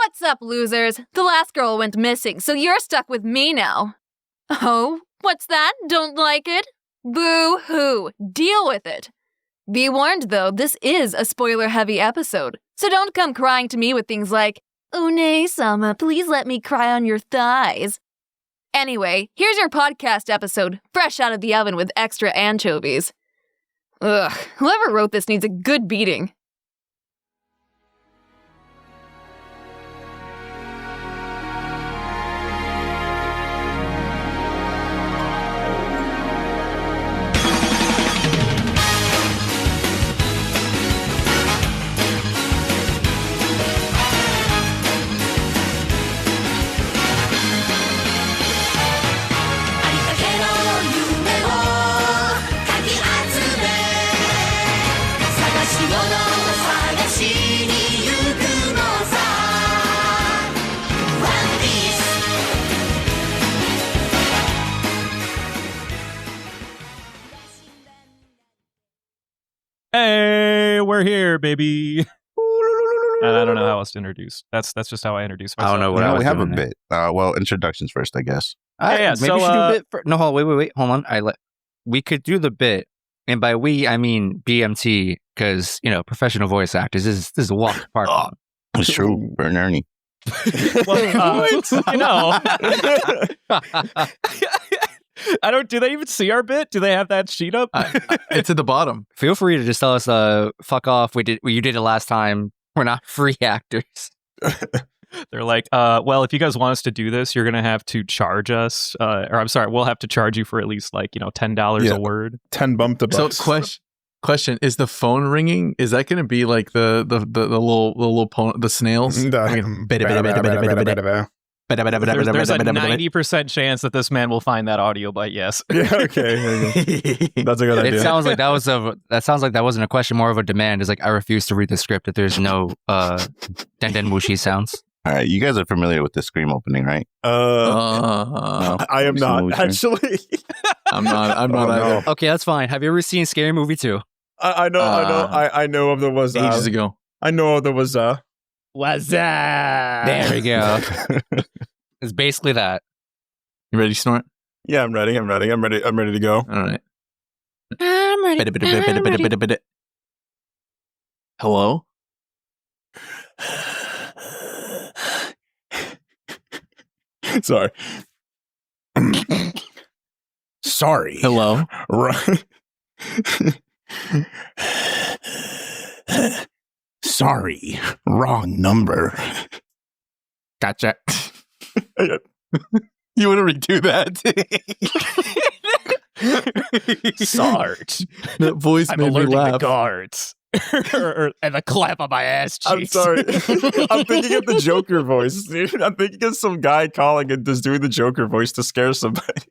What's up, losers? The last girl went missing, so you're stuck with me now. Oh, what's that? Don't like it? Boo-hoo. Deal with it. Be warned, though, this is a spoiler-heavy episode, so don't come crying to me with things like, "One-sama, please let me cry on your thighs." Anyway, here's your podcast episode, fresh out of the oven with extra anchovies. Ugh, whoever wrote this needs a good beating. Hey, we're here, baby. And I don't know how else to introduce. That's just how I introduce myself. I don't know what I was we have doing a there. bit. Well, introductions first, I guess. Yeah, maybe we should do a bit. No, wait. Hold on. We could do the bit, and by we I mean BMT, because professional voice actors. This is a walk apart. It's true. Burn Ernie. Well, Do they even see our bit? Do they have that sheet up? It's at the bottom. Feel free to just tell us, fuck off. You did it last time. We're not free actors. They're like, well, if you guys want us to do this, you're gonna have to charge us. We'll have to charge you for at least $10 a word. 10 bump the bucks. So question, is the phone ringing? Is that going to be like the little snails? There's a 90% chance that this man will find that audio bite. Yes. Yeah. Okay. That's a good idea. It sounds like that wasn't a question, more of a demand. It's like, I refuse to read the script that there's no den wushi sounds. All right, you guys are familiar with the Scream opening, right? No, I am not actually. I'm not either. Okay, that's fine. Have you ever seen Scary Movie 2? I know. I know of there was ages ago. I know there was What's that? There we go. It's basically that. You ready, Snort? Yeah, I'm ready. I'm ready to go. All right. I'm ready. Hello? Sorry. Sorry. Hello? Sorry. Wrong number. Gotcha. You want to redo that? Sarge. That voice I'm made me alerting laugh. the guards. and the clap on my ass cheeks. I'm sorry. I'm thinking of the Joker voice, dude. I'm thinking of some guy calling and just doing the Joker voice to scare somebody.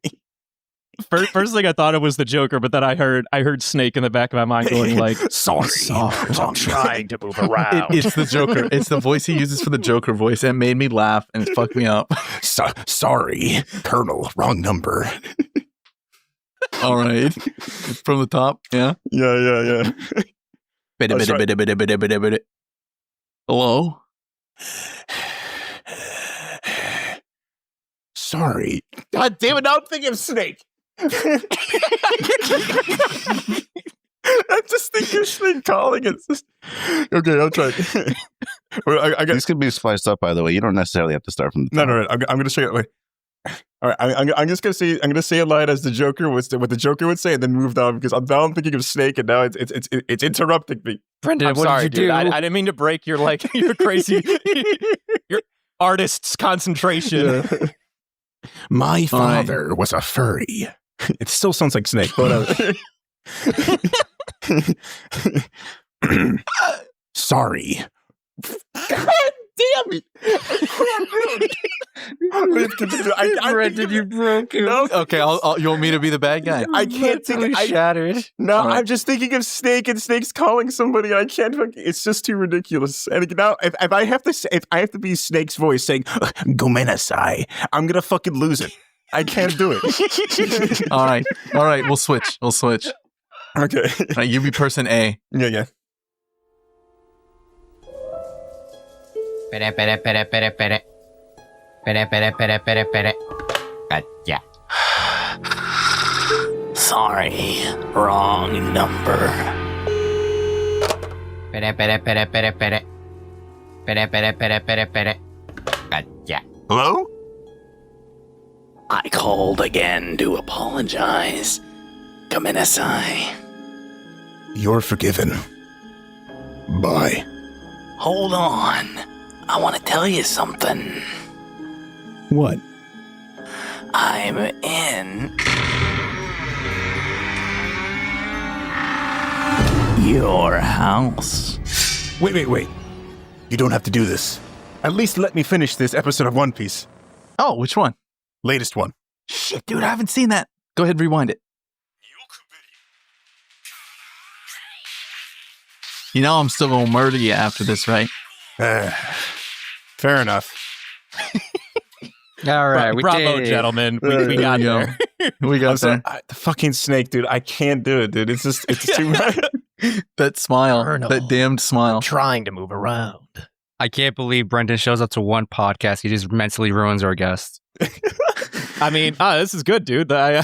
First thing I thought it was the Joker, but then I heard Snake in the back of my mind going like, Sorry. I'm trying to move around. It's the Joker. It's the voice he uses for the Joker voice. And it made me laugh and it fucked me up. Sorry, Colonel. Wrong number. All right. From the top. Yeah. Yeah. Hello? Sorry. God damn it, now I'm thinking of Snake. I'm just thinking of Snake calling it. Okay, I'll try. These could be spliced up, by the way. You don't necessarily have to start from the top. No. I'm going to show you. Wait. All right, I'm just going to say a line as the Joker what the Joker would say, and then move down because I'm thinking of Snake, and now it's interrupting me. Brendan, I'm what sorry, did you dude. do? I didn't mean to break your crazy your artist's concentration. Yeah. My father was a furry. It still sounds like Snake, but sorry. God damn it! Brendan, you broke it. No. Okay, you want me to be the bad guy? I can't think. Shattered. No, All right. I'm just thinking of Snake, and Snake's calling somebody, and I can't. It's just too ridiculous. And now, if I have to be Snake's voice saying "Gomenasai," I'm gonna fucking lose it. I can't do it. All right. We'll switch. Okay. All right, you be person A. Yeah. Pere, pere, pere, pere, pere. Pere, pere, pere, pere, pere. Yeah. Sorry, wrong number. Pere, pere, pere, pere, pere. Pere, pere, pere, pere, pere. Yeah. Hello? I called again to apologize. Gomenasai. You're forgiven. Bye. Hold on. I want to tell you something. What? I'm in your house. Wait. You don't have to do this. At least let me finish this episode of One Piece. Oh, which one? Latest one. Shit, dude, I haven't seen that. Go ahead, rewind it. You know I'm still gonna murder you after this, right? Fair enough. All right, we Bravo, did. gentlemen. We got there. We got there. The fucking snake, dude. I can't do it, dude. It's too much. That smile, Colonel. that damned smile. Trying to move around. I can't believe Brendan shows up to one podcast. He just mentally ruins our guests. I mean, this is good, dude. I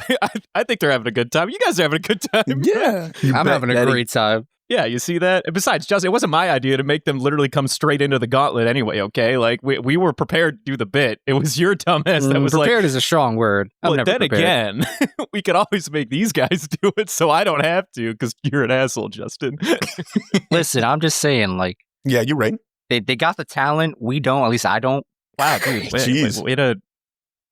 think they're having a good time. You guys are having a good time. Yeah. I'm having a great time. Yeah, you see that? And besides, Justin, it wasn't my idea to make them literally come straight into the gauntlet anyway, okay? Like, we were prepared to do the bit. It was your dumbass that was prepared is a strong word. well, then again, we could always make these guys do it so I don't have to because you're an asshole, Justin. Listen, I'm just saying, like, Yeah, you're right. they got the talent. We don't. At least I don't. Wow, dude. Jeez.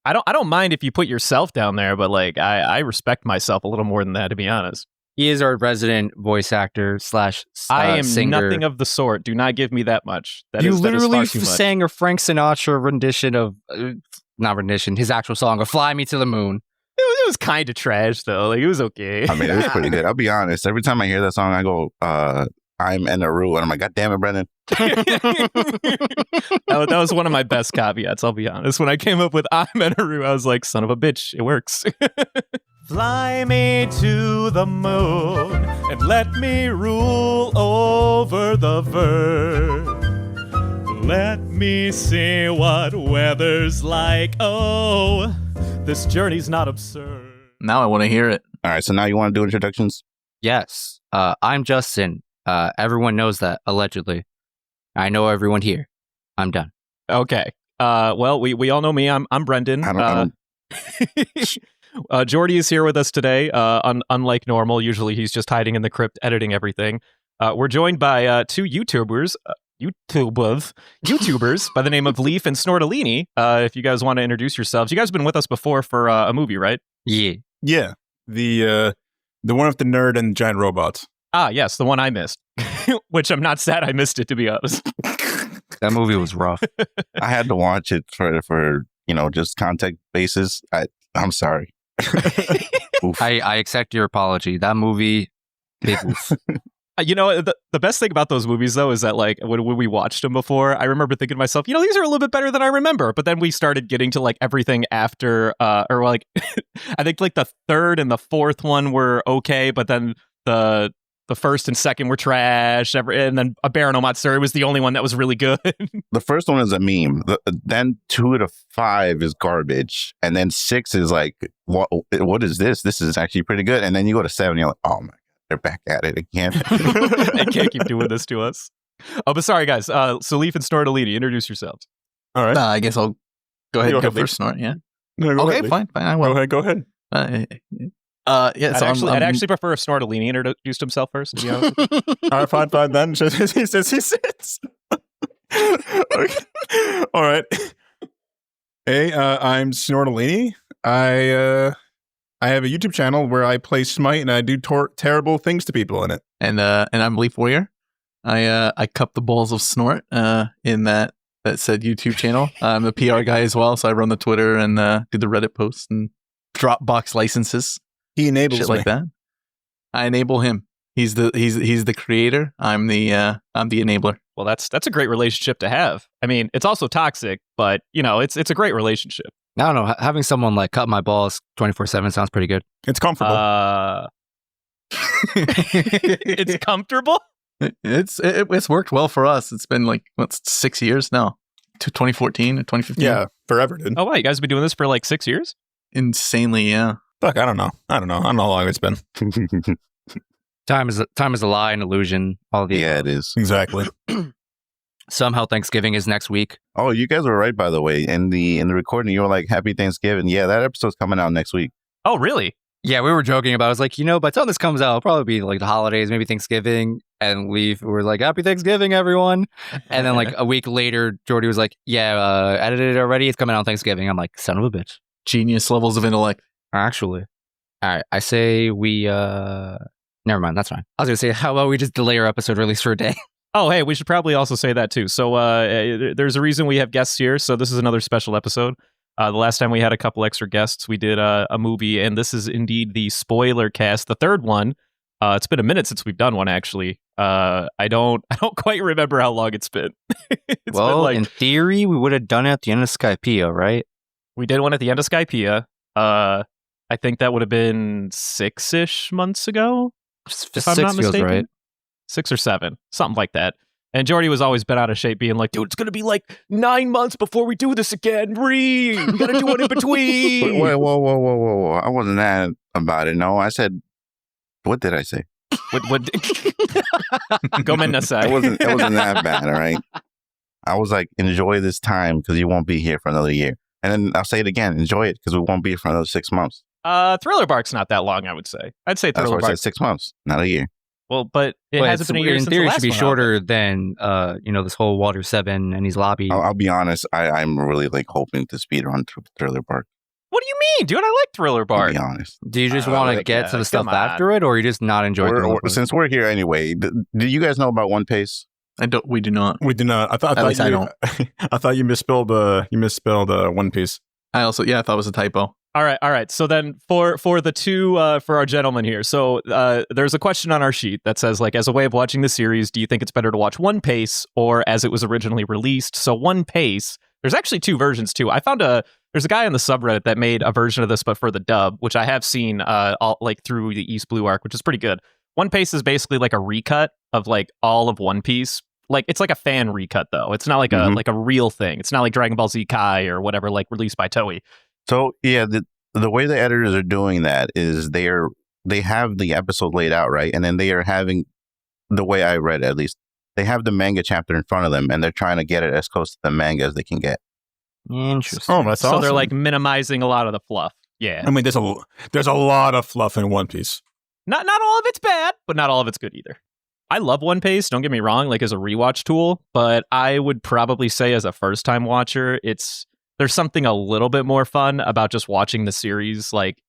I don't mind if you put yourself down there, but like I respect myself a little more than that, to be honest. He is our resident voice actor slash I am singer. nothing of the sort. Do not give me that much. That You is literally far too much. sang a Frank Sinatra rendition of, not rendition, his actual song of "Fly Me to the Moon." It was kind of trash though. Like it was okay. I mean, it was pretty good. I'll be honest. Every time I hear that song, I go, I'm in a room. And I'm like, God damn it, Brendan. that was one of my best caveats, I'll be honest. When I came up with I'm Enaru, I was like, son of a bitch, it works. Fly me to the moon and let me rule over the verb. Let me see what weather's like. Oh, this journey's not absurd. Now I want to hear it. All right. So now you want to do introductions? Yes, I'm Justin. Everyone knows that, allegedly. I know everyone here. I'm done. Okay. Well, we all know me. I'm Brendan. I don't Jordy is here with us today. Unlike normal, usually he's just hiding in the crypt, editing everything. We're joined by two YouTubers by the name of Leaf and Snortalini. If you guys want to introduce yourselves, you guys have been with us before for a movie, right? Yeah. Yeah. The one with the nerd and giant robots. Ah, yes, the one I missed, which I'm not sad I missed it, to be honest. That movie was rough. I had to watch it for just context basis. I'm sorry. Oof. I accept your apology. That movie, big oof. The best thing about those movies, though, is that, like, when we watched them before, I remember thinking to myself, these are a little bit better than I remember. But then we started getting to, like, everything after, I think, like, the third and the fourth one were okay, but then the first and second were trash, and then a Baron Omatsuri was the only one that was really good. The first one is a meme. Then 2 to 5 is garbage. And then 6 is like, what is this? This is actually pretty good. And then you go to 7, you're like, oh my God, they're back at it again. They can't keep doing this to us. Oh, but sorry, guys. So Leaf and Snortalini, introduce yourselves. All right. I guess I'll go ahead and go Leaf. first, Snort, yeah? No, go Okay, ahead, Lee. fine, I will. Go ahead. Yeah, so I'd actually prefer if Snortalini introduced himself first, to be honest with you. All right, fine then. He says he sits. Okay. All right. Hey, I'm Snortalini. I have a YouTube channel where I play Smite and I do terrible things to people in it. And I'm Leaf Warrior. I cup the balls of Snort in that said YouTube channel. I'm the PR guy as well, so I run the Twitter and do the Reddit posts and Dropbox licenses. He enables Shit me. like that. I enable him. He's the creator. I'm the enabler. Well, that's a great relationship to have. I mean, it's also toxic, but it's a great relationship. I don't know. Having someone like cut my balls 24/7 sounds pretty good. It's comfortable. It's comfortable. It's worked well for us. It's been like 6 years now. 2014 or 2015. Yeah, forever, dude. Oh, wow, you guys have been doing this for like 6 years? Insanely, yeah. Fuck, I don't know. I don't know how long it's been. Time is a lie, an illusion. All the Yeah, it is. Exactly. Somehow Thanksgiving is next week. Oh, you guys were right, by the way. In the recording, you were like, "Happy Thanksgiving." Yeah, that episode's coming out next week. Oh, really? Yeah, we were joking about it. I was like, by the time this comes out, it'll probably be like the holidays, maybe Thanksgiving. And we were like, "Happy Thanksgiving, everyone." And then like a week later, Jordy was like, "Yeah, edited it already. It's coming out on Thanksgiving." I'm like, son of a bitch. Genius levels of intellect. Actually. All right. I say we, never mind. That's fine. I was going to say, how about we just delay our episode release for a day? Oh, hey, we should probably also say that too. So there's a reason we have guests here. So this is another special episode. The last time we had a couple extra guests, we did a movie, and this is indeed the Spoilercast, the third one. It's been a minute since we've done one, actually. I don't quite remember how long it's been. Well, in theory, we would have done it at the end of Skypea, right? We did one at the end of Skypea. I think that would have been 6-ish months ago, if I'm not mistaken. Feels right. 6 or 7, something like that. And Jordy was always bent out of shape, being like, "Dude, it's gonna be like 9 months before we do this again. We gotta do one in between." Whoa. I wasn't that about it. No, I said, what did I say? What? Gomenasai. It wasn't that bad, all right? I was like, enjoy this time because you won't be here for another year. And then I'll say it again, enjoy it because we won't be here for another 6 months. Thriller Bark's not that long, I would say. I'd say That's Thriller why I Bark. said 6 months, not a year. Well, but it hasn't been a year in since theory, the it last should be one out. shorter than, this whole Water 7 and his lobby. I'll be honest, I'm really like hoping to speedrun Thriller Bark. What do you mean, dude? I like Thriller I'll Bark. be honest. Do you just want to get to the stuff come on. after it, or you just not enjoy it? Since we're here anyway, do you guys know about One Piece? We do not. We do not. I thought I don't. I thought you misspelled One Piece. I thought it was a typo. All right. So then for the two for our gentlemen here. So there's a question on our sheet that says, like, as a way of watching the series, do you think it's better to watch One Piece or as it was originally released? So One Piece, there's actually 2 versions too. I found there's a guy on the subreddit that made a version of this but for the dub, which I have seen all like through the East Blue arc, which is pretty good. One Piece is basically like a recut of like all of One Piece. Like it's like a fan recut though. It's not like a real thing. It's not like Dragon Ball Z Kai or whatever like released by Toei. So yeah, the way the editors are doing that is they have the episode laid out, right? And then they are having, the way I read it, at least, they have the manga chapter in front of them and they're trying to get it as close to the manga as they can get. Interesting. Oh, that's awesome. So they're like minimizing a lot of the fluff. Yeah. I mean, there's a lot of fluff in One Piece. Not all of it's bad, but not all of it's good either. I love One Piece, don't get me wrong, like as a rewatch tool, but I would probably say as a first-time watcher, there's something a little bit more fun about just watching the series like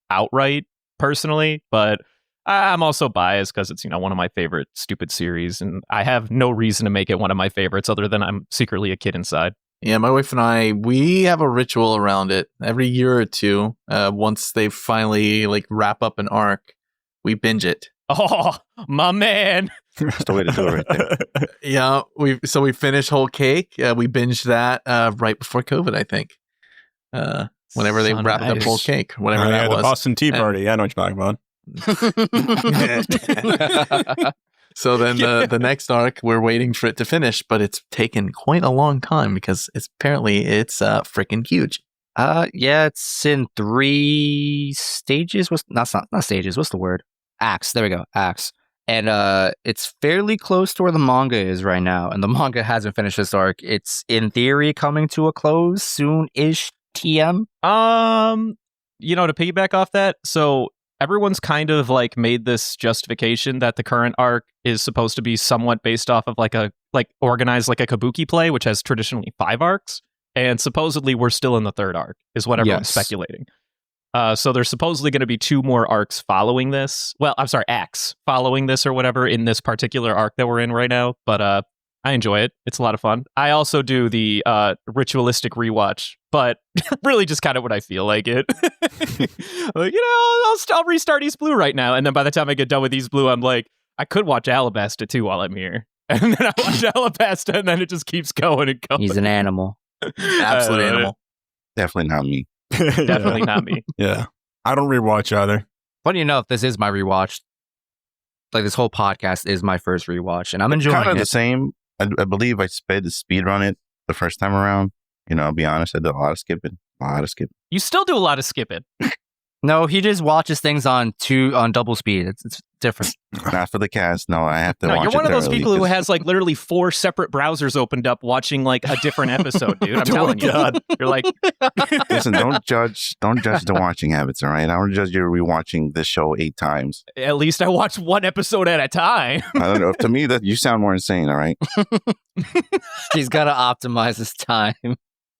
outright personally, but I'm also biased because it's, one of my favorite stupid series, and I have no reason to make it one of my favorites other than I'm secretly a kid inside. Yeah, my wife and I, we have a ritual around it. Every year or two, once they finally like wrap up an arc, we binge it. Oh, my man. That's the way to do it right there. Yeah, we finished Whole Cake. We binged that right before COVID, I think. Whenever they wrapped up Whole Cake, whatever that was. The Boston Tea Party. I know what you're talking about. So then the next arc, we're waiting for it to finish, but it's taken quite a long time because it's freaking huge. Yeah, it's in 3 stages. Not stages. What's the word? Acts. There we go. Acts. And it's fairly close to where the manga is right now. And the manga hasn't finished this arc. It's in theory coming to a close soon-ish. TM. To piggyback off that, so everyone's kind of like made this justification that the current arc is supposed to be somewhat based off of organized like a kabuki play, which has traditionally 5 arcs. And supposedly we're still in the 3rd arc, is what everyone's speculating. So there's supposedly going to be 2 more arcs following this. Well, I'm sorry, acts following this or whatever in this particular arc that we're in right now. But I enjoy it. It's a lot of fun. I also do the ritualistic rewatch, but really just kind of when I feel like it. Like, I'll restart East Blue right now. And then by the time I get done with East Blue, I'm like, I could watch Alabasta too while I'm here. And then I watch Alabasta and then it just keeps going and going. He's an animal. Absolute animal. Definitely not me. Definitely not me. Yeah. I don't rewatch either. Funny enough, this is my rewatch. Like, this whole podcast is my first rewatch, and I'm enjoying kind of it. the same. I believe I sped the speed run it the first time around. I'll be honest, I did a lot of skipping. You still do a lot of skipping. No, he just watches things on double speed. It's different. Not for the cast. No, I have to watch it. You're one of those thoroughly people who 'cause- has like literally 4 separate browsers opened up watching like a different episode, dude. I'm telling you. You're like, Listen, don't judge the watching habits, all right? I don't judge you rewatching this show 8 times. at least I watch one episode at a time. I don't know. To me, that you sound more insane, all right? He's got to optimize his time.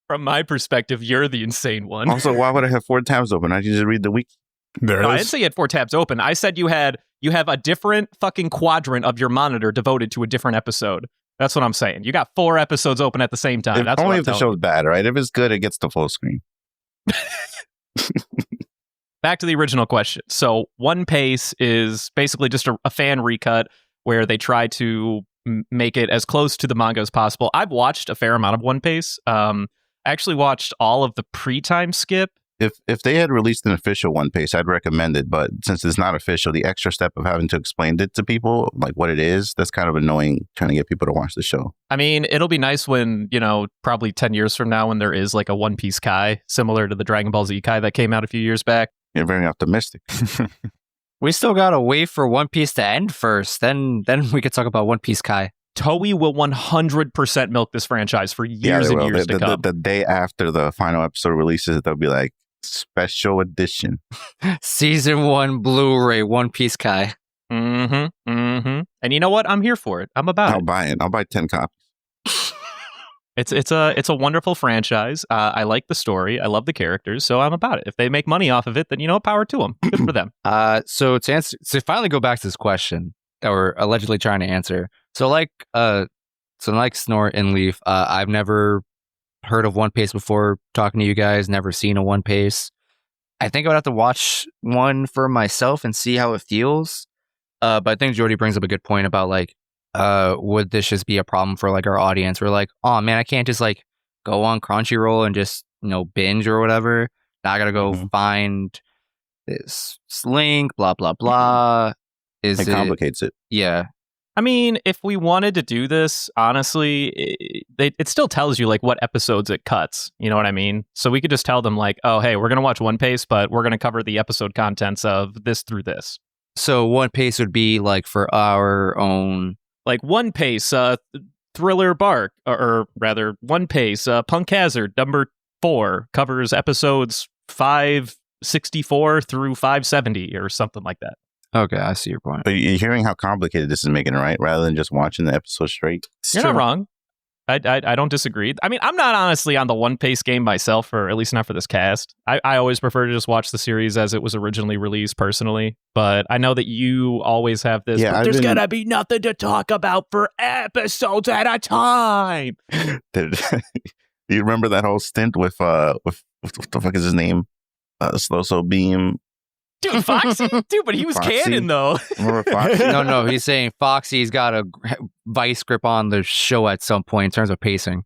From my perspective, you're the insane one. Also, why would I have 4 tabs open? I can just read the wiki. There No, I it didn't is. say you had 4 tabs open. I said you have a different fucking quadrant of your monitor devoted to a different episode. That's what I'm saying. You got 4 episodes open at the same time. That's Only what if the I'm telling show's bad, right? If it's good, it gets the full screen. Back to the original question. So One Piece is basically just a fan recut where they try to make it as close to the manga as possible. I've watched a fair amount of One Piece. I actually watched all of the pre-time skip. If they had released an official One Piece, I'd recommend it. But since it's not official, the extra step of having to explain it to people, like what it is, that's kind of annoying trying to get people to watch the show. I mean, it'll be nice when, probably 10 years from now when there is like a One Piece Kai, similar to the Dragon Ball Z Kai that came out a few years back. You're very optimistic. We still got to wait for One Piece to end first. Then we could talk about One Piece Kai. Toei will 100% milk this franchise for years they and will. years to come. The day after the final episode releases, they'll be like, special edition. Season 1 Blu-ray One Piece Kai. Mm-hmm. Mm-hmm. And you know what? I'm here for it. I'm about I'll it. buy it. I'll buy 10 copies. It's a wonderful franchise. I like the story. I love the characters, so I'm about it. If they make money off of it, then power to them. Good for them. So to finally go back to this question that we're allegedly trying to answer. So like Snort and Leaf, I've never heard of One Piece before talking to you guys, never seen a One Piece. I think I would have to watch one for myself and see how it feels. But I think Jordy brings up a good point about like, would this just be a problem for like our audience? We're like, oh man, I can't just like go on Crunchyroll and just, binge or whatever. Now I gotta go find this link, blah, blah, blah. It complicates it. Yeah. I mean, if we wanted to do this, honestly, it still tells you like what episodes it cuts. You know what I mean? So we could just tell them like, oh, hey, we're going to watch One Piece, but we're going to cover the episode contents of this through this. So One Piece would be like for our own... Like One Piece, Thriller Bark, or rather One Piece, Punk Hazard, number 4, covers episodes 564 through 570 or something like that. Okay, I see your point. But you're hearing how complicated this is making it, right? Rather than just watching the episode straight. You're not wrong. I don't disagree. I mean, I'm not honestly on the One Piece game myself, or at least not for this cast. I always prefer to just watch the series as it was originally released personally. But I know that you always have this. Yeah, but I've there's been- gonna be nothing to talk about for episodes at a time. You remember that whole stint with what the fuck is his name? Slow Beam. Dude, Foxy? Dude, but he was Foxy. canon though. Remember Foxy? No, he's saying Foxy's got a vice grip on the show at some point in terms of pacing.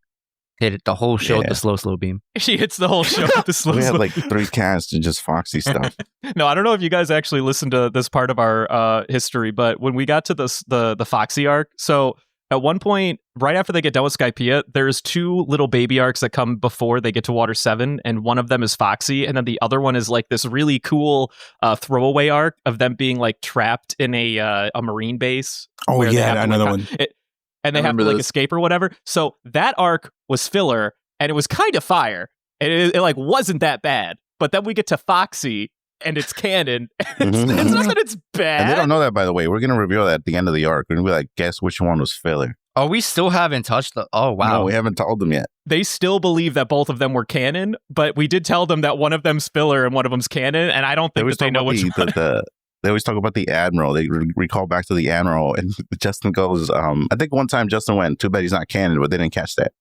Hit it the whole show with the slow beam. She hits the whole show with the slow. We had like 3 casts and just Foxy stuff. No, I don't know if you guys actually listened to this part of our history, but when we got to the Foxy arc, so at one point, right after they get done with Skypiea, there's 2 little baby arcs that come before they get to Water 7, and one of them is Foxy, and then the other one is like this really cool throwaway arc of them being like trapped in a marine base. Oh where they yeah, have to, another like, one. and they I have to remember like those. escape or whatever. So that arc was filler, and it was kind of fire, and it like wasn't that bad. But then we get to Foxy, and it's canon. It's not that it's bad. And they don't know that, by the way. We're going to reveal that at the end of the arc. We're going to be like, guess which one was filler. Oh, we still haven't touched the... Oh, wow. No, we haven't told them yet. They still believe that both of them were canon, but we did tell them that one of them's filler and one of them's canon, and I don't think that they know which one. They always talk about the Admiral. They recall back to the Admiral, and Justin goes, I think one time Justin went, too bad he's not canon, but they didn't catch that.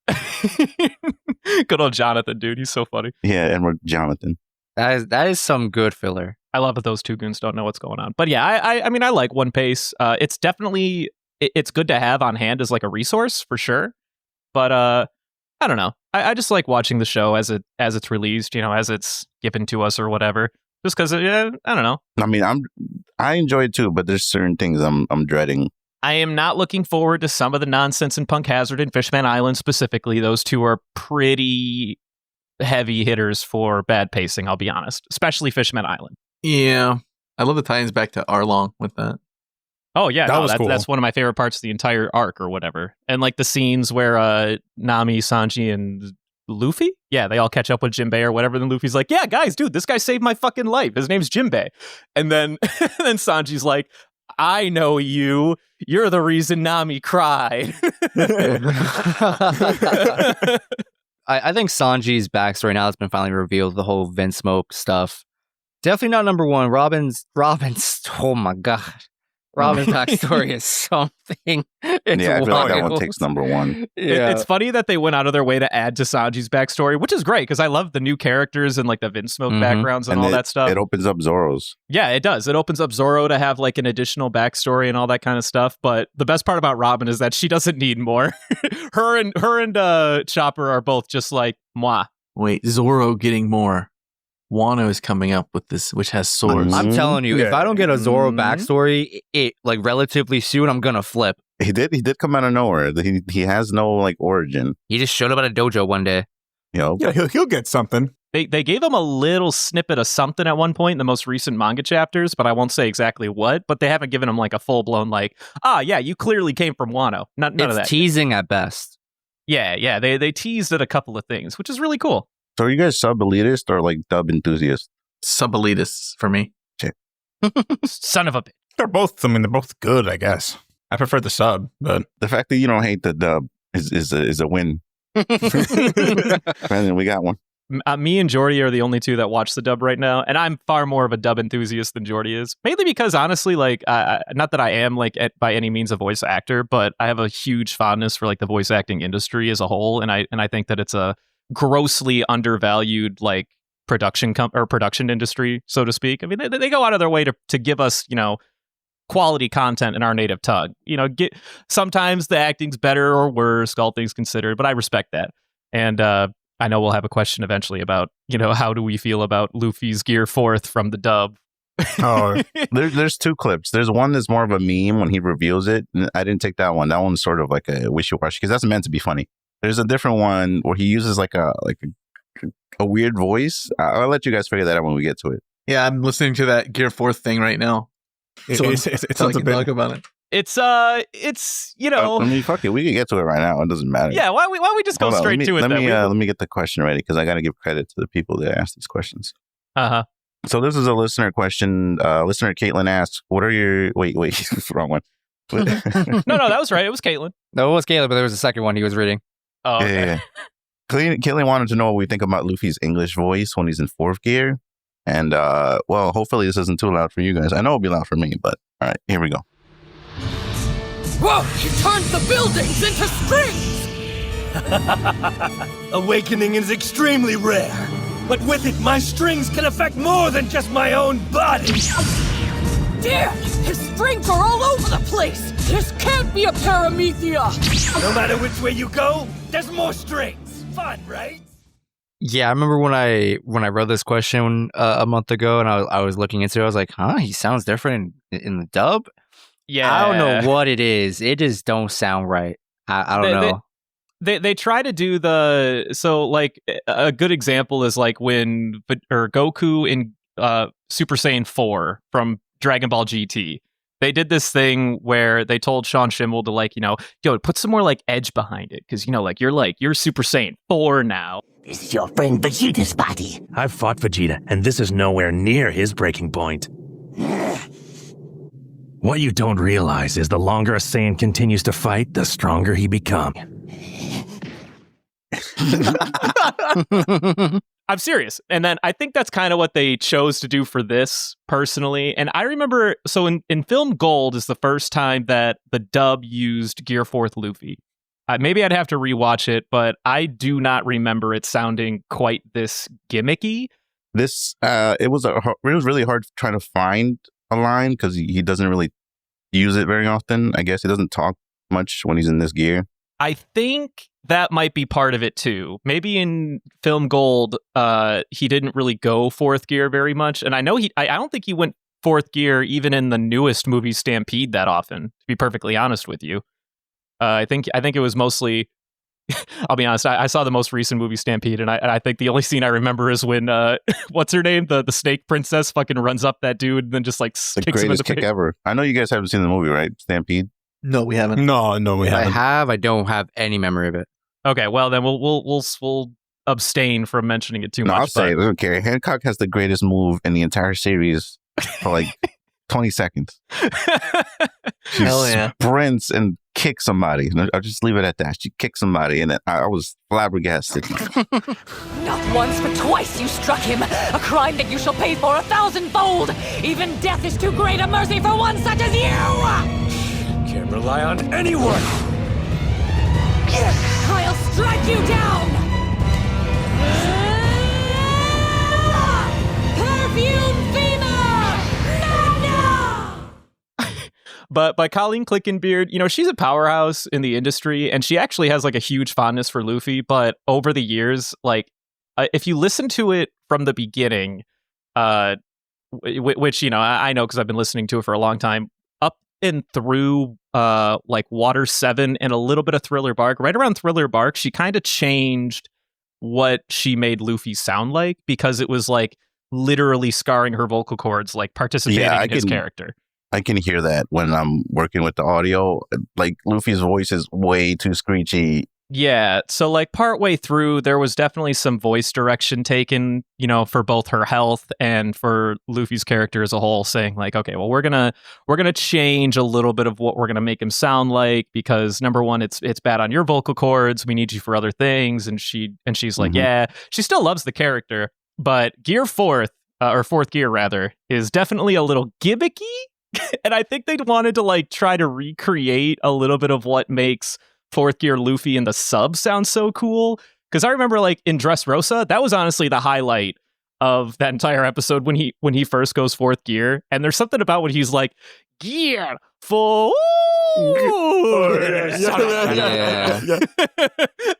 Good old Jonathan, dude. He's so funny. Yeah, and we're Jonathan. That is some good filler. I love that those 2 goons don't know what's going on. But yeah, I mean, I like One Piece. It's definitely... It's good to have on hand as like a resource for sure, but I don't know. I just like watching the show as it's released, as it's given to us or whatever. Just because, I don't know. I mean, I enjoy it too, but there's certain things I'm dreading I am not looking forward to some of the nonsense in Punk Hazard and Fishman Island specifically. Those two are pretty heavy hitters for bad pacing, I'll be honest. Especially Fishman Island. Yeah. I love the tie-ins back to Arlong with that. Oh, yeah. That was cool. That's one of my favorite parts of the entire arc or whatever. And like the scenes where Nami, Sanji, and Luffy? Yeah, they all catch up with Jinbei or whatever. Then Luffy's like, yeah, guys, dude, this guy saved my fucking life. His name's Jinbei. And then, then Sanji's like, I know you. You're the reason Nami cried. I think Sanji's backstory now has been finally revealed, the whole Vince Smoke stuff. Definitely not number one. Robin's, oh my God. Robin's backstory is something. It's Yeah, I feel like that one wild. takes number one. Yeah. It's funny that they went out of their way to add to Sanji's backstory, which is great because I love the new characters and like the Vince Smoke Mhm. backgrounds and all that stuff. It opens up Zoro's. Yeah, it does. It opens up Zoro to have like an additional backstory and all that kind of stuff. But the best part about Robin is that she doesn't need more. her and Chopper are both just like moi. Wait, Zoro getting more. Wano is coming up with this, which has swords. I'm telling you, if Yeah. I don't get a Zoro Mhm. backstory, it like relatively soon, I'm gonna flip. He did come out of nowhere. He has no like origin. He just showed up at a dojo one day. You know, Yeah, he'll get something. They gave him a little snippet of something at one point in the most recent manga chapters, but I won't say exactly what. But they haven't given him like a full blown like, yeah, you clearly came from Wano. None of It's that. teasing at best. Yeah. They teased at a couple of things, which is really cool. so are you guys sub elitist or like dub enthusiasts? Sub-elitists for me. Son of a bitch. They're both good, I guess. I prefer the sub, but The fact that you don't hate the dub is a win. Brandon, we got one. Me and Jordy are the only two that watch the dub right now, and I'm far more of a dub enthusiast than Jordy is. Mainly because, honestly, like, not that I am like by any means a voice actor, but I have a huge fondness for like the voice acting industry as a whole, and I think that it's a grossly undervalued like production industry, so to speak. I mean, they go out of their way to give us, quality content in our native tongue. Sometimes the acting's better or worse, all things considered, but I respect that. And I know we'll have a question eventually about, how do we feel about Luffy's Gear 4th from the dub? oh, There's two clips. There's one that's more of a meme when he reveals it. I didn't take that one. That one's sort of like a wishy-washy because that's meant to be funny. There's a different one where he uses like a weird voice. I'll let you guys figure that out when we get to it. Yeah, I'm listening to that Gear 4 thing right now. it So sounds I a can bit. talk about it. It's I mean, fuck it. We can get to it right now. It doesn't matter. yeah. Why don't we just go Hold on, straight to it? Let then? let me get the question ready because I got to give credit to the people that asked these questions. Uh-huh. So this is a listener question. Listener Caitlin asks, "What are your wait, wrong one." No, that was right. It was Caitlin. No, it was Caleb, but there was a second one he was reading. Oh, okay. Yeah. Caitlin wanted to know what we think about Luffy's English voice when he's in fourth gear. And, well, hopefully this isn't too loud for you guys. I know it'll be loud for me, but all right, here we go. Whoa! He turns the buildings into strings! Awakening is extremely rare, but with it, my strings can affect more than just my own body. Dear, his strings are all over the place! This can't be a paramethea! No matter which way you go, there's more strings. Fun, right? Yeah, I remember when I wrote this question a month ago, and I was looking into it. I was like, "Huh, he sounds different in the dub." Yeah. I don't know what it is. It just don't sound right. I don't know. They try to do a good example is like when Goku in Super Saiyan 4 from Dragon Ball GT. They did this thing where they told Sean Schemmel to put some more like edge behind it because you're Super Saiyan 4 now. This is your friend Vegeta's body. I've fought Vegeta, and this is nowhere near his breaking point. What you don't realize is the longer a Saiyan continues to fight, the stronger he becomes. I'm serious. And then I think that's kind of what they chose to do for this personally. And I remember, so in Film Gold is the first time that the dub used Gear 4th Luffy. Maybe I'd have to rewatch it, but I do not remember it sounding quite this gimmicky. This, it was really hard trying to find a line because he doesn't really use it very often. I guess he doesn't talk much when he's in this gear. I think that might be part of it too. Maybe in Film Gold, he didn't really go 4th gear very much. And I know I don't think he went fourth gear even in the newest movie Stampede that often, to be perfectly honest with you. I think it was mostly, I'll be honest, I saw the most recent movie Stampede, and I think the only scene I remember is when, what's her name? The snake princess fucking runs up that dude and then just like The kicks him in the greatest kick face. ever. I know you guys haven't seen the movie, right? Stampede. No, we haven't. No, we I haven't. I don't have any memory of it. Okay, well then we'll abstain from mentioning it too No, much. I'll say it. I don't care. Hancock has the greatest move in the entire series for like 20 seconds. She Hell yeah. sprints and kicks somebody. I'll just leave it at that. She kicked somebody, and I was flabbergasted. Not once but twice you struck him, a crime that you shall pay for 1,000-fold. Even death is too great a mercy for one such as you. Can't rely on anyone. I'll strike you down. Perfume Femur! Magna! But by Colleen Clickenbeard, you know, she's a powerhouse in the industry, and she actually has like a huge fondness for Luffy. But over the years, like if you listen to it from the beginning, which you know I know because I've been listening to it for a long time, up and through like Water 7 and a little bit of Thriller Bark, right around Thriller Bark, she kind of changed what she made Luffy sound like, because it was like literally scarring her vocal cords, like participating in his character. I can hear that when I'm working with the audio. Like, Luffy's voice is way too screechy. Yeah, so like partway through, there was definitely some voice direction taken, you know, for both her health and for Luffy's character as a whole, saying like, okay, well, we're gonna change a little bit of what we're gonna make him sound like, because number one, it's bad on your vocal cords. We need you for other things, and she's like, yeah, she still loves the character, but Gear Fourth or Fourth Gear rather is definitely a little gimmicky, and I think they wanted to like try to recreate a little bit of what makes Fourth Gear Luffy in the sub sounds so cool. Because I remember like in Dressrosa, that was honestly the highlight of that entire episode when he first goes fourth gear. And there's something about when he's like, Gear 4. Yeah.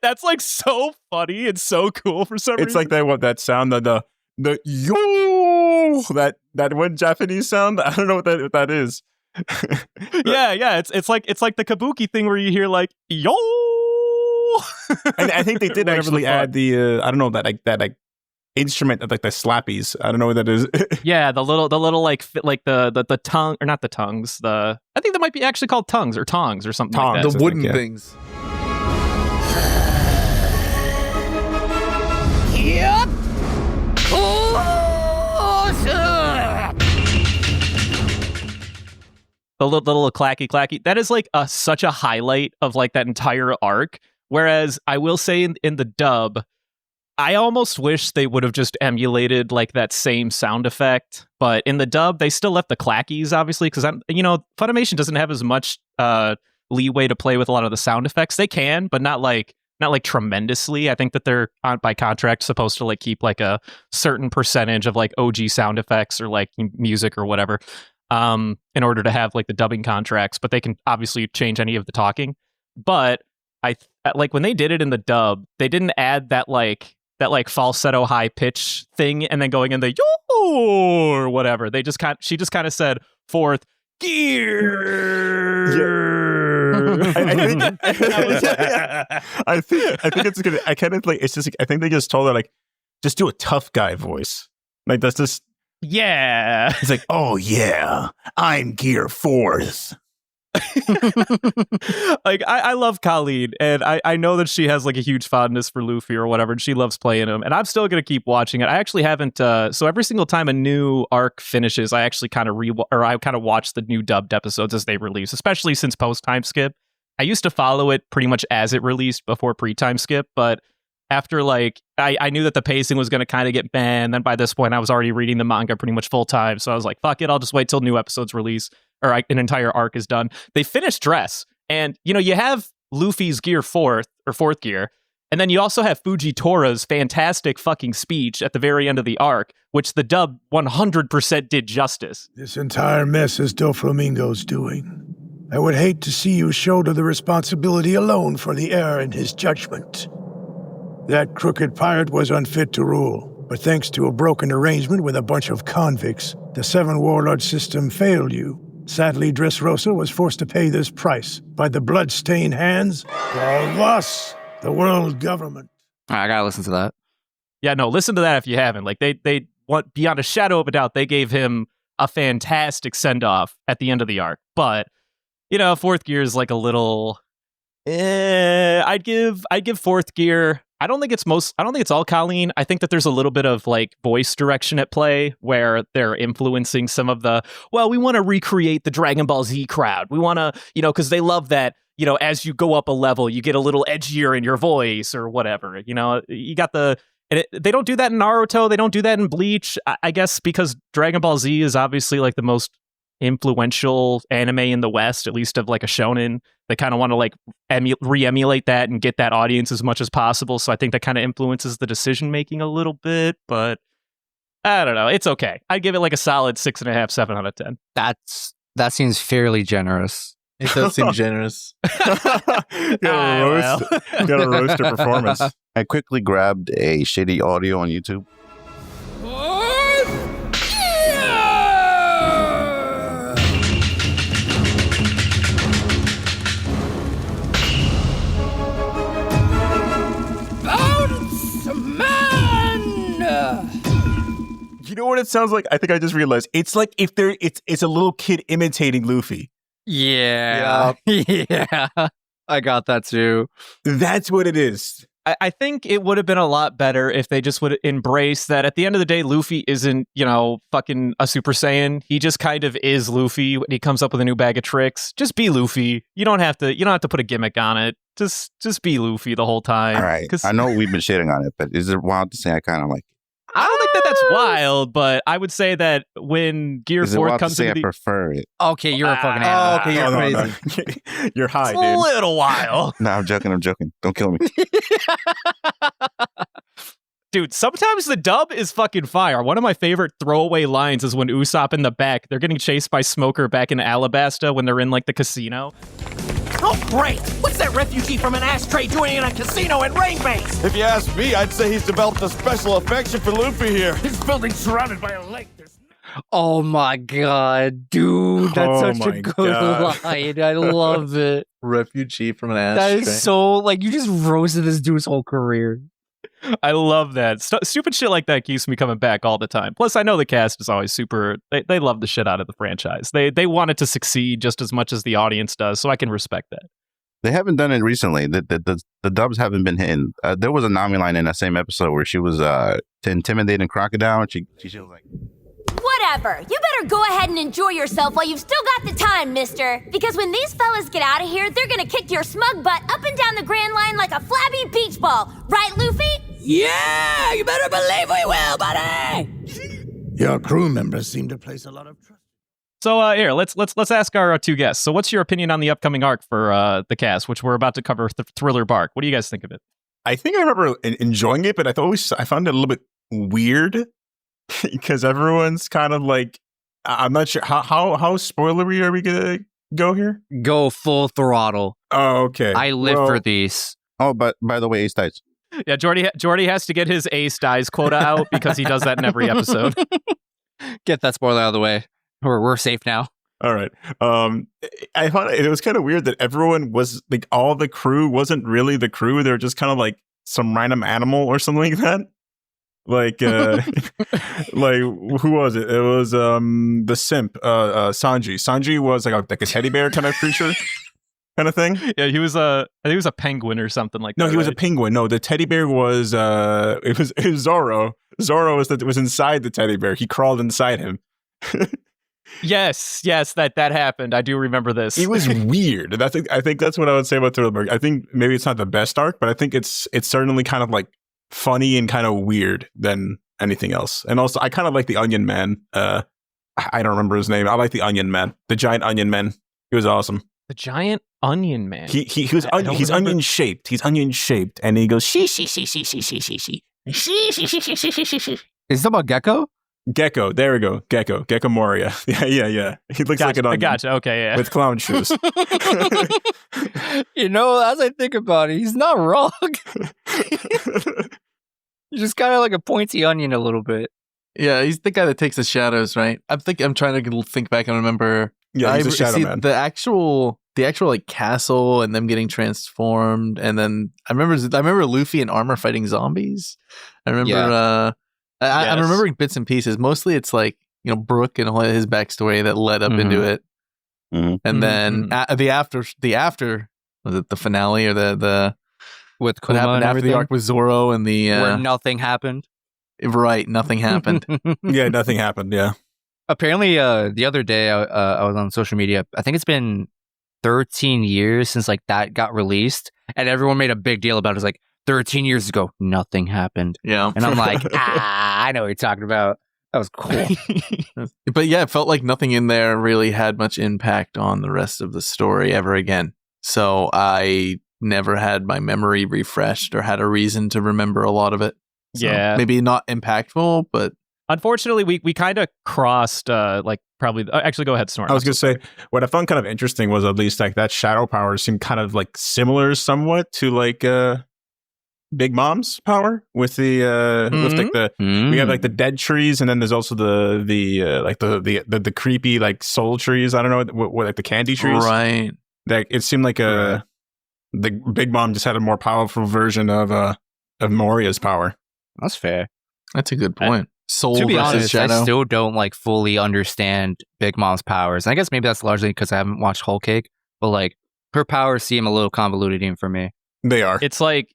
That's like so funny and so cool for some reason. It's like that sound, the yo, that one Japanese sound. I don't know what that is. yeah, it's like the kabuki thing where you hear like yo. And I think they did actually add the I don't know, that instrument of like the slappies. I don't know what that is. Yeah, the little like the tongue, or not the tongues. I think that might be actually called tongues or tongs or something like that. The wooden things. Yep. The little clacky. That is like such a highlight of like that entire arc. Whereas I will say in the dub, I almost wish they would have just emulated like that same sound effect. But in the dub, they still left the clackies, obviously, because Funimation doesn't have as much leeway to play with a lot of the sound effects. They can, but not like tremendously. I think that they're by contract supposed to like keep like a certain percentage of like OG sound effects or like music or whatever. In order to have like the dubbing contracts, but they can obviously change any of the talking. But I like when they did it in the dub, they didn't add that falsetto high pitch thing and then going in the yo or whatever. She just kind of said fourth gear. I think it's gonna. I kind of like. It's just. I think they just told her like, just do a tough guy voice. Like that's just. Yeah. It's like, oh yeah, I'm Gear Fourth. Like I love Colleen, and I know that she has like a huge fondness for Luffy or whatever, and she loves playing him, and I'm still gonna keep watching it. I actually haven't so every single time a new arc finishes, I actually kind of watch the new dubbed episodes as they release, especially since post time skip. I used to follow it pretty much as it released before pre-time skip, but after like I knew that the pacing was going to kind of get banned, then by this point I was already reading the manga pretty much full time, so I was like, fuck it, I'll just wait till new episodes release or an entire arc is done. They finished Dress, and you have Luffy's Gear Fourth or Fourth Gear, and then you also have Fujitora's fantastic fucking speech at the very end of the arc, which the dub 100% did justice. This entire mess is Doflamingo's doing. I would hate to see you shoulder the responsibility alone for the error in his judgment. That crooked pirate was unfit to rule, but thanks to a broken arrangement with a bunch of convicts, The 7 warlord system failed you. Sadly, Dressrosa was forced to pay this price by the blood-stained hands of us, the world government. All right, I gotta listen to that. Yeah, no, listen to that if you haven't. Like, they want, beyond a shadow of a doubt, they gave him a fantastic send-off at the end of the arc. But, you know, Fourth Gear is like a little... I'd give Fourth Gear... I don't think it's all Colleen. I think that there's a little bit of like voice direction at play where they're influencing some of the, well, we want to recreate the Dragon Ball Z crowd. We want to, you know, because they love that, you know, as you go up a level, you get a little edgier in your voice or whatever. You know, you got the, they don't do that in Naruto. They don't do that in Bleach. I guess because Dragon Ball Z is obviously like the most influential anime in the West, at least of like a shonen. They kind of want to like re-emulate that and get that audience as much as possible. So I think that kind of influences the decision making a little bit, but I don't know. It's okay. I'd give it like a solid 6.5, 7 out of 10. That seems fairly generous. It does seem generous. Gotta roast your performance. I quickly grabbed a shitty audio on YouTube. You know what it sounds like? I think I just realized. It's like if it's a little kid imitating Luffy. Yeah. Yeah. I got that too. That's what it is. I think it would have been a lot better if they just would embrace that at the end of the day, Luffy isn't, you know, fucking a Super Saiyan. He just kind of is Luffy when he comes up with a new bag of tricks. Just be Luffy. You don't have to put a gimmick on it. Just be Luffy the whole time. All right. I know we've been shitting on it, but is it wild to say I kind of like it? I don't think that's wild, but I would say that when Gear 4 comes into I prefer it. Okay, you're a fucking animal. Okay, you're crazy. You're high, it's dude. a little while. No, I'm joking. Don't kill me. Dude, sometimes the dub is fucking fire. One of my favorite throwaway lines is when Usopp in the back, they're getting chased by Smoker back in Alabasta when they're in like the casino. Oh, great! What's that refugee from an ashtray doing in a casino in Rain Base? If you ask me, I'd say he's developed a special affection for Luffy here. His building's surrounded by a lake. Oh my god, dude, that's such a good line. I love it. Refugee from an ashtray. That is so, like, you just roasted this dude's whole career. I love that. Stupid shit like that keeps me coming back all the time. Plus, I know the cast is always super... They love the shit out of the franchise. They want it to succeed just as much as the audience does, so I can respect that. They haven't done it recently. The dubs haven't been hitting. There was a Nami line in that same episode where she was intimidating Crocodile, and she was like... Whatever. You better go ahead and enjoy yourself while you've still got the time, mister. Because when these fellas get out of here, they're gonna kick your smug butt up and down the Grand Line like a flabby beach ball. Right, Luffy? Yeah! You better believe we will, buddy! Your crew members seem to place a lot of trust. So here, let's ask our two guests. So what's your opinion on the upcoming arc for the cast, which we're about to cover, Thriller Bark? What do you guys think of it? I think I remember enjoying it, but I found it a little bit weird because everyone's kind of like, I'm not sure how spoilery are we gonna go here? Go full throttle. Oh, okay. I live for these. Oh, but by the way, Ace Dice. Yeah, Jordy has to get his Ace Dies quota out because he does that in every episode. Get that spoiler out of the way. We're safe now. All right. I thought it was kind of weird that everyone was like, all the crew wasn't really the crew. They were just kind of like some random animal or something like that. Like, like who was it? It was the simp, Sanji. Sanji was like a teddy bear kind of creature. Kind of thing. Yeah, I think he was a penguin or something like that. No, he was a penguin. No, the teddy bear was it was Zoro. Zoro was inside the teddy bear. He crawled inside him. Yes, that happened. I do remember this. It was weird. I think that's what I would say about Thriller. I think maybe it's not the best arc, but I think it's certainly kind of like funny and kind of weird than anything else. And also, I kind of like the Onion Man. I don't remember his name. I like the Onion Man, the giant Onion Man. He was awesome. The giant Onion Man. He's onion shaped. He's onion shaped, and he goes she. Is that about Gecko? Gecko. There we go. Gecko Moria. Yeah. He looks like an onion. Gotcha. Okay, yeah. With clown shoes. You know, as I think about it, he's not wrong. He's just kind of like a pointy onion a little bit. Yeah, he's the guy that takes the shadows, right? I'm trying to think back and remember. Yeah, he's a shadow man. The actual like castle and them getting transformed, and then I remember Luffy in armor fighting zombies. I remember I'm remembering bits and pieces. Mostly it's like, Brook and all his backstory that led up into it. Mm-hmm. And then the after was it the finale or the with what Kuma happened and after everything? the arc with Zoro and the where nothing happened. Right, nothing happened. Yeah, nothing happened. Yeah. Apparently, the other day I was on social media. I think it's been 13 years since like that got released, and everyone made a big deal about it. It's like 13 years ago, nothing happened. Yeah, and I'm like, I know what you're talking about. That was cool. But yeah, it felt like nothing in there really had much impact on the rest of the story ever again. So I never had my memory refreshed or had a reason to remember a lot of it. So yeah, maybe not impactful, but unfortunately, we kind of crossed probably. Actually, go ahead, Snort. I was gonna say what I found kind of interesting was at least like that shadow power seemed kind of like similar somewhat to like Big Mom's power with the with like we have like the dead trees, and then there's also the creepy like soul trees. I don't know what like the candy trees, right? Like it seemed like the Big Mom just had a more powerful version of Moria's power. That's fair. That's a good point. Soul to be versus honest, shadow. I still don't like fully understand Big Mom's powers. And I guess maybe that's largely because I haven't watched Whole Cake, but like her powers seem a little convoluted even for me. They are. It's like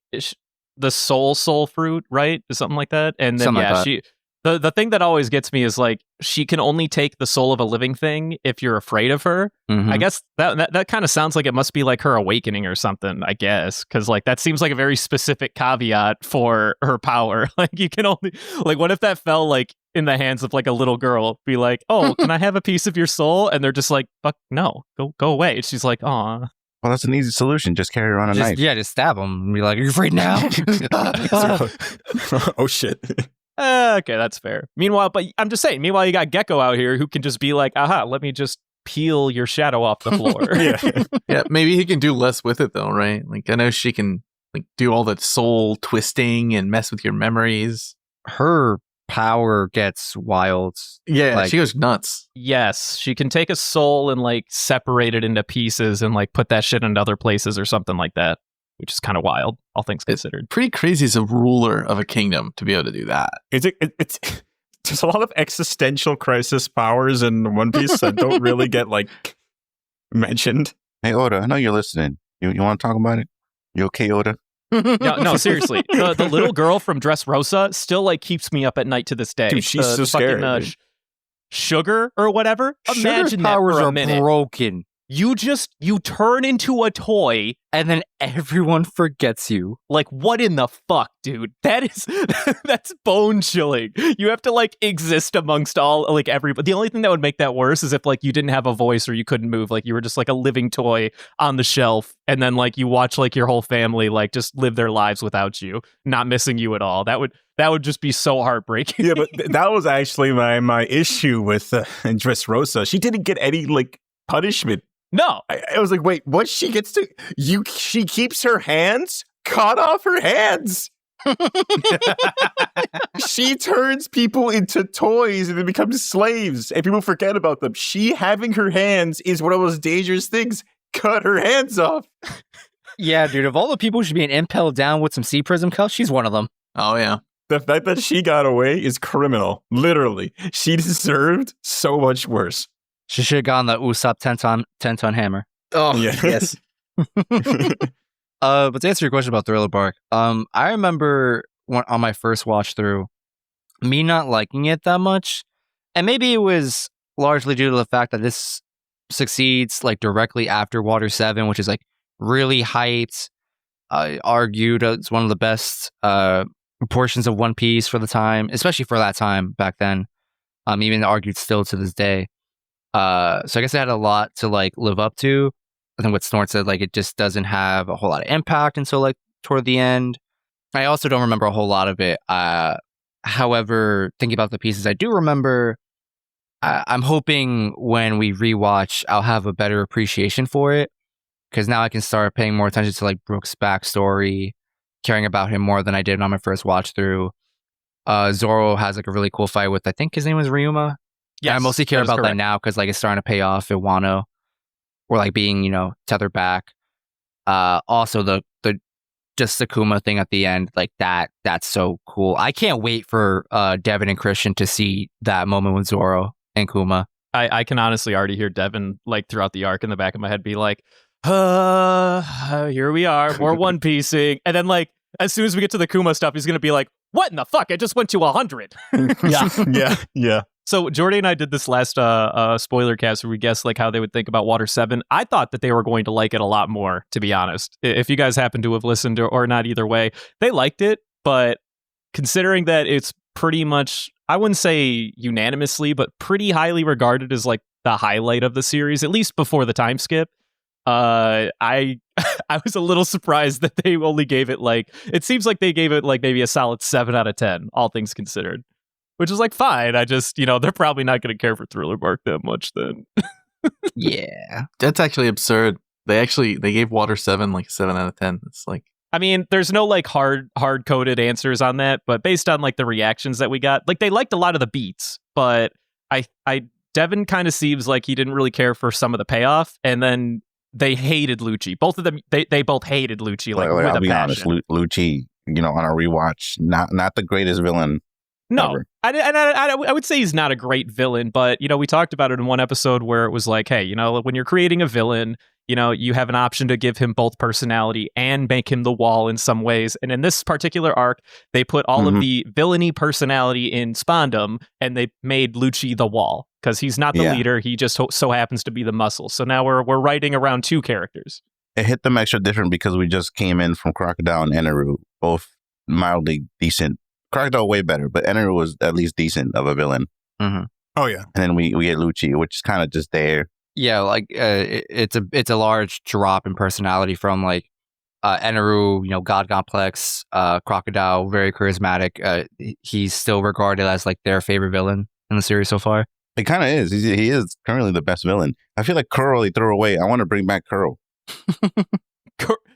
the soul fruit, right? Something like that. And then Something the thing that always gets me is like she can only take the soul of a living thing if you're afraid of her. Mm-hmm. I guess that kind of sounds like it must be like her awakening or something, I guess, because like that seems like a very specific caveat for her power. Like you can only like, what if that fell like in the hands of like a little girl? Be like, oh, can I have a piece of your soul? And they're just like, fuck no, go away. And she's like, aw. Well, that's an easy solution. Just carry her on a knife. Yeah, just stab him and be like, "Are you afraid now?" Oh shit. Okay, that's fair. Meanwhile, but I'm just saying, meanwhile, you got Gecko out here who can just be like, aha, let me just peel your shadow off the floor. Yeah, maybe he can do less with it though, right? Like I know she can like do all that soul twisting and mess with your memories. Her power gets wild. Yeah, like, she goes nuts. Yes, she can take a soul and like separate it into pieces and like put that shit into other places or something like that, which is kind of wild, all things considered. Pretty crazy as a ruler of a kingdom to be able to do that. It's there's a lot of existential crisis powers in One Piece that don't really get like mentioned. Hey Oda, I know you're listening. You want to talk about it? You okay, Oda? No, seriously. The little girl from Dressrosa still like keeps me up at night to this day. Dude, she's so scary. Sugar or whatever. Imagine that powers for a are minute. broken. You turn into a toy and then everyone forgets you. Like, what in the fuck, dude? That's bone chilling. You have to like exist amongst all like everybody. The only thing that would make that worse is if like you didn't have a voice or you couldn't move, like you were just like a living toy on the shelf, and then like you watch like your whole family like just live their lives without you, not missing you at all. That would just be so heartbreaking. Yeah, but that was actually my issue with Dressrosa. She didn't get any like punishment. No. I was like, wait, what? She gets to she keeps her hands cut off her hands. She turns people into toys and they become slaves, and people forget about them. She having her hands is one of those dangerous things. Cut her hands off. Yeah, dude. Of all the people who should be impaled down with some sea prism cuffs, she's one of them. Oh yeah. The fact that she got away is criminal. Literally, she deserved so much worse. She should have gotten the Usopp 10-ton hammer. Oh, yeah. Yes. But to answer your question about Thriller Bark, I remember on my first watch through, me not liking it that much. And maybe it was largely due to the fact that this succeeds like directly after Water 7, which is like really hyped, argued as one of the best portions of One Piece for the time, especially for that time back then. Even argued still to this day. So I guess it had a lot to like live up to. I think what Snort said, like it just doesn't have a whole lot of impact until like toward the end. I also don't remember a whole lot of it. However, thinking about the pieces I do remember, I'm hoping when we rewatch, I'll have a better appreciation for it, because now I can start paying more attention to like Brook's backstory, caring about him more than I did on my first watch through. Zoro has like a really cool fight with, I think his name was Ryuma. Yeah, I mostly care about that now because like it's starting to pay off in Wano. Or like being, tethered back. Also the just the Kuma thing at the end, like that's so cool. I can't wait for Devin and Christian to see that moment with Zoro and Kuma. I can honestly already hear Devin like throughout the arc in the back of my head be like, here we are, more One Piecing. And then like as soon as we get to the Kuma stuff, he's gonna be like, what in the fuck? I just went to 100. Yeah. So Jordy and I did this last spoiler cast where we guessed like how they would think about Water 7. I thought that they were going to like it a lot more, to be honest. If you guys happen to have listened or not, either way, they liked it. But considering that it's pretty much, I wouldn't say unanimously, but pretty highly regarded as like the highlight of the series, at least before the time skip, I was a little surprised that they only gave it like, it seems like they gave it like maybe a solid 7 out of 10, all things considered. Which is like fine. I just, they're probably not going to care for Thriller Bark that much then. Yeah. That's actually absurd. They gave Water 7 like a 7 out of 10. It's like, I mean, there's no like hard coded answers on that, but based on like the reactions that we got, like they liked a lot of the beats, but Devin kind of seems like he didn't really care for some of the payoff, and then they hated Lucci. Both of them, they both hated Lucci like with I'll a be passion. honest, Lucci, on a rewatch, not the greatest villain. No, I would say he's not a great villain, but, we talked about it in one episode where it was like, hey, when you're creating a villain, you have an option to give him both personality and make him the wall in some ways. And in this particular arc, they put all of the villainy personality in Spondum, and they made Lucci the wall because he's not the leader. He just so happens to be the muscle. So now we're writing around two characters. It hit them extra different because we just came in from Crocodile and Eneru, both mildly decent. Crocodile way better, but Eneru was at least decent of a villain. Mm-hmm. Oh yeah, and then we get Lucci, which is kind of just there. Yeah, like it's a large drop in personality from like Eneru, God Complex, Crocodile, very charismatic. He's still regarded as like their favorite villain in the series so far. It kind of is. He is currently the best villain. I feel like Kuro they threw away. I want to bring back Kuro.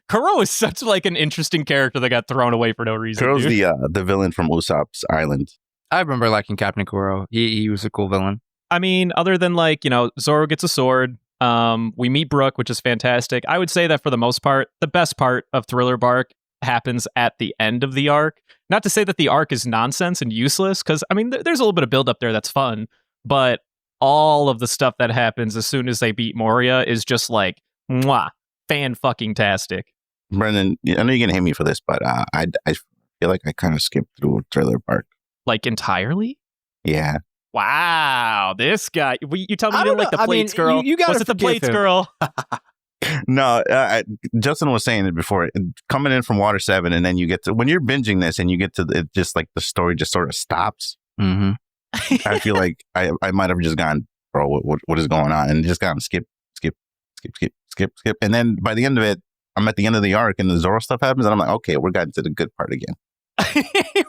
Kuro is such like an interesting character that got thrown away for no reason. Kuro's the villain from Usopp's Island. I remember liking Captain Kuro. He was a cool villain. I mean, other than like, Zoro gets a sword. We meet Brook, which is fantastic. I would say that for the most part, the best part of Thriller Bark happens at the end of the arc. Not to say that the arc is nonsense and useless, because I mean, there's a little bit of build up there that's fun, but all of the stuff that happens as soon as they beat Moria is just like, mwah, fan-fucking-tastic. Brendan, I know you're going to hate me for this, but I feel like I kind of skipped through Thriller Bark. Like entirely? Yeah. Wow, this guy. You tell me you didn't like the plates girl. You Was it the plates girl? No, Justin was saying it before. Coming in from Water 7, and then you get to, when you're binging this and you get to it, just like the story just sort of stops. Mm-hmm. I feel like I might have just gone, bro, what is going on? And just gone skip. And then by the end of it, I'm at the end of the arc and the Zoro stuff happens, and I'm like, okay, we're getting to the good part again.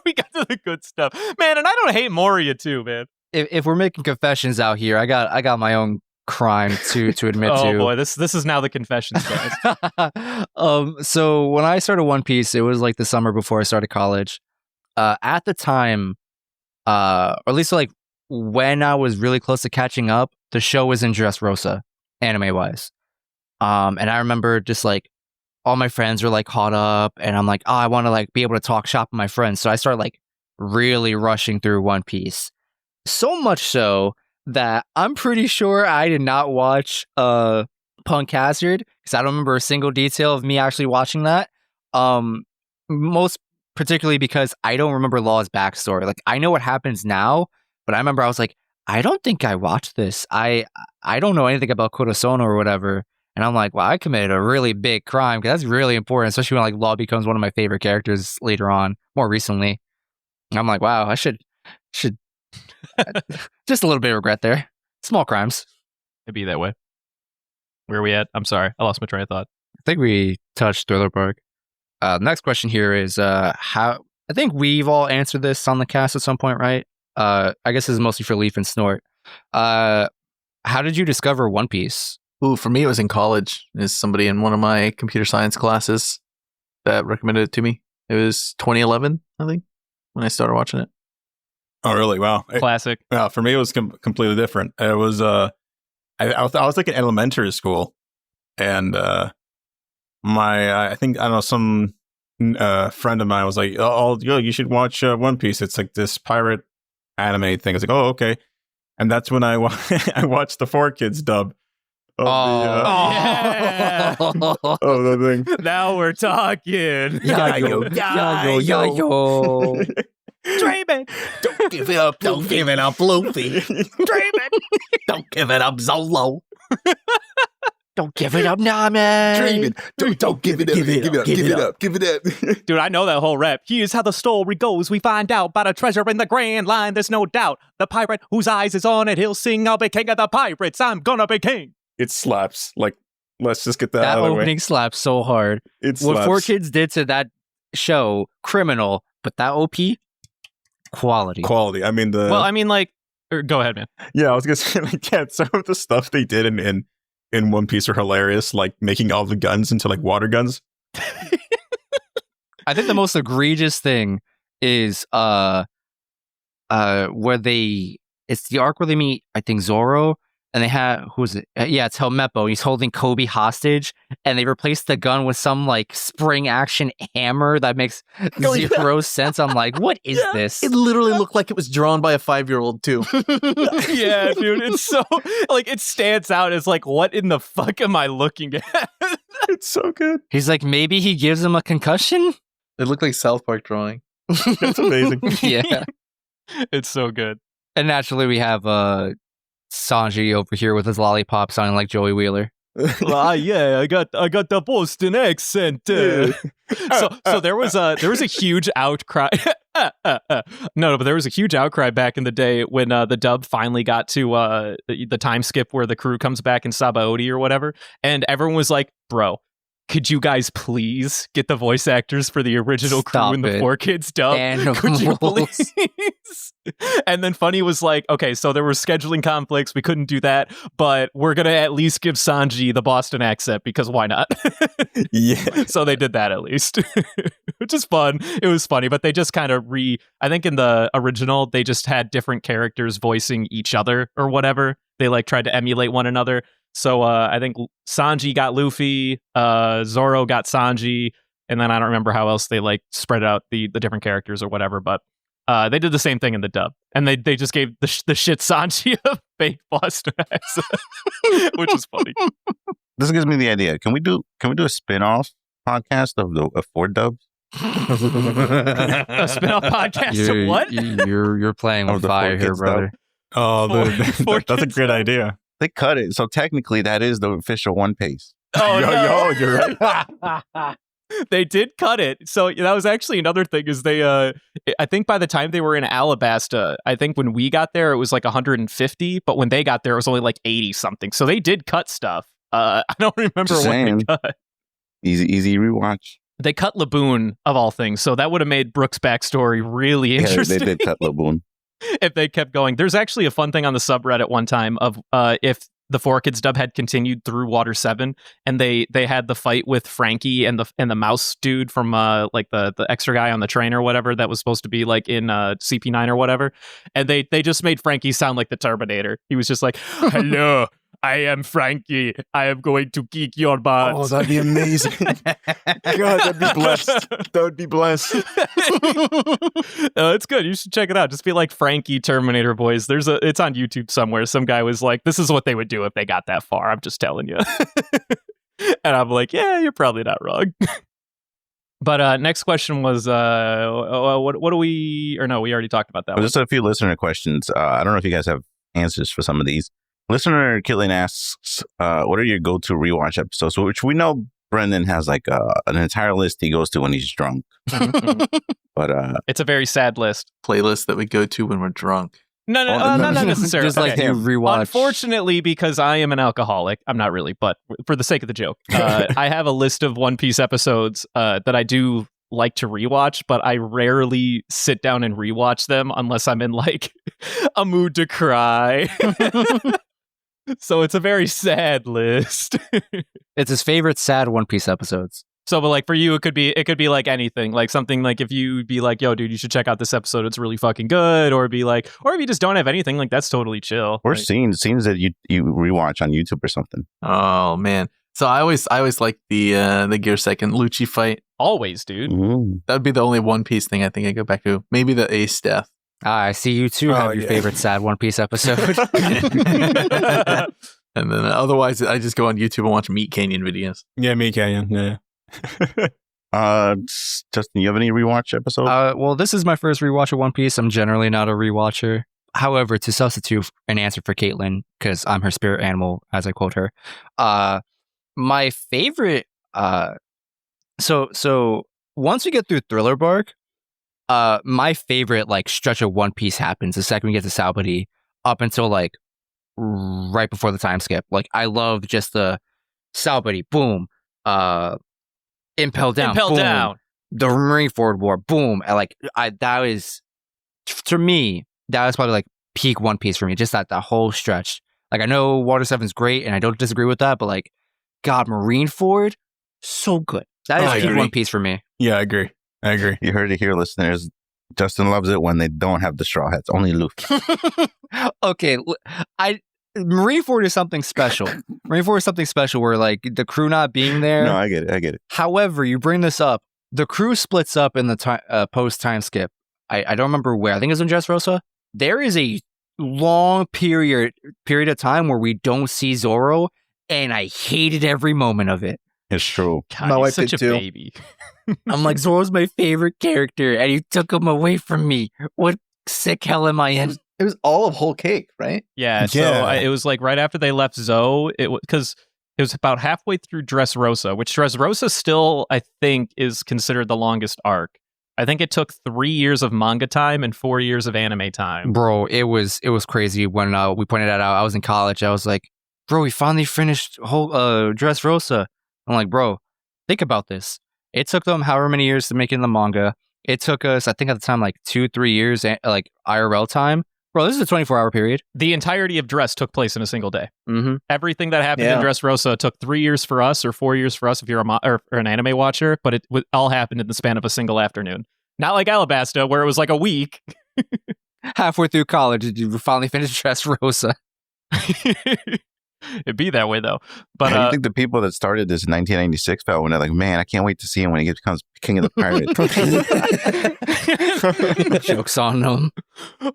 We got to the good stuff, man. And I don't hate Moria too, man. If we're making confessions out here, I got my own crime to admit to. Oh boy, this is now the confessions, guys. So when I started One Piece, it was like the summer before I started college. At the time, or at least like when I was really close to catching up, the show was in Dressrosa, anime wise. And I remember just like all my friends were like caught up, and I'm like, oh, I want to like be able to talk shop with my friends. So I started like really rushing through One Piece. So much so that I'm pretty sure I did not watch Punk Hazard, because I don't remember a single detail of me actually watching that. Most particularly because I don't remember Law's backstory. Like I know what happens now, but I remember I was like, I don't think I watched this. I don't know anything about Kurosono or whatever. And I'm like, wow, I committed a really big crime, because that's really important, especially when like Law becomes one of my favorite characters later on, more recently. And I'm like, wow, I should just a little bit of regret there. Small crimes. It'd be that way. Where are we at? I'm sorry, I lost my train of thought. I think we touched Thriller Bark. Next question here is how. I think we've all answered this on the cast at some point, right? I guess this is mostly for Leaf and Snort. How did you discover One Piece? Ooh, for me, it was in college. There's somebody in one of my computer science classes that recommended it to me. It was 2011, I think, when I started watching it. Oh, really? Wow. Classic. Yeah, for me, it was completely different. It was, I was like in elementary school, and I don't know, some friend of mine was like, "Oh, you should watch One Piece. It's like this pirate anime thing." I was like, "Oh, okay." And that's when I watched the 4Kids dub of the thing. Now we're talking. Yo. Dreaming. Don't give it up. Don't give it up, Luffy. Dreaming. Don't give it up, Zolo. Don't give it up, Nami. Dreaming. Don't give it up. Give it up. Give it up. Give it up. Dude, I know that whole rap. Here's how the story goes. We find out about a treasure in the Grand Line. There's no doubt. The pirate whose eyes is on it, he'll sing, I'll be king of the pirates. I'm gonna be king. It slaps. Like, let's just get that That out of the way. opening slaps so hard. It What slaps. 4Kids did to that show, criminal, but that OP, quality. Quality. I mean, Well, I mean, like, go ahead, man. yeah, I was gonna say, like, yeah, some of the stuff they did in One Piece are hilarious, like making all the guns into like water guns. I think the most egregious thing is where it's the arc where they meet, I think, Zoro, and they have, who is it? Yeah, it's Helmeppo. He's holding Kobe hostage, and they replaced the gun with some like spring action hammer that makes zero sense. I'm like, what is this? It literally looked like it was drawn by a 5-year-old too. Yeah, dude, it's so, like, it stands out as like, what in the fuck am I looking at? It's so good. He's like, maybe he gives him a concussion? It looked like South Park drawing. That's amazing. Yeah. It's so good. And naturally, we have Sanji over here with his lollipop sounding like Joey Wheeler. Yeah, I got the Boston accent. So there was a huge outcry. No, but there was a huge outcry back in the day when the dub finally got to the time skip where the crew comes back in Sabaody or whatever, and everyone was like, "Bro, could you guys please get the voice actors for the original Stop crew in the it. 4Kids dub? Animals. Could you please?" And then Funny was like, "Okay, so there were scheduling conflicts. We couldn't do that, but we're going to at least give Sanji the Boston accent because why not?" Yeah. So they did that at least, which is fun. It was funny, but they just kind of I think in the original, they just had different characters voicing each other or whatever. They like tried to emulate one another. So I think Sanji got Luffy, Zoro got Sanji, and then I don't remember how else they like spread out the different characters or whatever, but they did the same thing in the dub. And they just gave the shit Sanji a fake Boston accent, which is funny. This gives me the idea. Can we do a spin-off podcast of 4 dubs? A spin-off podcast of what? You're playing with fire here, 4Kids brother. Oh, that's a great idea. They cut it, so technically that is the official One Piece. Oh, no. You're right. They did cut it. So that was actually another thing is they, I think by the time they were in Alabasta, I think when we got there, it was like 150, but when they got there, it was only like 80 something. So they did cut stuff. I don't remember what they cut. Easy rewatch. They cut Laboon of all things. So that would have made Brooke's backstory really interesting. Yeah, they did cut Laboon. If they kept going. There's actually a fun thing on the subreddit one time of if the 4Kids dub had continued through Water 7 and they had the fight with Frankie and the mouse dude from like the extra guy on the train or whatever that was supposed to be like in CP9 or whatever, and they just made Frankie sound like the Terminator. He was just like, "Hello, I am Frankie. I am going to kick your butt." Oh, that'd be amazing. God, that'd be blessed. That would be blessed. It's good. You should check it out. Just be like Frankie Terminator voice. It's on YouTube somewhere. Some guy was like, "This is what they would do if they got that far." I'm just telling you. And I'm like, yeah, you're probably not wrong. But next question was, what do we? Or no, we already talked about that. Just a few listener questions. I don't know if you guys have answers for some of these. Listener Killing asks, what are your go-to rewatch episodes? Which we know Brendan has like an entire list he goes to when he's drunk. But it's a very sad list. Playlist that we go to when we're drunk. No, not necessarily. Just like you rewatch. Unfortunately, because I am an alcoholic, I'm not really, but for the sake of the joke, I have a list of One Piece episodes that I do like to rewatch, but I rarely sit down and rewatch them unless I'm in like a mood to cry. So it's a very sad list. It's his favorite sad One Piece episodes. So, but like for you, it could be like anything, like something like if you be like, yo, dude, you should check out this episode. It's really fucking good. Or be like, or if you just don't have anything, like that's totally chill. Or like, scenes that you rewatch on YouTube or something. Oh man. So I always like the Gear Second Lucci fight. Always, dude. That would be the only One Piece thing I think I go back to. Maybe the Ace death. I see you too have your favorite sad One Piece episode. And then otherwise, I just go on YouTube and watch Meat Canyon videos. Yeah, Meat Canyon. Yeah. Justin, you have any rewatch episodes? Well, this is my first rewatch of One Piece. I'm generally not a rewatcher. However, to substitute an answer for Caitlin, because I'm her spirit animal, as I quote her, my favorite. So once we get through Thriller Bark, my favorite like stretch of One Piece happens the second we get to Sabaody up until like right before the time skip. Like I love just the Sabaody, boom, Impel Down, boom, the Marineford War, boom. And like that is, to me, that was probably like peak One Piece for me. Just that whole stretch. Like I know Water 7's great, and I don't disagree with that, but like, God, Marineford, so good. That is peak One Piece for me. Yeah, I agree. You heard it here, listeners. Justin loves it when they don't have the straw hats. Only Luffy. Okay, Marineford is something special. Marineford is something special where like the crew not being there. No, I get it. However, you bring this up. The crew splits up in the post time skip. I don't remember where. I think it's in Dressrosa. There is a long period of time where we don't see Zoro, and I hated every moment of it. It's true. God, my wife such a baby. I'm like, Zoro's my favorite character, and you took him away from me. What sick hell am I in? It was all of Whole Cake, right? Yeah. So it was like right after they left Zoe. Because it was about halfway through Dressrosa, which Dressrosa still, I think, is considered the longest arc. I think it took 3 years of manga time and 4 years of anime time. Bro, it was crazy when we pointed that out. I was in college. I was like, bro, we finally finished whole Dressrosa. I'm like, bro, think about this. It took them however many years to make it in the manga. It took us, I think at the time, like 2-3 years, like IRL time. Bro, this is a 24-hour period. The entirety of Dress took place in a single day. Mm-hmm. Everything that happened in Dressrosa took 3 years for us or 4 years for us if you're or an anime watcher, but it all happened in the span of a single afternoon. Not like Alabasta, where it was like a week. Halfway through college, you finally finished Dressrosa. It'd be that way though. But How do you think the people that started this in 1996 felt when they're like, man, I can't wait to see him when he becomes king of the pirates? Joke's on them.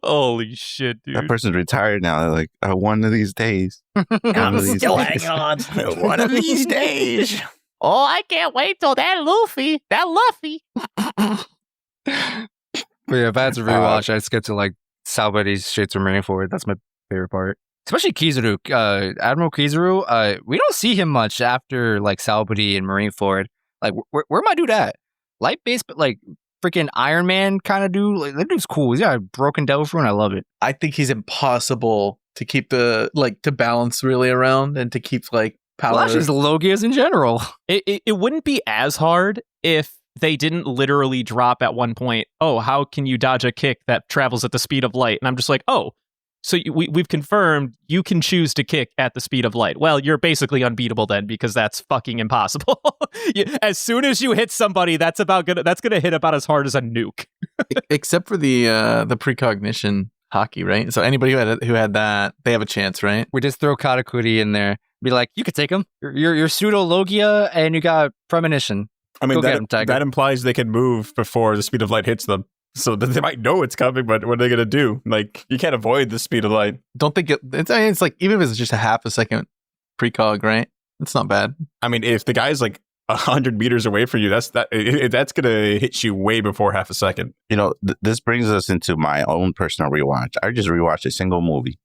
Holy shit, dude. That person's retired now. They're like, one of these days. I'm still hanging on. One of these days. Oh, I can't wait till that Luffy. But yeah, if I had to rewatch, I'd skip to like Sabaody's Shades of Marineford. That's my favorite part. Especially Kizaru. Admiral Kizaru, we don't see him much after like Sabaody and Marineford. Like, where my dude at? Light base, but like freaking Iron Man kind of dude. Like, that dude's cool. He's got a broken devil fruit, and I love it. I think he's impossible to keep to balance really around and to keep like power. Well, actually, the Logias in general. It wouldn't be as hard if they didn't literally drop at one point, oh, how can you dodge a kick that travels at the speed of light? And I'm just like, oh, so we've confirmed you can choose to kick at the speed of light. Well, you're basically unbeatable then, because that's fucking impossible. As soon as you hit somebody, that's gonna hit about as hard as a nuke. Except for the precognition hockey, right? So anybody who had that, they have a chance, right? We just throw Katakuri in there. Be like, you could take him. You're pseudo Logia, and you got premonition. I mean, that implies they can move before the speed of light hits them. So they might know it's coming, but what are they going to do? Like, you can't avoid the speed of light. Don't think it's like, even if it's just a half a second precog, right? It's not bad. I mean, if the guy's like 100 meters away from you, that's going to hit you way before half a second. You know, this brings us into my own personal rewatch. I just rewatched a single movie.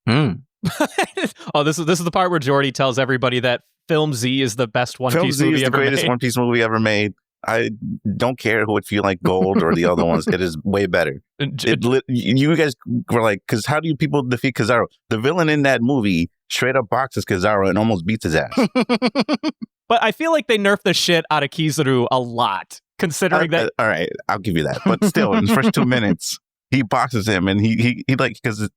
Oh, this is the part where Jordy tells everybody that Film Z is the best One Piece movie ever made. Film Z is the greatest One Piece movie ever made. I don't care who would feel like Gold or the other ones. It is way better. You guys were like, because how do people defeat Kizaru? The villain in that movie straight up boxes Kizaru and almost beats his ass. But I feel like they nerfed the shit out of Kizaru a lot, considering that. All right, I'll give you that. But still, in the first 2 minutes, he boxes him, and he like, because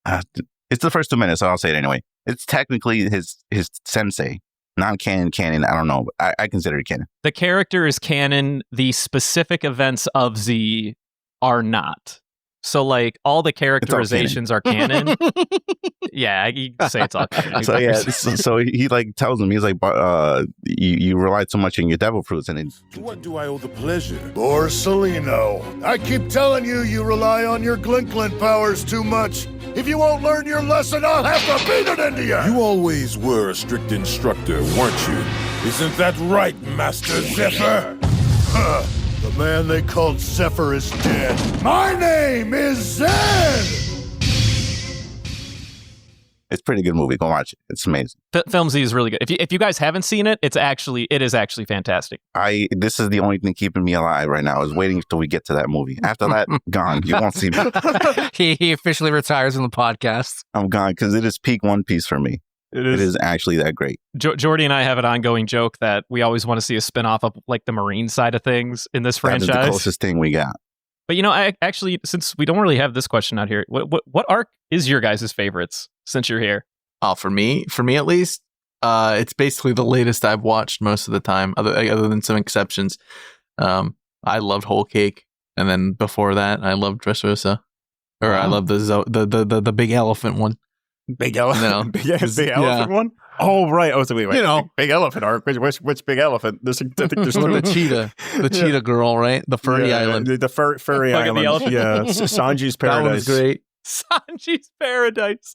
it's the first 2 minutes, so I'll say it anyway. It's technically his sensei. Non-canon, I don't know. But I consider it canon. The character is canon. The specific events of Z are not. So, like, all the characterizations are canon. Yeah, you can say it's all canon. So he like tells him, he's like, you relied so much on your devil fruits, and To what do I owe the pleasure? Borsellino, I keep telling you, you rely on your glint powers too much. If you won't learn your lesson, I'll have to beat it into you! You always were a strict instructor, weren't you? Isn't that right, Master Zephyr? The man they called Zephyr is dead. My name is Zed! it's a pretty good movie. Go watch it. It's amazing. Film Z is really good. If you guys haven't seen it, it is actually fantastic. This is the only thing keeping me alive right now, is waiting until we get to that movie. After that, gone. You won't see me. He officially retires from the podcast. I'm gone because it is peak One Piece for me. It is actually that great. Jordy and I have an ongoing joke that we always want to see a spinoff of like the Marine side of things in this franchise. That is the closest thing we got. But I actually, since we don't really have this question out here, what arc is your guys' favorites since you're here? Oh, for me at least, it's basically the latest I've watched most of the time, other than some exceptions. I loved Whole Cake, and then before that, I loved Dressrosa, or I love the big elephant one. Big elephant, no. big elephant one. Oh right. Oh, so wait. Big elephant arc. Which big elephant? I think there's the cheetah girl, right? The furry island. The furry island. Yeah, Sanji's paradise. That was great. Sanji's paradise.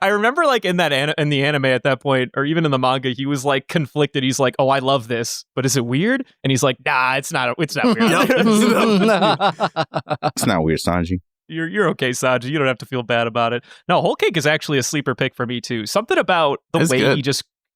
I remember like in the anime at that point, or even in the manga, he was like conflicted. He's like, "Oh, I love this, but is it weird?" And he's like, "Nah, it's not weird." It's not weird, Sanji. You're okay, Sanji. You don't have to feel bad about it. No, Whole Cake is actually a sleeper pick for me too. Something about the way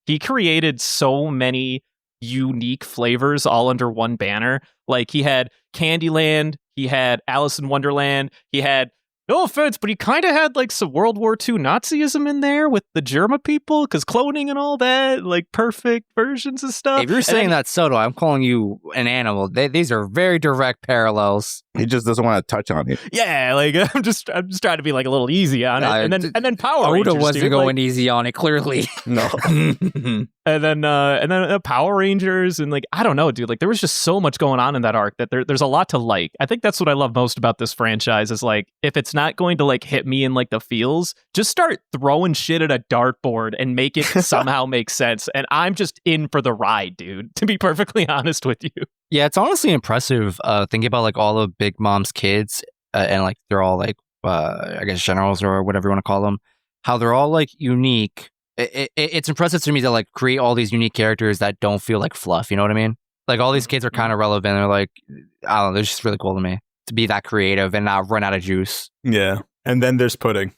he created so many unique flavors all under one banner. Like he had Candyland, he had Alice in Wonderland, he had, no offense, but he kind of had like some World War II Nazism in there with the Germa people, because cloning and all that, like perfect versions of stuff. If you're saying that, Soto, I'm calling you an animal. These are very direct parallels. He just doesn't want to touch on it. Yeah, like I'm just trying to be like a little easy on it, and then Power Rangers. Oda wasn't going easy on it, clearly. No. and then Power Rangers, and like I don't know, dude. Like there was just so much going on in that arc that there's a lot to like. I think that's what I love most about this franchise is like if it's not going to like hit me in like the feels, just start throwing shit at a dartboard and make it somehow make sense. And I'm just in for the ride, dude. To be perfectly honest with you. Yeah, it's honestly impressive. Thinking about like all of Big Mom's kids, and like they're all like I guess generals or whatever you want to call them. How they're all like unique. It's impressive to me to like create all these unique characters that don't feel like fluff. You know what I mean? Like all these kids are kind of relevant. They're like, I don't know. They're just really cool to me to be that creative and not run out of juice. Yeah, and then there's pudding.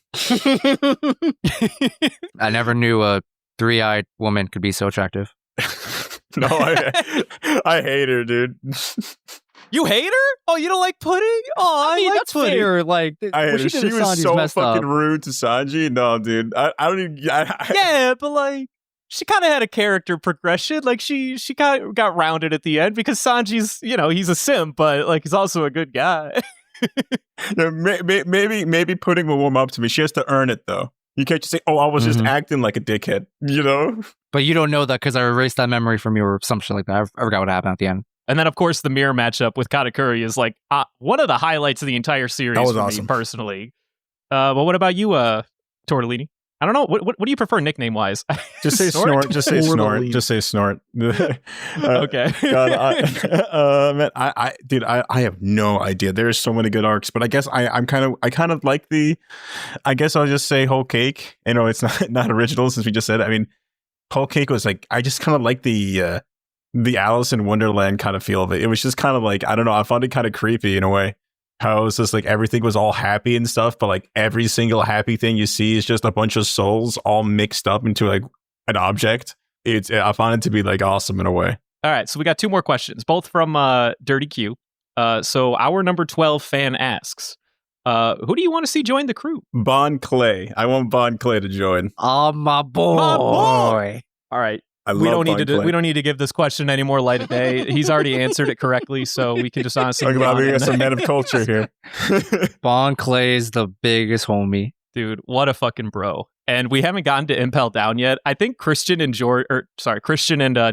I never knew a 3-eyed woman could be so attractive. No, I hate her, dude. You hate her? Oh, you don't like pudding? Oh, I mean, like that's pudding. fair. Like, I hate her. She was so fucking up. rude to Sanji. No, dude. I don't even. Yeah, but like, she kind of had a character progression. Like, she kind of got rounded at the end because Sanji's, he's a simp, but like, he's also a good guy. Maybe pudding will warm up to me. She has to earn it, though. You can't just say, "Oh, I was just acting like a dickhead," But you don't know that because I erased that memory from you or something like that. I forgot what happened at the end. And then, of course, the mirror matchup with Katakuri is like one of the highlights of the entire series that was for awesome. Me personally. But what about you, Tortellini? I don't know. What do you prefer nickname wise? Just say snort. Just say snort. Just say snort. Okay. God, man, I have no idea. There's so many good arcs, but I guess I kind of like I guess I'll just say Whole Cake. It's not original since we just said it. I mean, Whole Cake was like I just kind of like the Alice in Wonderland kind of feel of it. It was just kind of like I don't know. I found it kind of creepy in a way. How it's just like everything was all happy and stuff, but like every single happy thing you see is just a bunch of souls all mixed up into like an object. I found it to be like awesome in a way. All right, so we got 2 more questions, both from Dirty Q. So our number 12 fan asks, who do you want to see join the crew? Bon Clay. I want Bon Clay to join. Oh, my boy. All right. We don't need to give this question any more light of day. He's already answered it correctly, so we can just honestly talk about being some man of culture here. Bon Clay is the biggest homie. Dude, what a fucking bro. and we haven't gotten to Impel Down yet. I think Christian and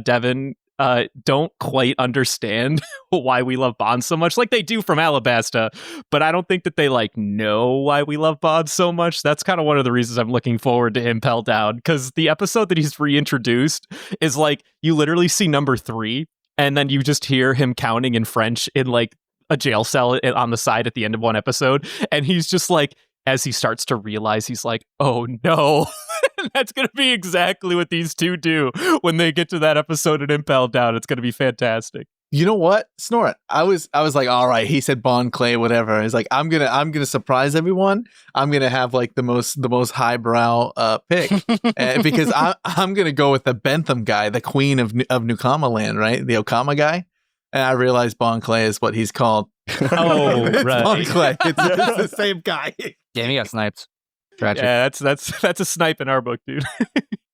Devin don't quite understand why we love Bond so much. Like they do from Alabasta, but I don't think that they like know why we love Bond so much. That's kind of one of the reasons I'm looking forward to Impel Down, because the episode that he's reintroduced is like you literally see number 3 and then you just hear him counting in French in like a jail cell on the side at the end of one episode, and he's just like, as he starts to realize, he's like, oh no. That's going to be exactly what these two do when they get to that episode in Impel Down. It's going to be fantastic. You know what, Snort? I was like, all right. He said Bond Clay, whatever. He's like, I'm gonna surprise everyone. I'm gonna have like the most highbrow pick, because I'm gonna go with the Bentham guy, the queen of Nukama Land, right? The Okama guy. And I realized Bond Clay is what he's called. Oh, It's right. Bond Clay. It's the same guy. Damn, he got sniped. Tragic. Yeah, that's a snipe in our book, dude.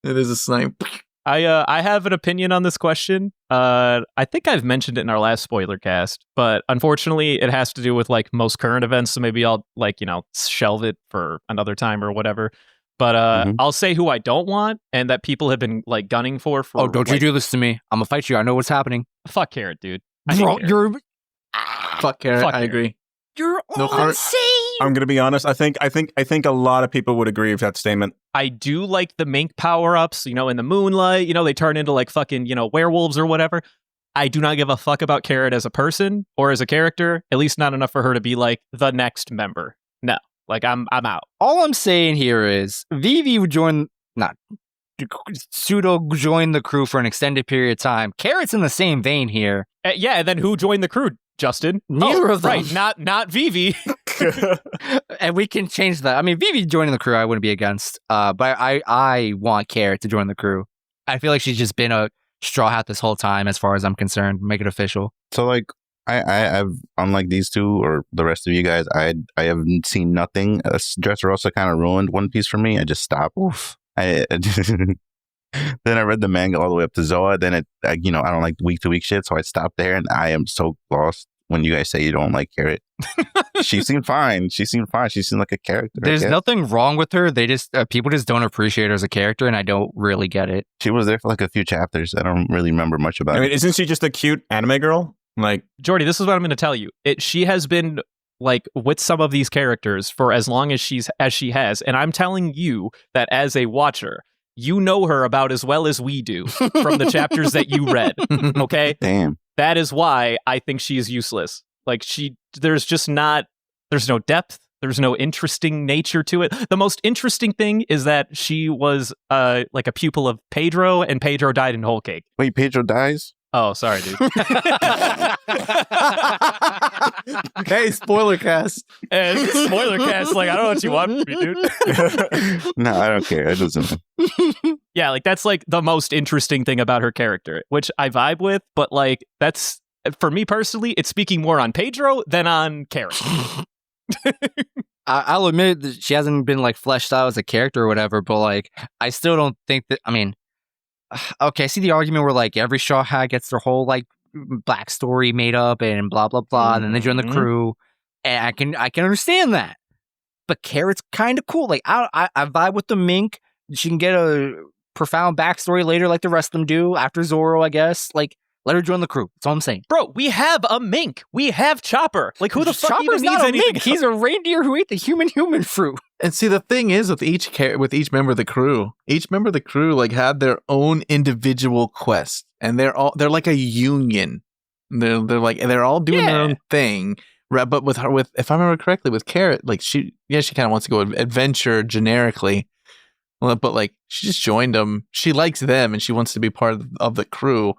It is a snipe. I have an opinion on this question. I think I've mentioned it in our last spoiler cast, but unfortunately it has to do with like most current events, so maybe I'll like, shelve it for another time or whatever. But I'll say who I don't want and that people have been like gunning for. Oh, don't you do this to me. I'm gonna fight you. I know what's happening. Fuck Carrot, dude. Bro, you're fuck Carrot. Fuck I agree. You're No on scene. I'm gonna be honest. I think a lot of people would agree with that statement. I do like the mink power-ups, in the moonlight, they turn into like fucking, werewolves or whatever. I do not give a fuck about Carrot as a person or as a character, at least not enough for her to be like the next member. No, like I'm out. All I'm saying here is Vivi would pseudo join the crew for an extended period of time. Carrot's in the same vein here. Yeah, and then who joined the crew, Justin? Neither of them. Right, not Vivi. And we can change that. I mean, Vivi joining the crew, I wouldn't be against. But I want Carrot to join the crew. I feel like she's just been a straw hat this whole time, as far as I'm concerned. Make it official. So like I've unlike these two or the rest of you guys, I haven't seen nothing. Dressrosa kind of ruined One Piece for me. I just stopped. Oof. Then I read the manga all the way up to Zoa. Then I don't like week to week shit, so I stopped there. And I am so lost when you guys say you don't like Carrot. She seemed fine. She seemed like a character. There's nothing wrong with her. They just people just don't appreciate her as a character, and I don't really get it. She was there for like a few chapters. I don't really remember much about I mean, it. isn't she just a cute anime girl? Like, Jordy, this is what I'm going to tell you. She has been like with some of these characters for as long as she has, and I'm telling you that as a watcher, you know her about as well as we do from the chapters that you read. Okay? Damn. That is why I think she is useless. Like there's no depth. There's no interesting nature to it. The most interesting thing is that she was like a pupil of Pedro, and Pedro died in Whole Cake. Wait, Pedro dies? Oh, sorry, dude. Hey, spoiler cast. Spoiler cast. Like, I don't know what you want from me, dude. No, I don't care. It doesn't. Yeah, like that's like the most interesting thing about her character, which I vibe with. But like, that's for me personally, it's speaking more on Pedro than on Carrot. I'll admit that she hasn't been like fleshed out as a character or whatever, but like I still don't think that. I mean, okay, I see the argument where like every Straw Hat gets their whole like backstory made up and blah blah blah, and then they join the crew, and I can understand that. But Carrot's kind of cool. Like I vibe with the mink. She can get a profound backstory later, like the rest of them do after Zoro, I guess. Like let her join the crew. That's all I'm saying. Bro, we have a mink. We have Chopper. Like who the fuck Chopper's even needs not a anything? mink. He's a reindeer who ate the human fruit. And see, the thing is with each member of the crew, like had their own individual quest, and they're like a union. They're all doing their own thing. Right, but with if I remember correctly, with Carrot, like she kind of wants to go adventure generically, but like she just joined them. She likes them, and she wants to be part of the crew.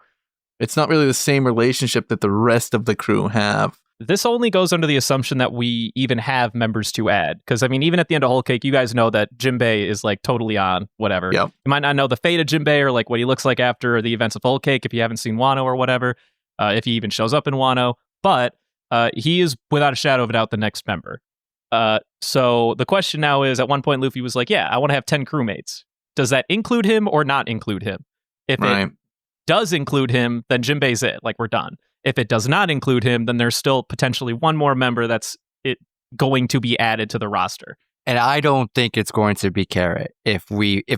It's not really the same relationship that the rest of the crew have. This only goes under the assumption that we even have members to add. Because, I mean, even at the end of Whole Cake, you guys know that Jinbei is, like, totally on whatever. Yep. You might not know the fate of Jinbei or, like, what he looks like after the events of Whole Cake if you haven't seen Wano or whatever, if he even shows up in Wano. But he is, without a shadow of a doubt, the next member. So the question now is, at one point, Luffy was like, yeah, I want to have 10 crewmates. Does that include him or not include him? If it does include him, then Jinbei's it. Like, we're done. If it does not include him, then there's still potentially one more member that's going to be added to the roster. And I don't think it's going to be Carrot if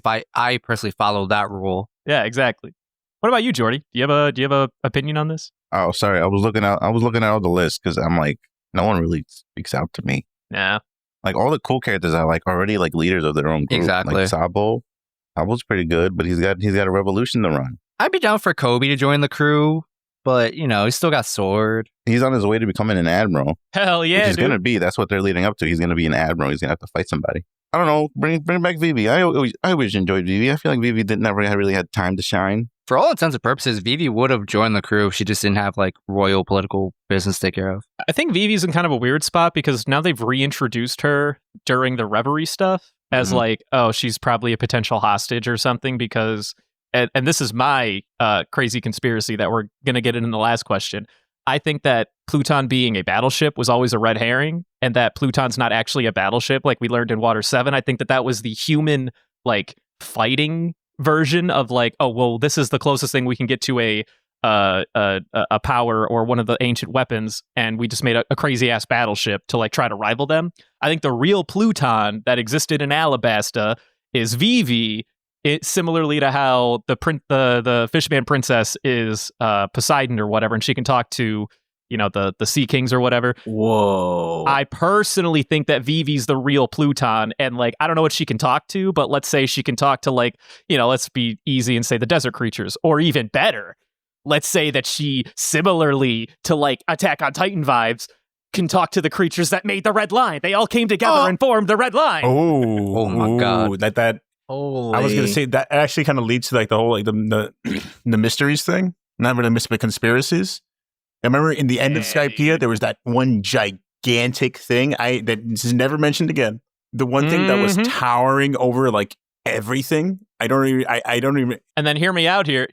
I personally follow that rule. Yeah, exactly. What about you, Jordy? Do you have a opinion on this? Oh, sorry. I was looking at all the lists because I'm like, no one really speaks out to me. Nah. Like all the cool characters are like already like leaders of their own group. Exactly. Like Sabo's pretty good, but he's got a revolution to run. I'd be down for Kobe to join the crew, but he's still got Sword. He's on his way to becoming an admiral. Hell yeah, which he's gonna be. That's what they're leading up to. He's gonna be an admiral. He's gonna have to fight somebody. I don't know. Bring back Vivi. I always enjoyed Vivi. I feel like Vivi never really had time to shine. For all intents and purposes, Vivi would have joined the crew if she just didn't have like royal political business to take care of. I think Vivi's in kind of a weird spot because now they've reintroduced her during the Reverie stuff as like, oh, she's probably a potential hostage or something because, and this is my crazy conspiracy that we're going to get in the last question. I think that Pluton being a battleship was always a red herring and that Pluton's not actually a battleship like we learned in Water 7. I think that was the human like fighting version of like, oh, well, this is the closest thing we can get to a power or one of the ancient weapons, and we just made a crazy ass battleship to like try to rival them. I think the real Pluton that existed in Alabasta is Vivi. It similarly to how the Fishman princess is Poseidon or whatever, and she can talk to the Sea Kings or whatever. Whoa. I personally think that Vivi's the real Pluton, and like I don't know what she can talk to, but let's say she can talk to like let's be easy and say the desert creatures, or even better, let's say that she similarly to like Attack on Titan vibes can talk to the creatures that made the Red Line. They all came together and formed the Red Line. Oh my God. That Holy. I was gonna say that actually kind of leads to like the whole like the mysteries thing. Not really mysteries, but conspiracies. I remember in the end of Skypiea, there was that one gigantic thing that is never mentioned again. The one thing that was towering over like everything. I don't even. And then hear me out here.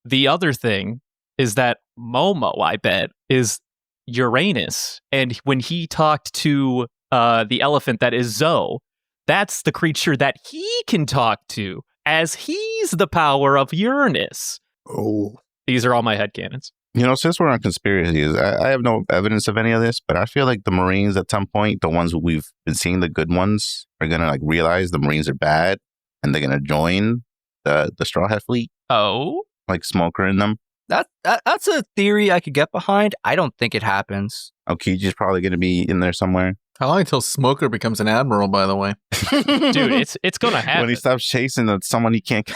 The other thing is that Momo, I bet, is Uranus, and when he talked to the elephant that is Zoe, that's the creature that he can talk to, as he's the power of Uranus. Oh, these are all my headcanons. Since we're on conspiracies, I have no evidence of any of this, but I feel like the Marines at some point, the ones who we've been seeing, the good ones, are going to like realize the Marines are bad and they're going to join the Straw Hat Fleet. Oh? Like Smoker in them. That's a theory I could get behind. I don't think it happens. Okiji's probably going to be in there somewhere. How long until Smoker becomes an admiral, by the way? Dude, it's going to happen. When he stops chasing someone he can't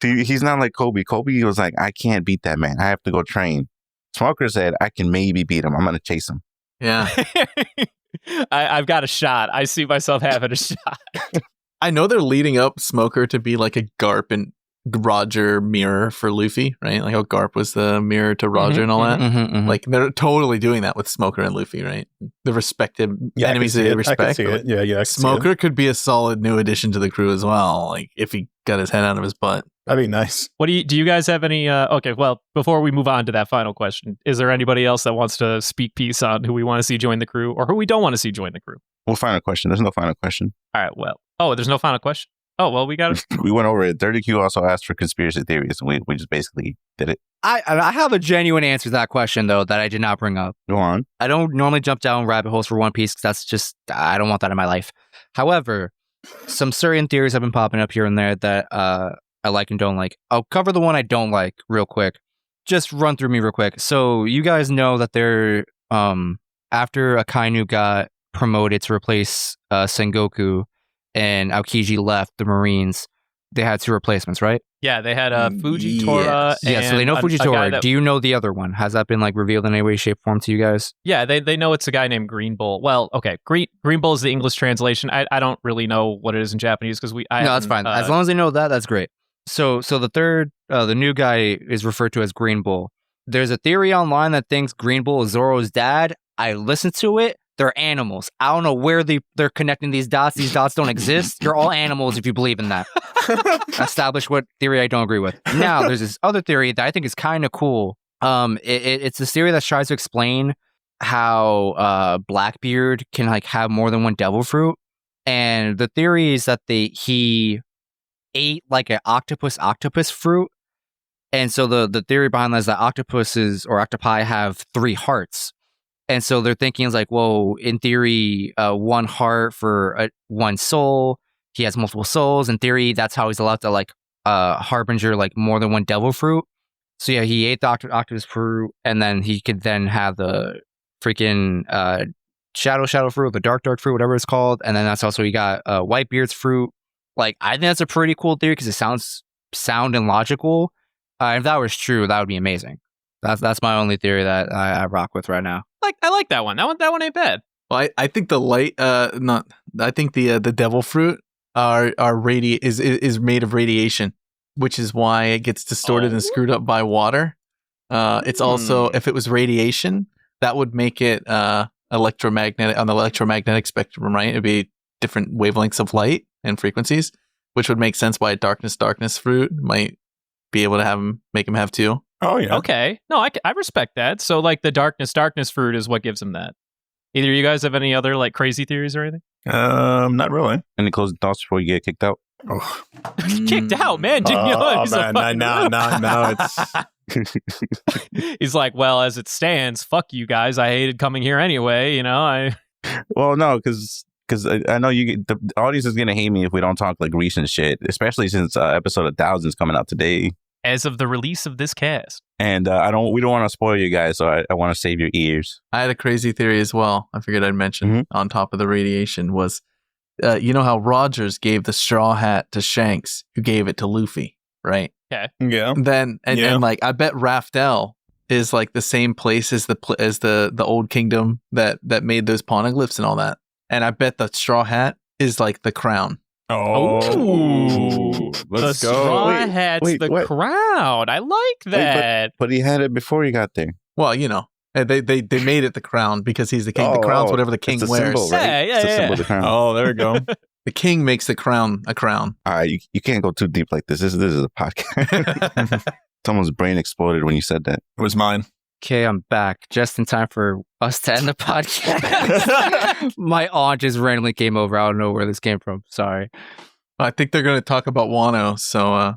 He's not like Kobe. Kobe was like, I can't beat that man. I have to go train. Smoker said, I can maybe beat him. I'm going to chase him. Yeah. I've got a shot. I see myself having a shot. I know they're leading up Smoker to be like a Garp and Roger mirror for Luffy, right? Like how Garp was the mirror to Roger and all that. Like they're totally doing that with Smoker and Luffy, right? The respective enemies that they respect. Yeah. Smoker could be a solid new addition to the crew as well. Like if he got his head out of his butt. That'd be nice. What do you guys have any? Okay, well, before we move on to that final question, is there anybody else that wants to speak piece on who we want to see join the crew or who we don't want to see join the crew? Well, final question. There's no final question. All right. Well, there's no final question. Oh, well, we got it. We went over it. 30Q also asked for conspiracy theories, and we just basically did it. I have a genuine answer to that question, though, that I did not bring up. Go on. I don't normally jump down rabbit holes for One Piece because that's just, I don't want that in my life. However, some certain theories have been popping up here and there that I like and don't like. I'll cover the one I don't like real quick. Just run through me real quick. So you guys know that they're, after Akainu got promoted to replace Sengoku, and Aokiji left the Marines, they had two replacements, right? Yeah, they had Fujitora. Yes. Yeah, so they know Fujitora. Do you know the other one? Has that been like revealed in any way, shape, form to you guys? Yeah, they know it's a guy named Green Bull. Well, okay, Green Bull is the English translation. I don't really know what it is in Japanese because no, that's fine. As long as they know that, that's great. So the third, the new guy is referred to as Green Bull. There's a theory online that thinks Green Bull is Zoro's dad. I listened to it. They're animals. I don't know where they're connecting these dots. These dots don't exist. You're all animals if you believe in that. Establish what theory I don't agree with. Now, there's this other theory that I think is kind of cool. It's this theory that tries to explain how Blackbeard can like have more than one devil fruit. And the theory is that he ate like an octopus fruit. And so the theory behind that is that octopuses or octopi have 3 hearts. And so they're thinking it's like, whoa, in theory, one heart for one soul. He has multiple souls. In theory, that's how he's allowed to like harbinger like more than one devil fruit. So yeah, he ate the octopus fruit, and then he could then have the freaking shadow fruit, the dark fruit, whatever it's called. And then that's also he got Whitebeard's fruit. Like, I think that's a pretty cool theory because it sounds sound and logical. If that was true, that would be amazing. That's my only theory that I rock with right now. I like that one. That one ain't bad. Well, I think the light, I think the devil fruit is made of radiation, which is why it gets distorted and screwed up by water. It's also, if it was radiation, that would make it electromagnetic on the electromagnetic spectrum, right? It'd be different wavelengths of light and frequencies, which would make sense why darkness fruit might be able to make him have two. Oh yeah. Okay. No, I respect that. So like the darkness fruit is what gives him that. Either you guys have any other like crazy theories or anything? Not really. Any closing thoughts before you get kicked out? Oh. Kicked out, man. Oh man, no, it's. He's like, well, as it stands, fuck you guys. I hated coming here anyway. You know, Well, no, because I know the audience is gonna hate me if we don't talk like recent shit, especially since episode 1000 is coming out today. As of the release of this cast. And we don't want to spoil you guys, so I want to save your ears. I had a crazy theory as well. I figured I'd mention on top of the radiation was, you know how Rogers gave the straw hat to Shanks, who gave it to Luffy, right? Okay. Yeah. Then like I bet Raftel is like the same place as the old kingdom that made those poneglyphs and all that. And I bet the straw hat is like the crown. Oh, let's the go. Straw Hat's the crown. I like that. But he had it before he got there. Well, you know, they made it the crown because he's the king. The crown's whatever the king wears. Symbol, right? Yeah. It's the symbol of the crown. Oh, there we go. The king makes the crown a crown. All right, you can't go too deep like this. This is a podcast. Someone's brain exploded when you said that. It was mine. Okay, I'm back just in time for us to end the podcast. My aunt just randomly came over. I don't know where this came from. Sorry. I think they're going to talk about Wano. So,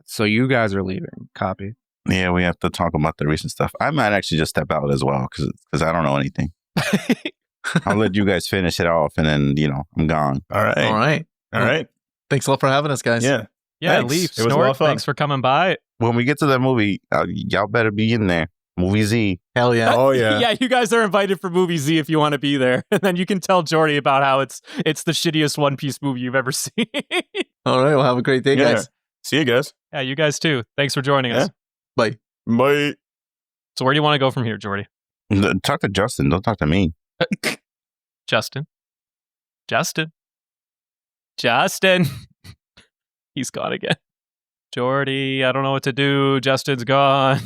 so you guys are leaving. Copy. Yeah, we have to talk about the recent stuff. I might actually just step out as well because I don't know anything. I'll let you guys finish it off, and then I'm gone. All right. Thanks a lot for having us, guys. Yeah. Thanks. Leaf. It was a lot of fun. Thanks for coming by. When we get to that movie, y'all better be in there. Movie Z. Hell yeah. Oh yeah. Yeah, you guys are invited for Movie Z if you want to be there. And then you can tell Jordy about how it's the shittiest One Piece movie you've ever seen. All right, well, have a great day, guys. See you guys. Yeah, you guys too. Thanks for joining us. Bye. Bye. So where do you want to go from here, Jordy? Talk to Justin. Don't talk to me. Justin. He's gone again. Jordy, I don't know what to do. Justin's gone.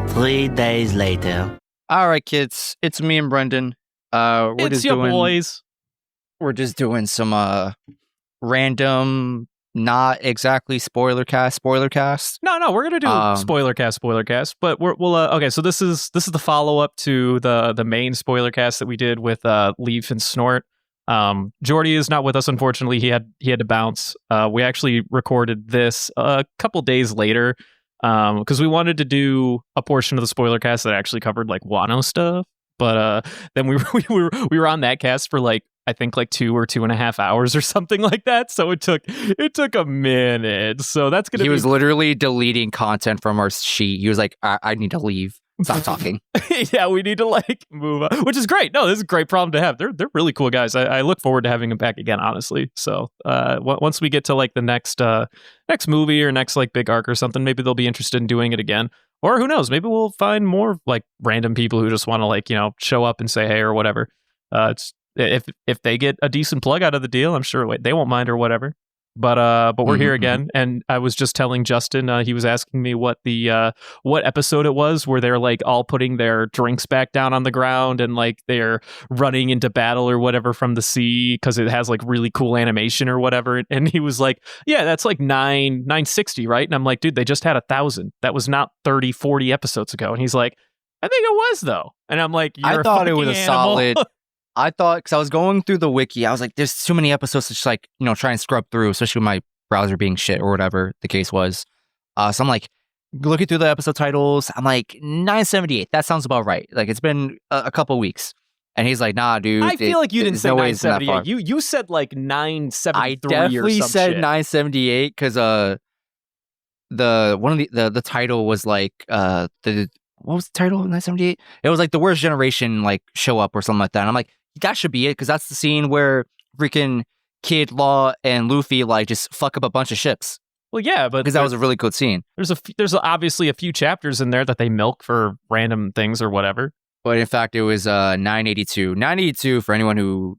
3 days later. All right, kids. It's me and Brendan. It's your boys. We're just doing some random, not exactly spoilercast. No, we're gonna do spoilercast. But we'll okay. So this is the follow up to the main spoilercast that we did with Leaf and Snort. Jordy is not with us, unfortunately. He had to bounce. We actually recorded this a couple days later because we wanted to do a portion of the spoiler cast that actually covered like Wano stuff. But then we were on that cast for like I think like 2 or 2.5 hours or something like that. So it took a minute. So that's gonna. He was literally deleting content from our sheet. He was like, I need to leave. Stop talking. Yeah, we need to like move on, which is great. No, this is a great problem to have. They're really cool guys. I look forward to having them back again, honestly. So once we get to like the next movie or next like big arc or something, maybe they'll be interested in doing it again. Or who knows? Maybe we'll find more like random people who just want to like show up and say hey or whatever. It's if they get a decent plug out of the deal, I'm sure they won't mind or whatever. But we're here again, and I was just telling Justin. He was asking me what episode it was where they're like all putting their drinks back down on the ground and like they're running into battle or whatever from the sea because it has like really cool animation or whatever. And he was like, "Yeah, that's like 960, right?" And I'm like, "Dude, they just had 1,000. That was not 30, 40 episods ago." And he's like, "I think it was though." And I'm like, I thought it was a solid. I thought, because I was going through the wiki, I was like, there's too many episodes to just like, try and scrub through, especially with my browser being shit or whatever the case was. So I'm like, looking through the episode titles, I'm like 978. That sounds about right. Like it's been a couple weeks, and he's like, "Nah, dude." I feel like you didn't say no way it's that 978. far. You said like 973 I or definitely some said shit. 978 because the title was like what was the title of 978? It was like the worst generation like show up or something like that. And I'm like, that should be it because that's the scene where freaking Kid, Law, and Luffy like just fuck up a bunch of ships. Well, yeah, but because that was a really good scene. There's obviously a few chapters in there that they milk for random things or whatever. But in fact, it was 982. 982, for anyone who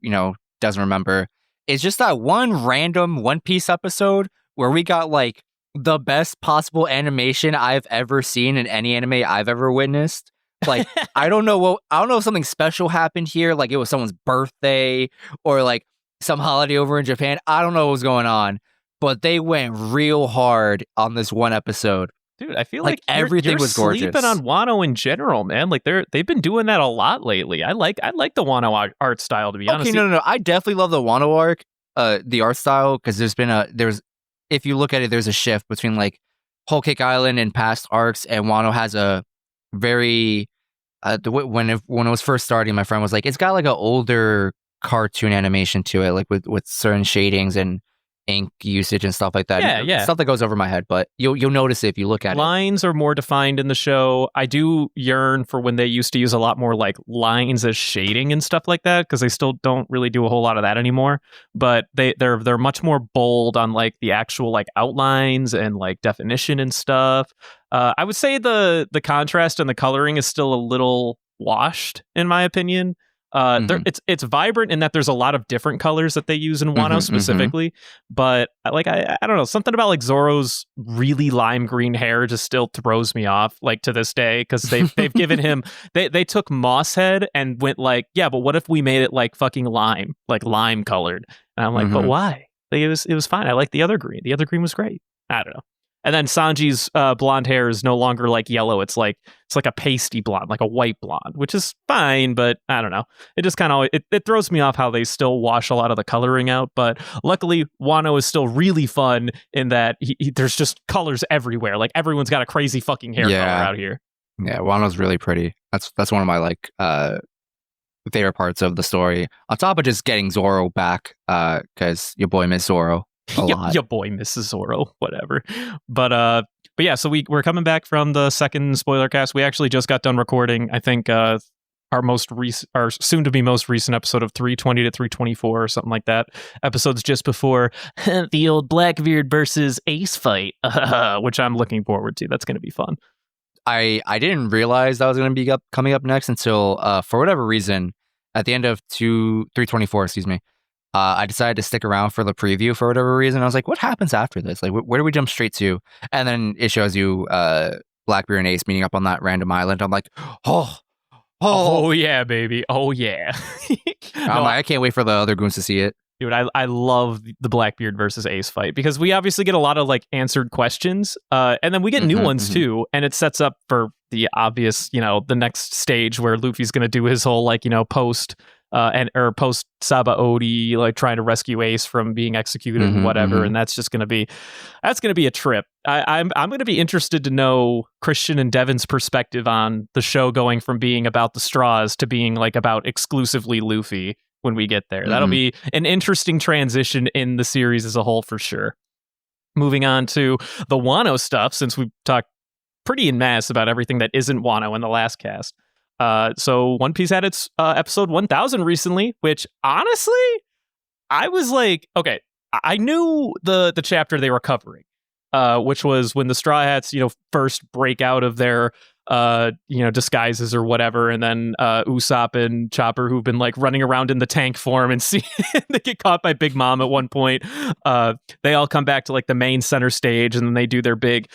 doesn't remember, is just that one random One Piece episode where we got like the best possible animation I've ever seen in any anime I've ever witnessed. Like I don't know if something special happened here, like it was someone's birthday or like some holiday over in Japan. I don't know what was going on, but they went real hard on this one episode. Dude, I feel like everything you're was gorgeous. Sleeping on Wano in general, man. Like they've been doing that a lot lately. I like the Wano art style, to be honest. Okay, no. I definitely love the Wano arc, the art style, because there's if you look at it, there's a shift between like Whole Cake Island and past arcs, and Wano has a very when it was first starting, my friend was like, it's got like an older cartoon animation to it, like with certain shadings and ink usage and stuff like that. Yeah. Stuff that goes over my head, but you'll notice it if you look at it. Lines are more defined in the show. I do yearn for when they used to use a lot more like lines as shading and stuff like that, because they still don't really do a whole lot of that anymore. But they're much more bold on like the actual like outlines and like definition and stuff. I would say the contrast and the coloring is still a little washed, in my opinion. It's vibrant in that there's a lot of different colors that they use in Wano specifically, but like I don't know, something about like Zoro's really lime green hair just still throws me off like to this day, because they've given him they took Moss Head and went like, yeah, but what if we made it like fucking lime colored? And I'm like, but why? Like, it was fine. I like the other green. The other green was great. I don't know. And then Sanji's blonde hair is no longer like yellow. It's like a pasty blonde, like a white blonde, which is fine, but I don't know. It just kind of it throws me off how they still wash a lot of the coloring out. But luckily, Wano is still really fun in that there's just colors everywhere. Like everyone's got a crazy fucking hair color out here. Yeah, Wano's really pretty. That's one of my like favorite parts of the story. On top of just getting Zoro back, because your boy missed Zoro. Your boy Mrs. Zoro, whatever. But yeah, so we're coming back from the second spoiler cast. We actually just got done recording, I think, our soon to be most recent episode of 320 to 324 or something like that. Episodes just before the old Blackbeard versus Ace fight, which I'm looking forward to. That's going to be fun. I didn't realize that was going to be coming up next until for whatever reason at the end of 324, excuse me. I decided to stick around for the preview for whatever reason. I was like, what happens after this? Like, where do we jump straight to? And then it shows you Blackbeard and Ace meeting up on that random island. I'm like, oh yeah, baby. Oh, yeah. I can't wait for the other goons to see it. Dude, I love the Blackbeard versus Ace fight, because we obviously get a lot of like answered questions, and then we get new ones too, and it sets up for the obvious, the next stage where Luffy's going to do his whole like, post Sabaody, like trying to rescue Ace from being executed and whatever, and that's going to be a trip. I'm going to be interested to know Christian and Devin's perspective on the show going from being about the straws to being like about exclusively Luffy when we get there. That'll be an interesting transition in the series as a whole for sure. Moving on to the Wano stuff, since we've talked pretty en masse about everything that isn't Wano in the last cast. So One Piece had its episode 1000 recently, which honestly, I was like, okay, I knew the chapter they were covering, which was when the Straw Hats, first break out of their disguises or whatever, and then Usopp and Chopper, who've been like running around in the tank form and see they get caught by Big Mom at one point. They all come back to like the main center stage, and then they do their big,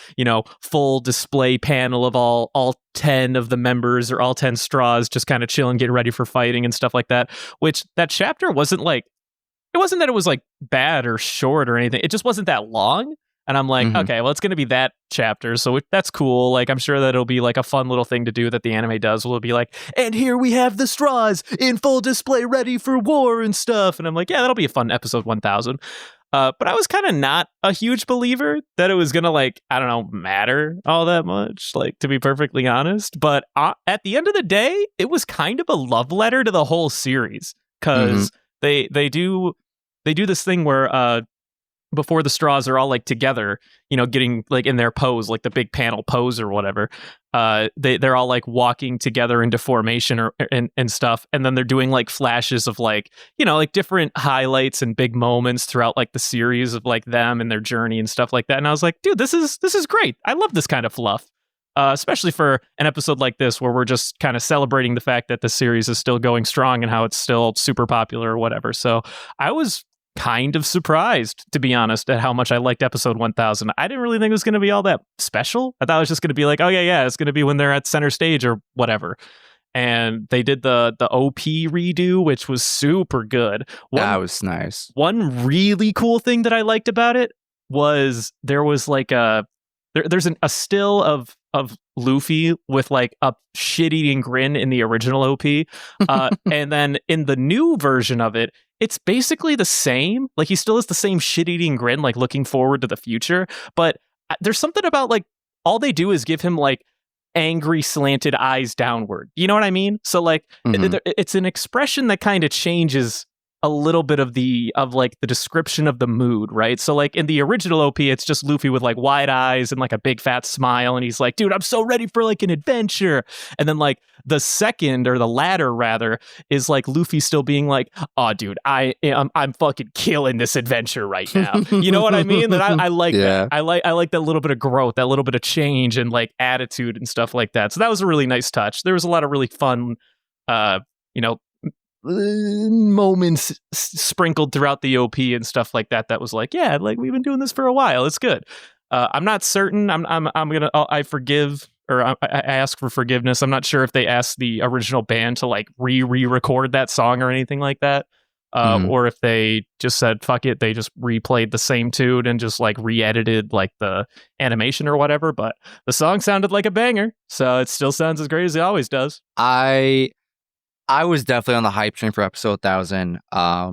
full display panel of all 10 of the members, or all 10 straws, just kind of chilling, getting ready for fighting and stuff like that. Which that chapter wasn't that it was like bad or short or anything. It just wasn't that long. And I'm like, okay, well, it's going to be that chapter, so that's cool. Like, I'm sure that it'll be like a fun little thing to do that the anime does. Will be like, and here we have the straws in full display, ready for war and stuff. And I'm like, yeah, that'll be a fun episode 1000. But I was kind of not a huge believer that it was gonna like, I don't know, matter all that much, like, to be perfectly honest. But at the end of the day, it was kind of a love letter to the whole series, because they do this thing where before the straws are all like together, you know, getting like in their pose, like the big panel pose or whatever. They're all like walking together into formation and stuff, and then they're doing like flashes of like, you know, like different highlights and big moments throughout like the series of like them and their journey and stuff like that. And I was like, dude, this is great. I love this kind of fluff, especially for an episode like this where we're just kind of celebrating the fact that the series is still going strong and how it's still super popular or whatever. So I was kind of surprised, to be honest, at how much I liked episode 1000. I didn't really think it was going to be all that special. I thought it was just going to be like, oh yeah, it's going to be when they're at center stage or whatever. And they did the OP redo, which was super good. That was nice. One really cool thing that I liked about it was there was like there's a still of Luffy with like a shit-eating grin in the original OP. And then in the new version of it, it's basically the same. Like, he still has the same shit-eating grin, like looking forward to the future. But there's something about like all they do is give him like angry slanted eyes downward. You know what I mean? So like it's an expression that kind of changes a little bit of the description of the mood, right? So like in the original OP, it's just Luffy with like wide eyes and like a big fat smile, and he's like, dude, I'm so ready for like an adventure. And then like the second, or the latter rather, is like Luffy still being like, oh dude, I'm fucking killing this adventure right now. You know what I mean? That I like that. I like that little bit of growth, that little bit of change and like attitude and stuff like that. So that was a really nice touch. There was a lot of really fun moments sprinkled throughout the OP and stuff like that was like, yeah, like we've been doing this for a while, it's good. I'm not certain I forgive, or I ask for forgiveness. I'm not sure if they asked the original band to like re-record that song or anything like that, or if they just said fuck it, they just replayed the same tune and just like re-edited like the animation or whatever. But the song sounded like a banger, so it still sounds as great as it always does. I was definitely on the hype train for episode 1000. I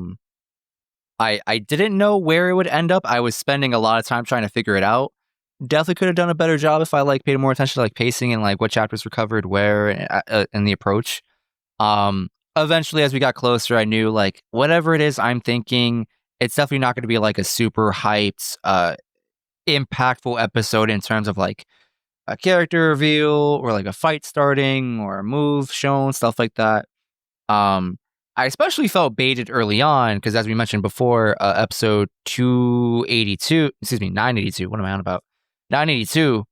didn't know where it would end up. I was spending a lot of time trying to figure it out. Definitely could have done a better job if I like paid more attention to like pacing and like what chapters were covered where and the approach. Eventually, as we got closer, I knew like whatever it is I'm thinking, it's definitely not going to be like a super hyped, impactful episode in terms of like a character reveal or like a fight starting or a move shown, stuff like that. I especially felt baited early on because, as we mentioned before, episode 982, what am I on about? 982,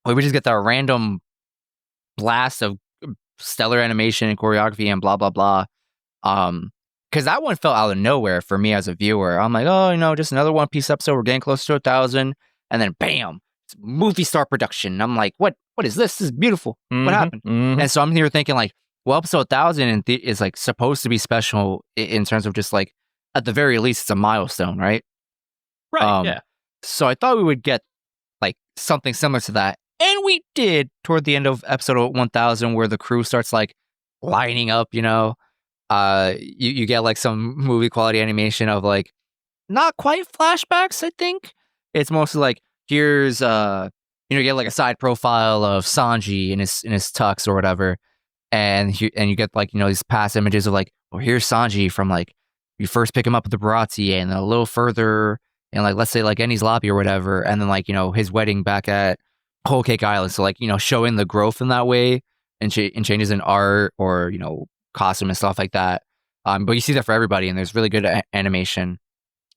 we would just get that random blast of stellar animation and choreography and blah, blah, blah. Because that one felt out of nowhere for me as a viewer. I'm like, oh, just another One Piece episode. We're getting close to 1000. And then bam, it's movie star production. I'm like, what is this? This is beautiful. What happened? And so I'm here thinking like, well, episode 1000 is like supposed to be special in terms of just like, at the very least, it's a milestone, right? Right, yeah. So I thought we would get like something similar to that. And we did toward the end of episode 1000, where the crew starts like lining up, you get like some movie quality animation of like, not quite flashbacks, I think. It's mostly like, here's, you get like a side profile of Sanji in his tux or whatever. And you get like, these past images of like, well, here's Sanji from like, you first pick him up at the Baratie and then a little further and like, let's say like Eni's lobby or whatever. And then like, his wedding back at Whole Cake Island. So like, showing the growth in that way and changes in art or, costume and stuff like that. But you see that for everybody and there's really good animation.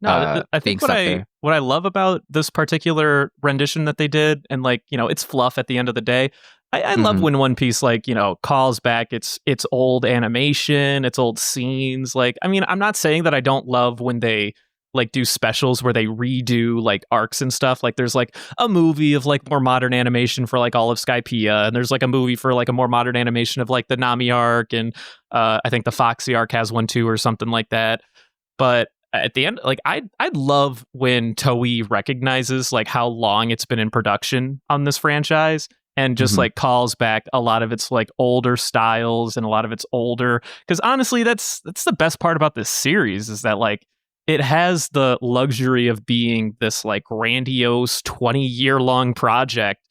No, I think what I love about this particular rendition that they did, and like, it's fluff at the end of the day. I love when One Piece like, calls back its old animation, its old scenes. Like, I mean, I'm not saying that I don't love when they like do specials where they redo like arcs and stuff. Like there's like a movie of like more modern animation for like all of Skypiea, and there's like a movie for like a more modern animation of like the Nami arc, and I think the Foxy arc has one too or something like that. But at the end, like I love when Toei recognizes like how long it's been in production on this franchise and just like calls back a lot of its like older styles and a lot of its older, because honestly that's the best part about this series, is that like it has the luxury of being this like grandiose 20-year-long project,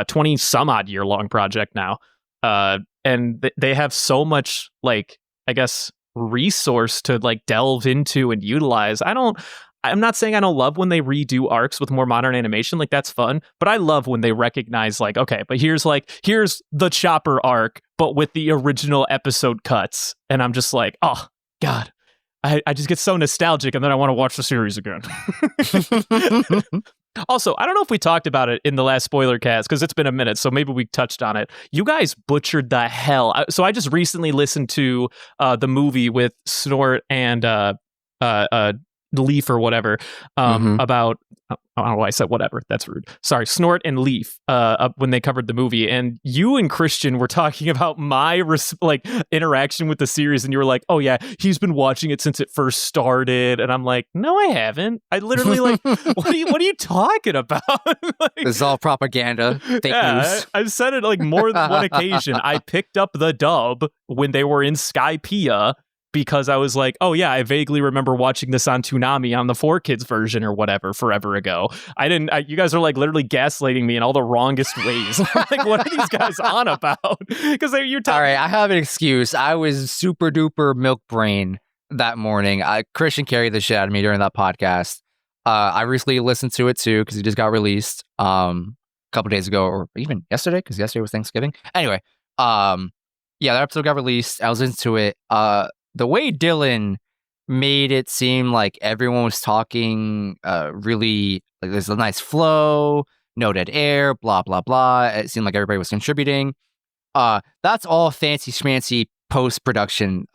20 some odd year long project now. And they have so much like, I guess, resource to like delve into and utilize. I'm not saying I don't love when they redo arcs with more modern animation, like that's fun, but I love when they recognize like, okay, but here's the Chopper arc, but with the original episode cuts. And I'm just like, oh God, I just get so nostalgic and then I want to watch the series again. Also, I don't know if we talked about it in the last spoiler cast because it's been a minute, so maybe we touched on it. You guys butchered the hell. So I just recently listened to the movie with Snort and Leaf or whatever about, I don't know why I said whatever, that's rude, sorry, Snort and Leaf when they covered the movie, and you and Christian were talking about my interaction with the series, and you were like, oh yeah, he's been watching it since it first started, and I'm like, no I haven't, I literally like what are you talking about? Like, this is all propaganda, fake news. I've said it like more than one occasion. I picked up the dub when they were in Skypiea because I was like, oh yeah, I vaguely remember watching this on Toonami on the 4Kids version or whatever forever ago. You guys are like literally gaslighting me in all the wrongest ways. Like, what are these guys on about? Because you're all right, I have an excuse. I was super duper milk brain that morning. Christian carried the shit out of me during that podcast. I recently listened to it too because it just got released a couple days ago, or even yesterday, because yesterday was Thanksgiving. Anyway, yeah, that episode got released. I was into it. The way Dylan made it seem like everyone was talking really, like there's a nice flow, no dead air, blah, blah, blah. It seemed like everybody was contributing. That's all fancy schmancy post-production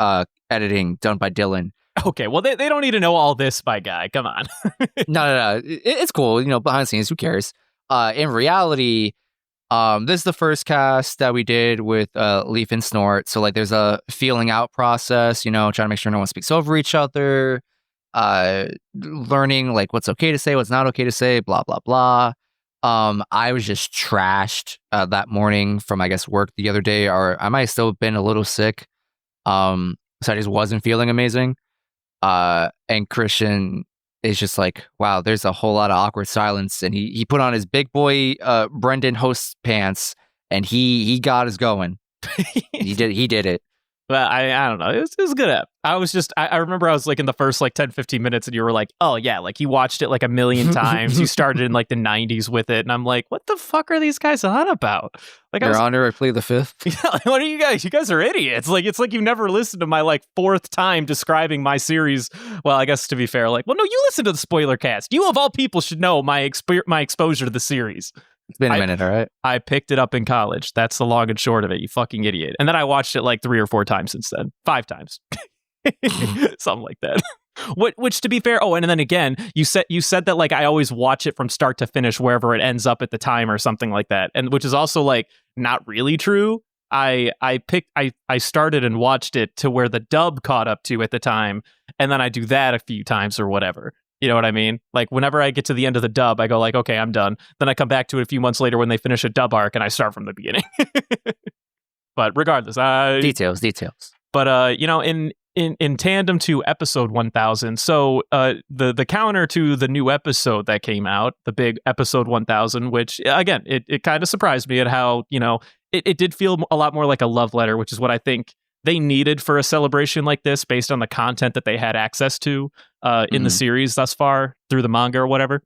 editing done by Dylan. Okay, well, they don't need to know all this, my guy. Come on. No. It's cool. Behind the scenes, who cares? In reality, this is the first cast that we did with Leaf and Snort. So like there's a feeling out process, trying to make sure no one speaks over each other, learning like what's okay to say, what's not okay to say, blah, blah, blah. I was just trashed that morning from, I guess, work the other day, or I might have still been a little sick. So I just wasn't feeling amazing. And Christian is just like, wow, there's a whole lot of awkward silence. And he put on his big boy Brendan host pants, and he got us going. He did it. But I don't know. It was good app. I remember I was like in the first like 10-15 minutes and you were like, oh yeah, like he watched it like a million times. You started in like the 90s with it. And I'm like, what the fuck are these guys on about? Like, Your Honor, I plead the fifth. Yeah, like, what are you guys? You guys are idiots. Like, it's like you've never listened to my like fourth time describing my series. Well, I guess to be fair, like, well, no, you listen to the spoiler cast. You of all people should know my exposure to the series. It's been a minute, all right? I picked it up in college. That's the long and short of it, you fucking idiot. And then I watched it like 3 or 4 times since then. 5 times. Something like that. Which to be fair, and then again, you said that like I always watch it from start to finish wherever it ends up at the time or something like that. And which is also like not really true. I started and watched it to where the dub caught up to at the time, and then I do that a few times or whatever. You know what I mean? Like whenever I get to the end of the dub, I go like, okay, I'm done. Then I come back to it a few months later when they finish a dub arc and I start from the beginning. But regardless, details. But in tandem to episode 1000, so the counter to the new episode that came out, the big episode 1000, which again, it kind of surprised me at how, it did feel a lot more like a love letter, which is what I think they needed for a celebration like this based on the content that they had access to in the series thus far through the manga or whatever.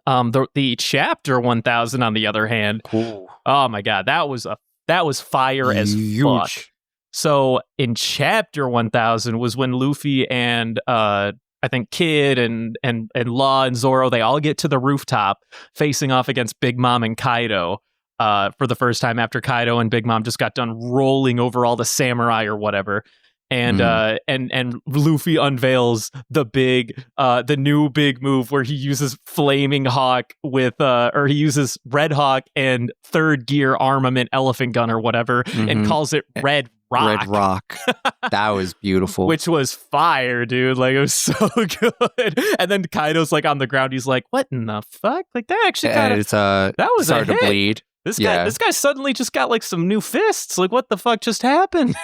The chapter 1000, on the other hand, oh my God, that was fire as fuck. So in chapter 1000 was when Luffy and I think Kid and Law and Zoro, they all get to the rooftop facing off against Big Mom and Kaido. For the first time after Kaido and Big Mom just got done rolling over all the samurai or whatever. And and Luffy unveils the new big move where he uses Flaming Hawk or he uses Red Hawk and third gear armament elephant gun or whatever and calls it Red Rock. Red Rock. That was beautiful. Which was fire, dude. Like, it was so good. And then Kaido's like on the ground. He's like, what in the fuck? Like, that actually that was started to bleed. This guy suddenly just got like some new fists. Like, what the fuck just happened?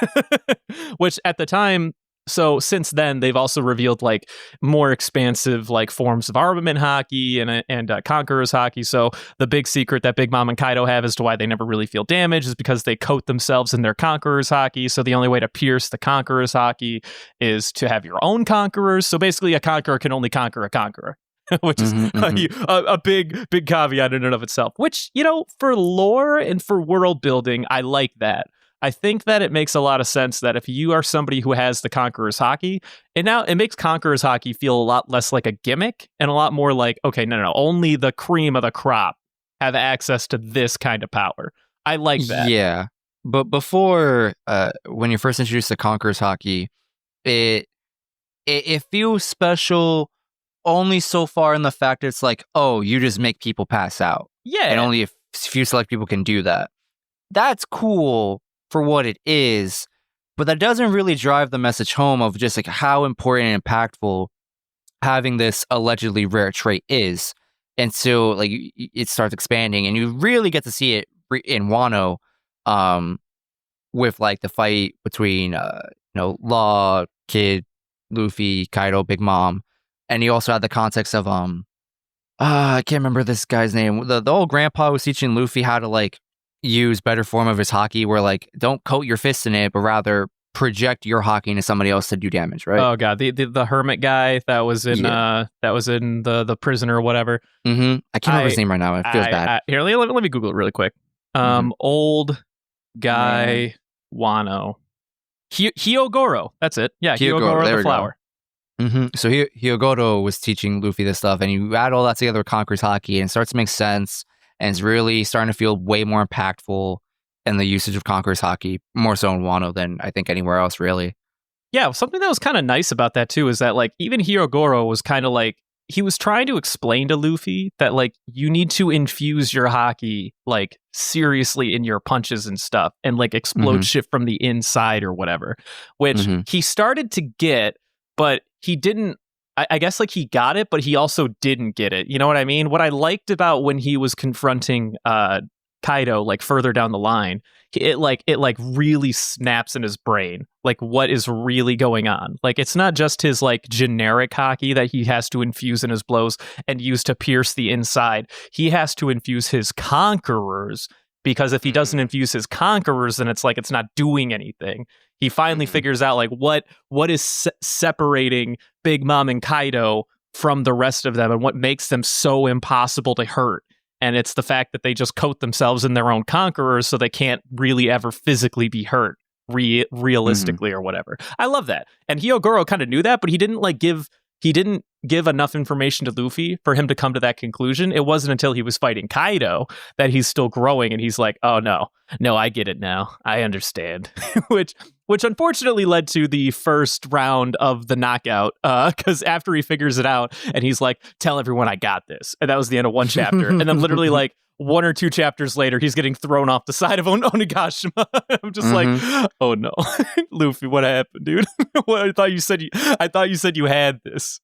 Which at the time, So since then, they've also revealed like more expansive like forms of armament hockey and conqueror's hockey. So the big secret that Big Mom and Kaido have as to why they never really feel damage is because they coat themselves in their conqueror's hockey. So the only way to pierce the conqueror's hockey is to have your own conquerors. So basically, a conqueror can only conquer a conqueror. Which is a big caveat in and of itself, which, you know, for lore and for world building, I like that. I think that it makes a lot of sense that if you are somebody who has the Conqueror's Hockey, it makes Conqueror's Hockey feel a lot less like a gimmick and a lot more like, okay, no, only the cream of the crop have access to this kind of power. I like that. Yeah. But before, when you first introduced the Conqueror's Hockey, it feels special only so far in the fact that it's like, oh, you just make people pass out. Yeah. And only a few select people can do that. That's cool for what it is, but that doesn't really drive the message home of just like how important and impactful having this allegedly rare trait is. And so like it starts expanding and you really get to see it in Wano with like the fight between Law, Kid, Luffy, Kaido, Big Mom. And you also had the context of I can't remember this guy's name. The old grandpa was teaching Luffy how to like use better form of his hockey, where like don't coat your fists in it, but rather project your hockey into somebody else to do damage, right? Oh god, the hermit guy that was in the prisoner or whatever. Mm-hmm. I can't remember his name right now. It feels bad. Here, let me Google it really quick. Old guy Wano. Hyogoro. That's it. Yeah, Hyogoro the flower. Mm-hmm. So Hyogoro was teaching Luffy this stuff, and you add all that together with Conqueror's Hockey, and it starts to make sense, and it's really starting to feel way more impactful in the usage of Conqueror's Hockey, more so in Wano than I think anywhere else, really. Yeah, something that was kind of nice about that, too, is that, like, even Hyogoro was kind of like, he was trying to explain to Luffy that, like, you need to infuse your hockey, like, seriously in your punches and stuff, and, like, explode shit from the inside or whatever, which he started to get, but he didn't, I guess, like, he got it, but he also didn't get it. You know what I mean? What I liked about when he was confronting Kaido, like, further down the line, it really snaps in his brain, like, what is really going on. Like, it's not just his, like, generic hockey that he has to infuse in his blows and use to pierce the inside. He has to infuse his conquerors, because if he doesn't infuse his conquerors, then it's like it's not doing anything. He finally figures out like what is separating Big Mom and Kaido from the rest of them and what makes them so impossible to hurt. And it's the fact that they just coat themselves in their own conquerors so they can't really ever physically be hurt realistically or whatever. I love that. And Hyogoro kind of knew that, but he didn't give enough information to Luffy for him to come to that conclusion. It wasn't until he was fighting Kaido that he's still growing and he's like, oh no, I get it now. I understand. which unfortunately led to the first round of the knockout, because after he figures it out and he's like, tell everyone I got this. And that was the end of one chapter. And then literally like 1 or 2 chapters later, he's getting thrown off the side of Onigashima. I'm just like, oh no, Luffy, what happened, dude? I thought you said you had this.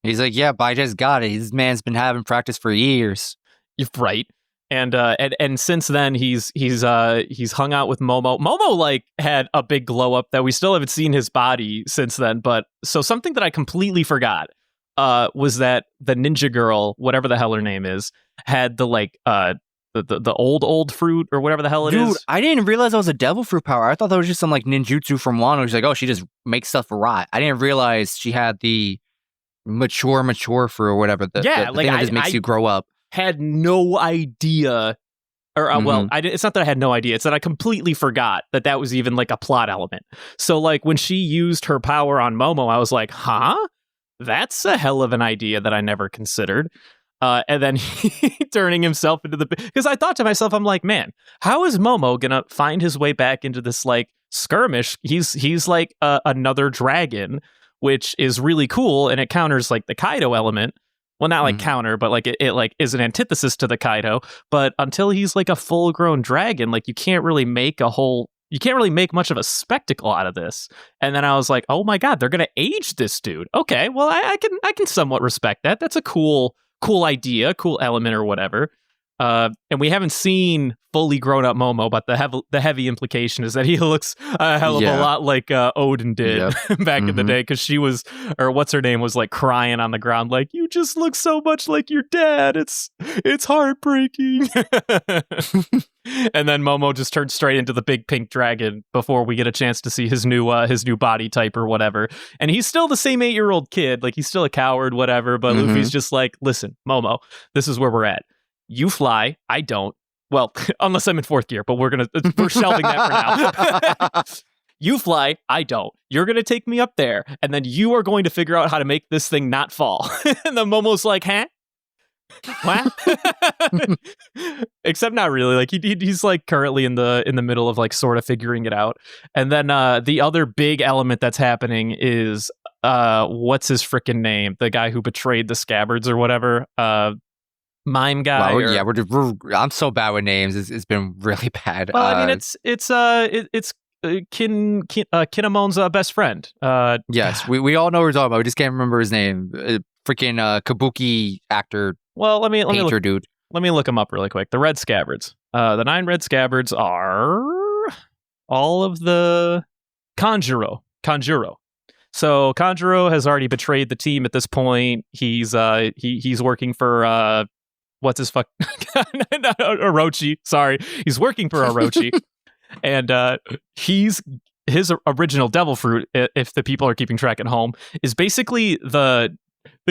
He's like, yeah, but I just got it. This man's been having practice for years. You're right. And since then he's hung out with Momo. Momo like had a big glow up that we still haven't seen his body since then. But so something that I completely forgot was that the ninja girl, whatever the hell her name is, had the like the old fruit or whatever the hell it is. Dude, I didn't realize that was a devil fruit power. I thought that was just some like ninjutsu from Wano. She's like, oh, she just makes stuff rot. I didn't realize she had the mature fruit or whatever. The thing that just makes you grow up. Had no idea, or it's not that I had no idea. It's that I completely forgot that was even like a plot element. So like when she used her power on Momo, I was like, huh? That's a hell of an idea that I never considered. And then he turning himself into because I thought to myself, I'm like, man, how is Momo gonna find his way back into this like skirmish? He's like another dragon, which is really cool, and it counters like the Kaido element. Well, not like counter, but like it like is an antithesis to the Kaido. But until he's like a full grown dragon, like you can't really make much of a spectacle out of this. And then I was like, oh my god, they're gonna age this dude. Okay, well I can somewhat respect that. That's a cool idea, cool element or whatever. And we haven't seen fully grown up Momo, but the heavy implication is that he looks a hell of a lot like Odin did back in the day, because she was, or what's her name, was like crying on the ground like, you just look so much like your dad. It's heartbreaking. And then Momo just turned straight into the big pink dragon before we get a chance to see his new body type or whatever. And he's still the same 8-year-old kid, like he's still a coward, whatever. But Luffy's just like, listen, Momo, this is where we're at. You fly, I don't. Well, unless I'm in 4th gear, but we're shelving that for now. You fly, I don't. You're going to take me up there, and then you are going to figure out how to make this thing not fall. And then Momo's like, huh? What? Except not really. Like he's like currently in the middle of like sort of figuring it out. And then the other big element that's happening is what's his freaking name? The guy who betrayed the scabbards or whatever. Mime guy. Well, I'm so bad with names. It's been really bad. Well, I mean, it's Kinamon's best friend. Yes, we all know what we're talking about. We just can't remember his name. Freaking kabuki actor. Well, let me dude. Let me look him up really quick. The Red Scabbards. The 9 Red Scabbards are all of the Kanjuro. So Kanjuro has already betrayed the team at this point. He's working for what's his fuck Orochi. Sorry, he's working for Orochi, and his original devil fruit, if the people are keeping track at home, is basically the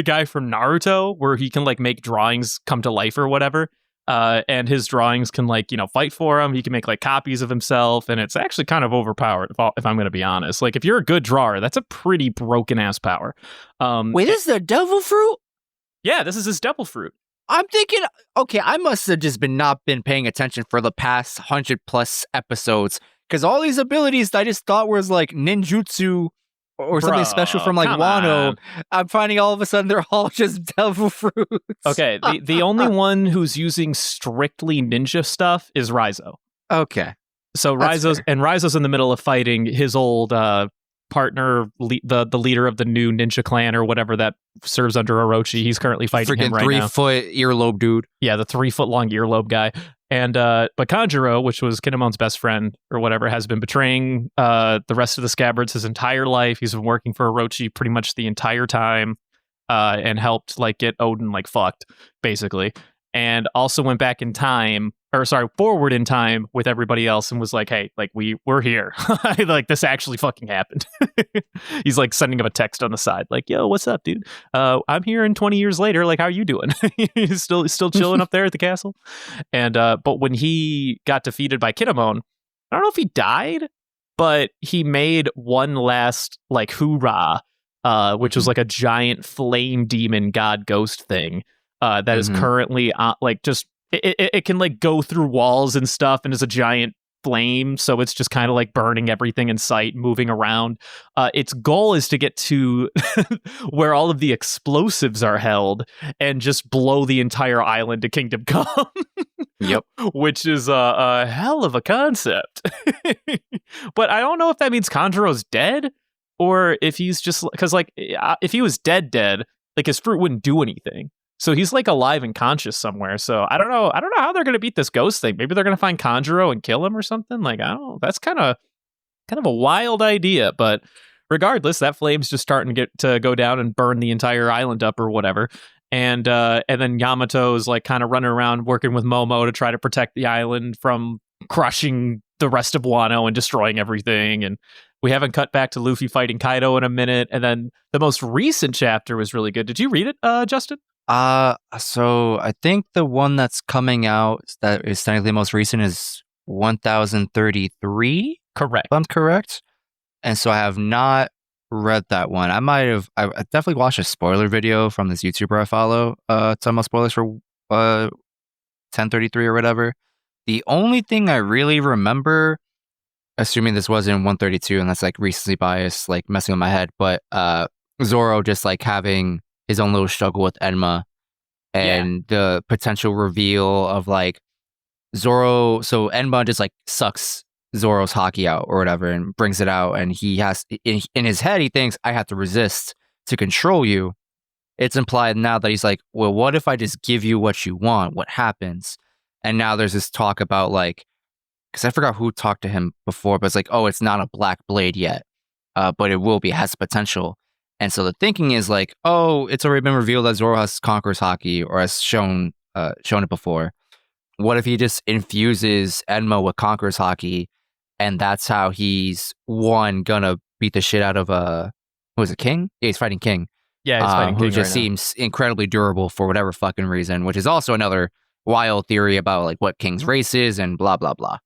guy from Naruto, where he can like make drawings come to life or whatever. And his drawings can like, fight for him. He can make like copies of himself. And it's actually kind of overpowered, if I'm going to be honest. Like if you're a good drawer, that's a pretty broken ass power. Wait, this is the devil fruit? Yeah, this is his devil fruit. I'm thinking, okay, I must have just not been paying attention for the past 100+ episodes. Because all these abilities I just thought was like ninjutsu or something special from like Wano. I'm finding all of a sudden they're all just devil fruits. Okay, the only one who's using strictly ninja stuff is Raizo. Okay. So Raizo's in the middle of fighting his old partner, the leader of the new ninja clan or whatever that serves under Orochi. He's currently fighting him right now. 3-foot earlobe dude. Yeah, the 3-foot long earlobe guy. And but Kanjuro, which was Kinamon's best friend or whatever, has been betraying the rest of the Scabbards his entire life. He's been working for Orochi pretty much the entire time, and helped like get Odin like fucked, basically. And also went back in time, forward in time with everybody else, and was like, "Hey, like we're here. Like this actually fucking happened." He's like sending him a text on the side, like, "Yo, what's up, dude? I'm here, and 20 years later, like, how are you doing? He's still chilling up there at the castle." And but when he got defeated by Kinemon, I don't know if he died, but he made one last like hoorah, which was like a giant flame demon god ghost thing. That is currently like just it can like go through walls and stuff, and is a giant flame, so it's just kind of like burning everything in sight, moving around. Its goal is to get to where all of the explosives are held and just blow the entire island to Kingdom Come. Yep. Which is a hell of a concept. But I don't know if that means Kanjuro's dead, or if he's just, because like if he was dead, like his fruit wouldn't do anything. So he's like alive and conscious somewhere. So I don't know how they're gonna beat this ghost thing. Maybe they're gonna find Kanjuro and kill him or something. Like, I don't know. That's kind of a wild idea. But regardless, that flame's just starting to go down and burn the entire island up or whatever. And then Yamato's like kind of running around working with Momo to try to protect the island from crushing the rest of Wano and destroying everything. And we haven't cut back to Luffy fighting Kaido in a minute. And then the most recent chapter was really good. Did you read it, Justin? So I think the one that's coming out that is technically the most recent is 1033. Correct. If I'm correct. And so I have not read that one. I definitely watched a spoiler video from this YouTuber I follow, talking about spoilers for 1033 or whatever. The only thing I really remember, assuming this was in 132 and that's like recency bias, like messing with my head, but Zoro just like having his own little struggle with Enma, and the potential reveal of like Zoro. So Enma just like sucks Zoro's haki out or whatever and brings it out, and he has in his head he thinks, I have to resist to control you. It's implied now that he's like, well, what if I just give you what you want? What happens? And now there's this talk about like, because I forgot who talked to him before, but it's like, oh, it's not a black blade yet, but it will be, has potential. And so the thinking is like, oh, it's already been revealed that Zoro has Conqueror's Haki, or has shown it before. What if he just infuses Enma with Conqueror's Haki, and that's how he's gonna beat the shit out of who is it, King? Yeah, he's fighting King. Yeah, he's fighting King who just right now. seems incredibly durable for whatever fucking reason, which is also another wild theory about like what King's race is and blah blah blah.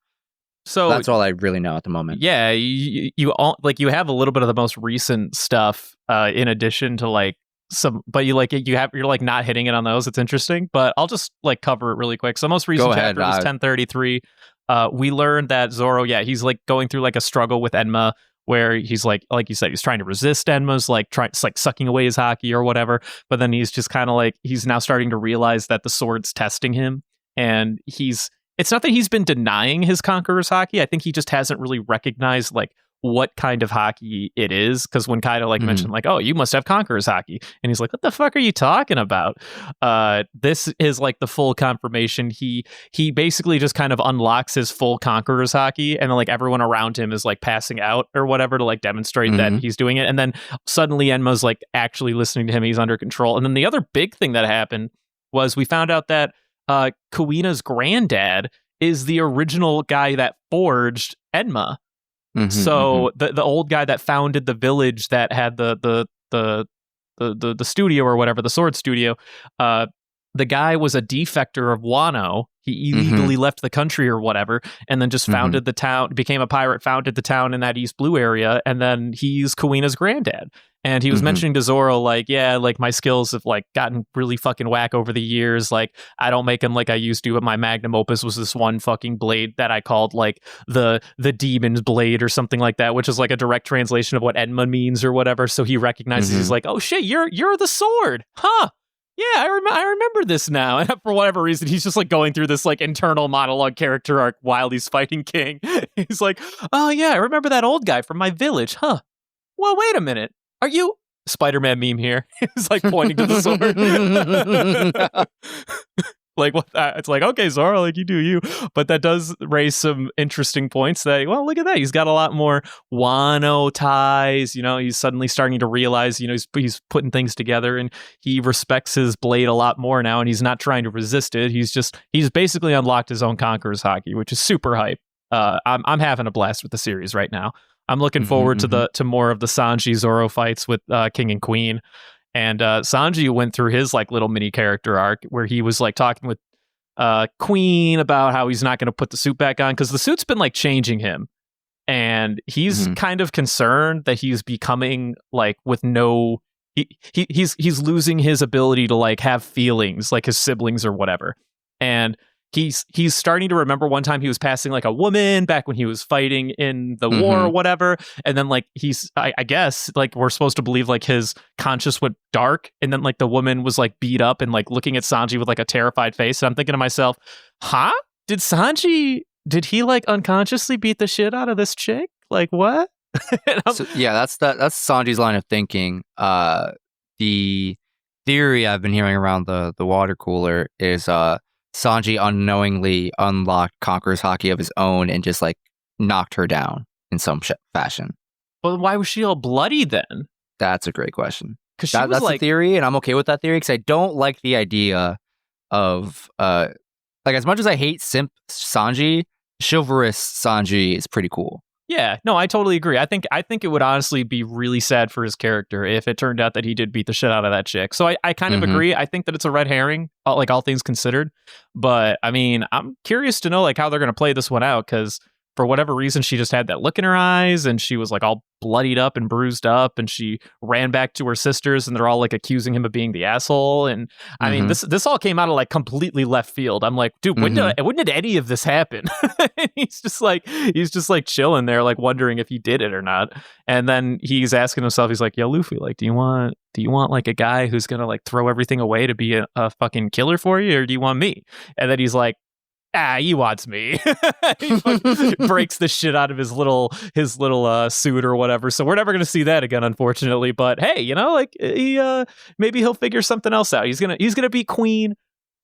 So that's all I really know at the moment. Yeah, you have a little bit of the most recent stuff in addition to like some, but you're like not hitting it on those. It's interesting, but I'll just like cover it really quick. So most recent chapter is 1033. We learned that Zoro, he's like going through like a struggle with Enma, where he's like you said, he's trying to resist Enma's like sucking away his haki or whatever. But then he's just kind of like, he's now starting to realize that the sword's testing him, and it's not that he's been denying his Conqueror's Haki. I think he just hasn't really recognized like what kind of haki it is. Because when Kaido mentioned like, oh, you must have Conqueror's Haki, and he's like, what the fuck are you talking about? This is like the full confirmation. He basically just kind of unlocks his full Conqueror's Haki, and then like everyone around him is like passing out or whatever to like demonstrate that he's doing it. And then suddenly Enma's like actually listening to him. He's under control. And then the other big thing that happened was we found out that Kuina's granddad is the original guy that forged Enma. So the old guy that founded the village that had the studio or whatever, the sword studio, the guy was a defector of Wano. He illegally left the country or whatever, and then just founded the town, became a pirate, founded the town in that East Blue area, and then he's Kuina's granddad. And he was mentioning to Zoro, like, yeah, like my skills have like gotten really fucking whack over the years. Like, I don't make them like I used to, but my magnum opus was this one fucking blade that I called like the demon's blade or something like that, which is like a direct translation of what Enma means or whatever. So he recognizes, he's like, oh shit, you're the sword, huh? Yeah, I remember this now. And for whatever reason, he's just like going through this like internal monologue character arc while he's fighting King. He's like, oh yeah, I remember that old guy from my village, huh? Well, wait a minute. Are you Spider-Man meme here? He's like pointing to the sword. Like what? It's like, okay, Zoro, like you do you. But that does raise some interesting points. That, well, look at that. He's got a lot more Wano ties. You know, he's suddenly starting to realize, you know, he's putting things together, and he respects his blade a lot more now, and he's not trying to resist it. He's basically unlocked his own Conqueror's Haki, which is super hype. I'm having a blast with the series right now. I'm looking forward to more of the Sanji Zoro fights with King and Queen. And Sanji went through his like little mini character arc where he was like talking with Queen about how he's not going to put the suit back on because the suit's been like changing him, and he's kind of concerned that he's becoming like with no he's losing his ability to like have feelings like his siblings or whatever. And he's starting to remember one time he was passing like a woman back when he was fighting in the war or whatever. And then like I guess like we're supposed to believe like his conscience went dark, and then like the woman was like beat up and like looking at Sanji with like a terrified face. And I'm thinking to myself, huh? Did he like unconsciously beat the shit out of this chick? Like what? So, yeah, that's Sanji's line of thinking. The theory I've been hearing around the water cooler is Sanji unknowingly unlocked Conqueror's Haki of his own and just like knocked her down in some fashion. Well, why was she all bloody then? That's a great question. Because that's like, the theory, and I'm okay with that theory because I don't like the idea of like as much as I hate simp Sanji, chivalrous Sanji is pretty cool. Yeah, no, I totally agree. I think it would honestly be really sad for his character if it turned out that he did beat the shit out of that chick. So I kind of agree. I think that it's a red herring, like all things considered. But I mean, I'm curious to know like how they're going to play this one out, because for whatever reason, she just had that look in her eyes, and she was like all bloodied up and bruised up, and she ran back to her sisters, and they're all like accusing him of being the asshole. And I mean, this all came out of like completely left field. I'm like, dude, when did any of this happen? he's just like chilling there, like wondering if he did it or not. And then he's asking himself, he's like, yo, Luffy, like, do you want like a guy who's gonna like throw everything away to be a fucking killer for you, or do you want me? And then he's like, he wants me. He breaks the shit out of his little suit or whatever. So we're never gonna see that again, unfortunately. But hey, you know, like maybe he'll figure something else out. He's gonna beat Queen.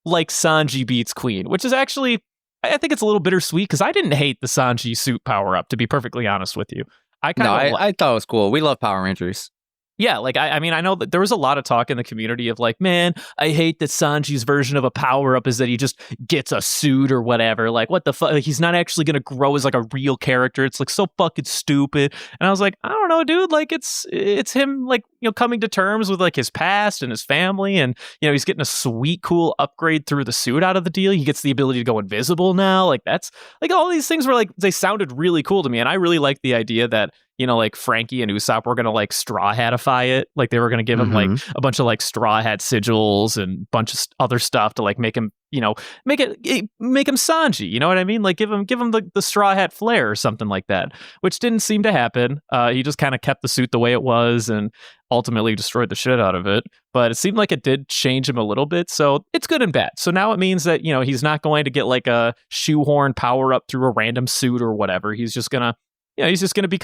like Sanji beats Queen, which is actually, I think it's a little bittersweet because I didn't hate the Sanji suit power up, to be perfectly honest with you. I thought it was cool. We love Power Rangers. Yeah, like, I mean, I know that there was a lot of talk in the community of like, man, I hate that Sanji's version of a power-up is that he just gets a suit or whatever. Like, what the fuck? Like, he's not actually going to grow as like a real character. It's like so fucking stupid. And I was like, I don't know, dude. Like, it's him, like, you know, coming to terms with like his past and his family. And, you know, he's getting a sweet, cool upgrade through the suit out of the deal. He gets the ability to go invisible now. Like, that's like all these things were like, they sounded really cool to me. And I really liked the idea that, you know, like Frankie and Usopp were going to like straw hatify it. Like they were going to give him like a bunch of like straw hat sigils and a bunch of other stuff to like make him, you know, make him Sanji. You know what I mean? Like give him the straw hat flair or something like that, which didn't seem to happen. He just kind of kept the suit the way it was and ultimately destroyed the shit out of it. But it seemed like it did change him a little bit. So it's good and bad. So now it means that, you know, he's not going to get like a shoehorn power up through a random suit or whatever. He's just going to, yeah, he's going to be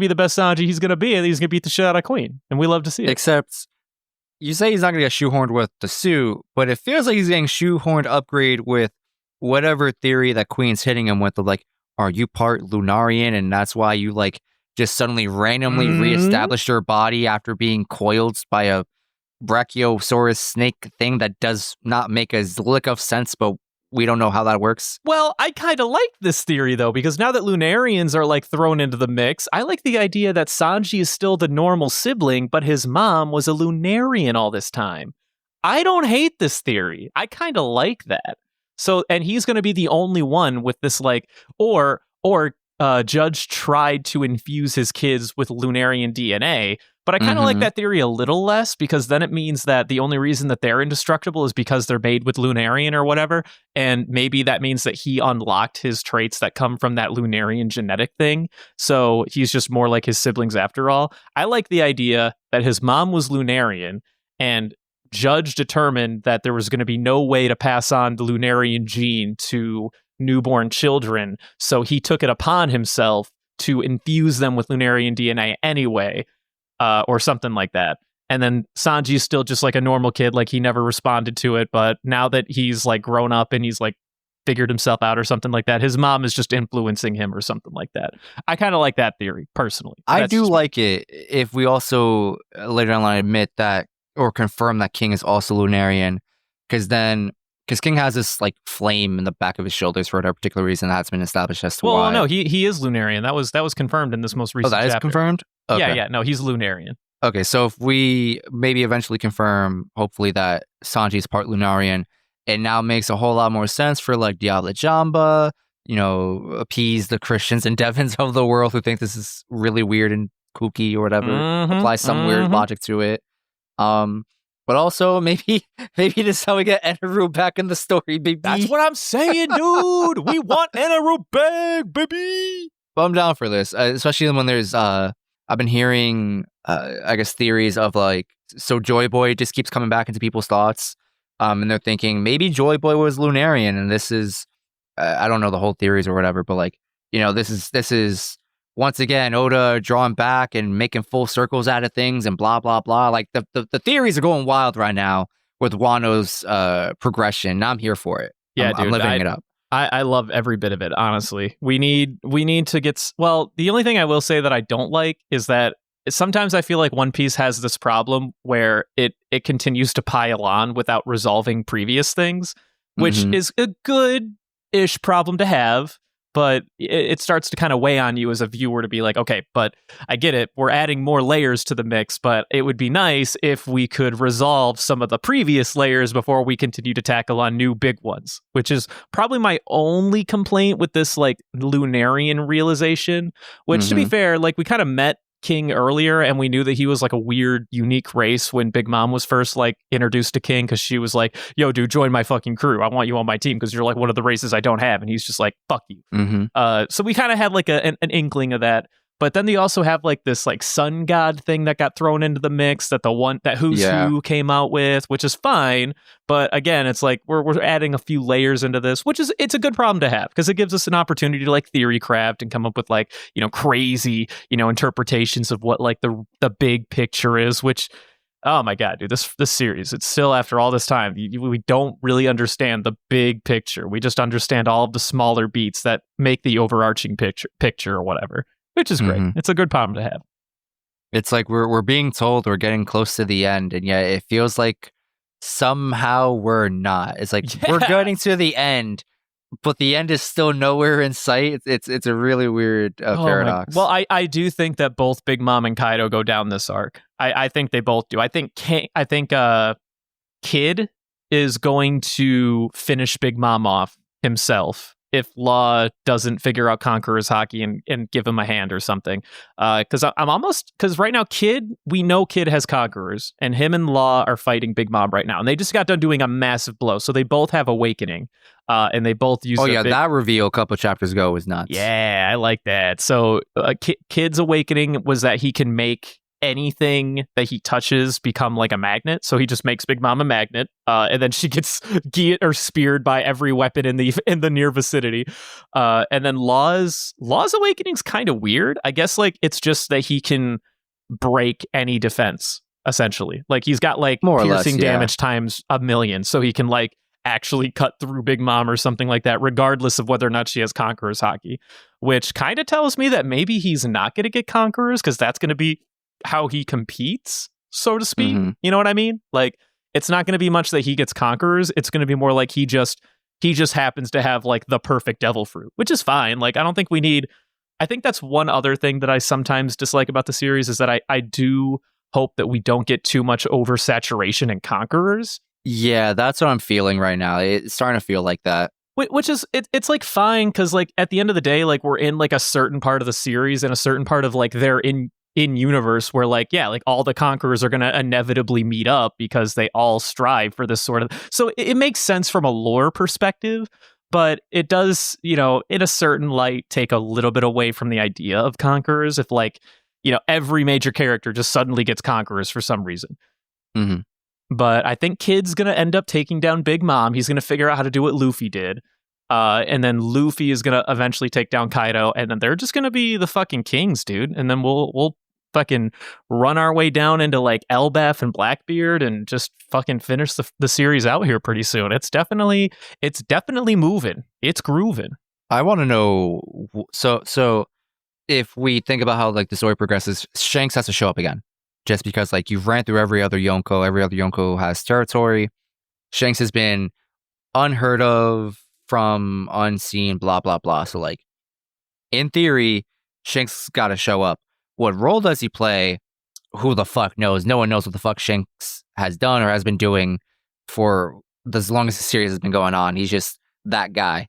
the best Sanji he's going to be, and he's going to beat the shit out of Queen. And we love to see it. Except, you say he's not going to get shoehorned with the suit, but it feels like he's getting shoehorned upgrade with whatever theory that Queen's hitting him with. Of like, are you part Lunarian, and that's why you like just suddenly randomly reestablished your body after being coiled by a Brachiosaurus snake thing that does not make a lick of sense, but we don't know how that works. Well, I kind of like this theory, though, because now that Lunarians are, like, thrown into the mix, I like the idea that Sanji is still the normal sibling, but his mom was a Lunarian all this time. I don't hate this theory. I kind of like that. So, and he's going to be the only one with this, like, or Judge tried to infuse his kids with Lunarian DNA, but I kind of like that theory a little less, because then it means that the only reason that they're indestructible is because they're made with Lunarian or whatever, and maybe that means that he unlocked his traits that come from that Lunarian genetic thing, so he's just more like his siblings after all. I like the idea that his mom was Lunarian, and Judge determined that there was going to be no way to pass on the Lunarian gene to newborn children, so he took it upon himself to infuse them with Lunarian DNA anyway, or something like that. And then Sanji's still just like a normal kid, like he never responded to it, but now that he's like grown up and he's like figured himself out or something like that, his mom is just influencing him or something like that. I kind of like that theory, personally. I do like it if we also later on admit that or confirm that King is also Lunarian, because King has this like flame in the back of his shoulders for whatever particular reason that's been established as to why. Well, no, he is Lunarian. That was confirmed in this most recent chapter. Oh, that is confirmed? Okay. Yeah, no, he's Lunarian. Okay, so if we maybe eventually confirm, hopefully, that Sanji's part Lunarian, it now makes a whole lot more sense for like Diablo Jamba, you know, appease the Christians and Devons of the world who think this is really weird and kooky or whatever, apply some weird logic to it. But also, maybe this is how we get Eneru back in the story, baby. That's what I'm saying, dude. We want Eneru back, baby. But I'm down for this, especially when there's, I've been hearing, I guess, theories of like, so Joy Boy just keeps coming back into people's thoughts. And they're thinking maybe Joy Boy was Lunarian, and this is, I don't know the whole theories or whatever, but like, you know, this is once again Oda drawing back and making full circles out of things and blah blah blah. Like the theories are going wild right now with Wano's progression. I'm here for it. Yeah, I'm living it up. I love every bit of it, honestly. We need to get... Well, the only thing I will say that I don't like is that sometimes I feel like One Piece has this problem where it continues to pile on without resolving previous things, which is a good-ish problem to have, but it starts to kind of weigh on you as a viewer to be like, okay, but I get it. We're adding more layers to the mix, but it would be nice if we could resolve some of the previous layers before we continue to tackle on new big ones, which is probably my only complaint with this like Lunarian realization, which to be fair, like we kind of met King earlier and we knew that he was like a weird unique race when Big Mom was first like introduced to King, because she was like, yo dude, join my fucking crew, I want you on my team because you're like one of the races I don't have, and he's just like, fuck you. So we kind of had like an inkling of that. But then they also have like this like sun god thing that got thrown into the mix that Who's Who came out with, which is fine. But again, it's like we're adding a few layers into this, which is, it's a good problem to have because it gives us an opportunity to like theory craft and come up with like, you know, crazy, you know, interpretations of what like the big picture is, which Oh my god, dude, this series, it's still after all this time, we don't really understand the big picture. We just understand all of the smaller beats that make the overarching picture or whatever, which is great. It's a good problem to have. It's like we're being told we're getting close to the end, and yet it feels like somehow we're not. It's like we're getting to the end, but the end is still nowhere in sight. It's a really weird paradox. Well, I do think that both Big Mom and Kaido go down this arc. I think they both do. I think Kid is going to finish Big Mom off himself if Law doesn't figure out Conqueror's Haki and give him a hand or something. Because right now we know Kid has Conquerors, and him and Law are fighting Big Mom right now, and they just got done doing a massive blow, so they both have Awakening, and they both use. That reveal a couple chapters ago was nuts. Yeah, I like that. So Kid's Awakening was that he can make anything that he touches become like a magnet. So he just makes Big Mom a magnet, and then she gets speared by every weapon in the near vicinity. And then Law's Awakening's kind of weird. I guess like it's just that he can break any defense essentially. Like he's got like more piercing or less, damage times 1,000,000, so he can like actually cut through Big Mom or something like that, regardless of whether or not she has Conqueror's Haki. Which kind of tells me that maybe he's not going to get Conquerors, because that's going to be how he competes, so to speak. You know what I mean? Like, it's not going to be much that he gets Conquerors. It's going to be more like he just happens to have like the perfect devil fruit, which is fine. Like, I think that's one other thing that I sometimes dislike about the series, is that I do hope that we don't get too much oversaturation in Conquerors. Yeah, that's what I'm feeling right now. It's starting to feel like that. Which is, it's like fine, because like at the end of the day, like we're in like a certain part of the series and a certain part of like they're in universe where like, yeah, like all the Conquerors are going to inevitably meet up because they all strive for this sort of, so it makes sense from a lore perspective, but it does, in a certain light, take a little bit away from the idea of Conquerors if like, every major character just suddenly gets Conquerors for some reason. But I think Kid's going to end up taking down Big Mom. He's going to figure out how to do what Luffy did. And then Luffy is going to eventually take down Kaido, and then they're just going to be the fucking kings, dude. And then we'll fucking run our way down into like Elbaf and Blackbeard and just fucking finish the series out here pretty soon. It's definitely moving. It's grooving. I want to know, so if we think about how like the story progresses, Shanks has to show up again. Just because like you've ran through every other Yonko has territory. Shanks has been unheard of, from unseen, blah blah blah. So like in theory, Shanks got to show up. What role does he play? Who the fuck knows? No one knows what the fuck Shanks has done or has been doing for as long as the series has been going on. He's just that guy.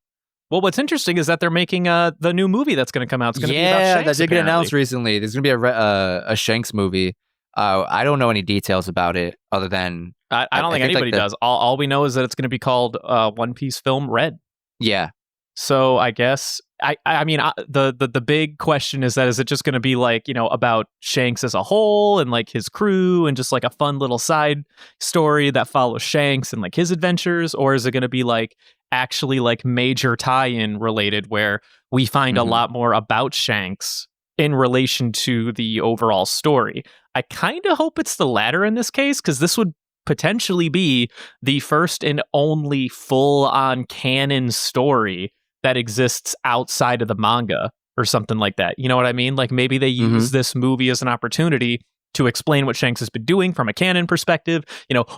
Well, what's interesting is that they're making the new movie that's going to come out. It's going to be about Shanks. That did get announced recently. There's going to be a Shanks movie. I don't know any details about it other than I don't think anybody does. All we know is that it's going to be called One Piece Film Red. Yeah. So I guess I mean the big question is it just going to be like, about Shanks as a whole and like his crew and just like a fun little side story that follows Shanks and like his adventures, or is it going to be like actually like major tie-in related where we find a lot more about Shanks in relation to the overall story? I kind of hope it's the latter in this case, because this would potentially be the first and only full-on canon story that exists outside of the manga or something like that. You know what I mean? Like maybe they use this movie as an opportunity to explain what Shanks has been doing from a canon perspective,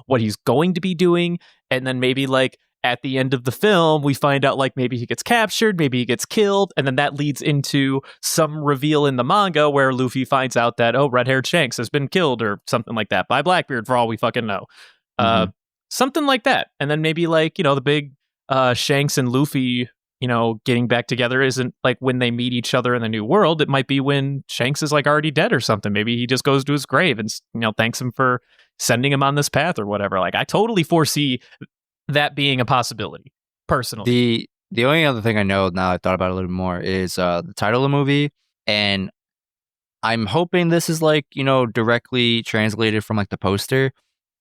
what he's going to be doing, and then maybe like at the end of the film, we find out like maybe he gets captured, maybe he gets killed, and then that leads into some reveal in the manga where Luffy finds out that, red-haired Shanks has been killed or something like that by Blackbeard for all we fucking know. Something like that. And then maybe like, the big Shanks and Luffy, getting back together isn't like when they meet each other in the new world. It might be when Shanks is like already dead or something. Maybe he just goes to his grave and, thanks him for sending him on this path or whatever. Like I totally foresee that being a possibility, personally. The only other thing I know now I thought about it a little bit more is the title of the movie, and I'm hoping this is like, directly translated from like the poster,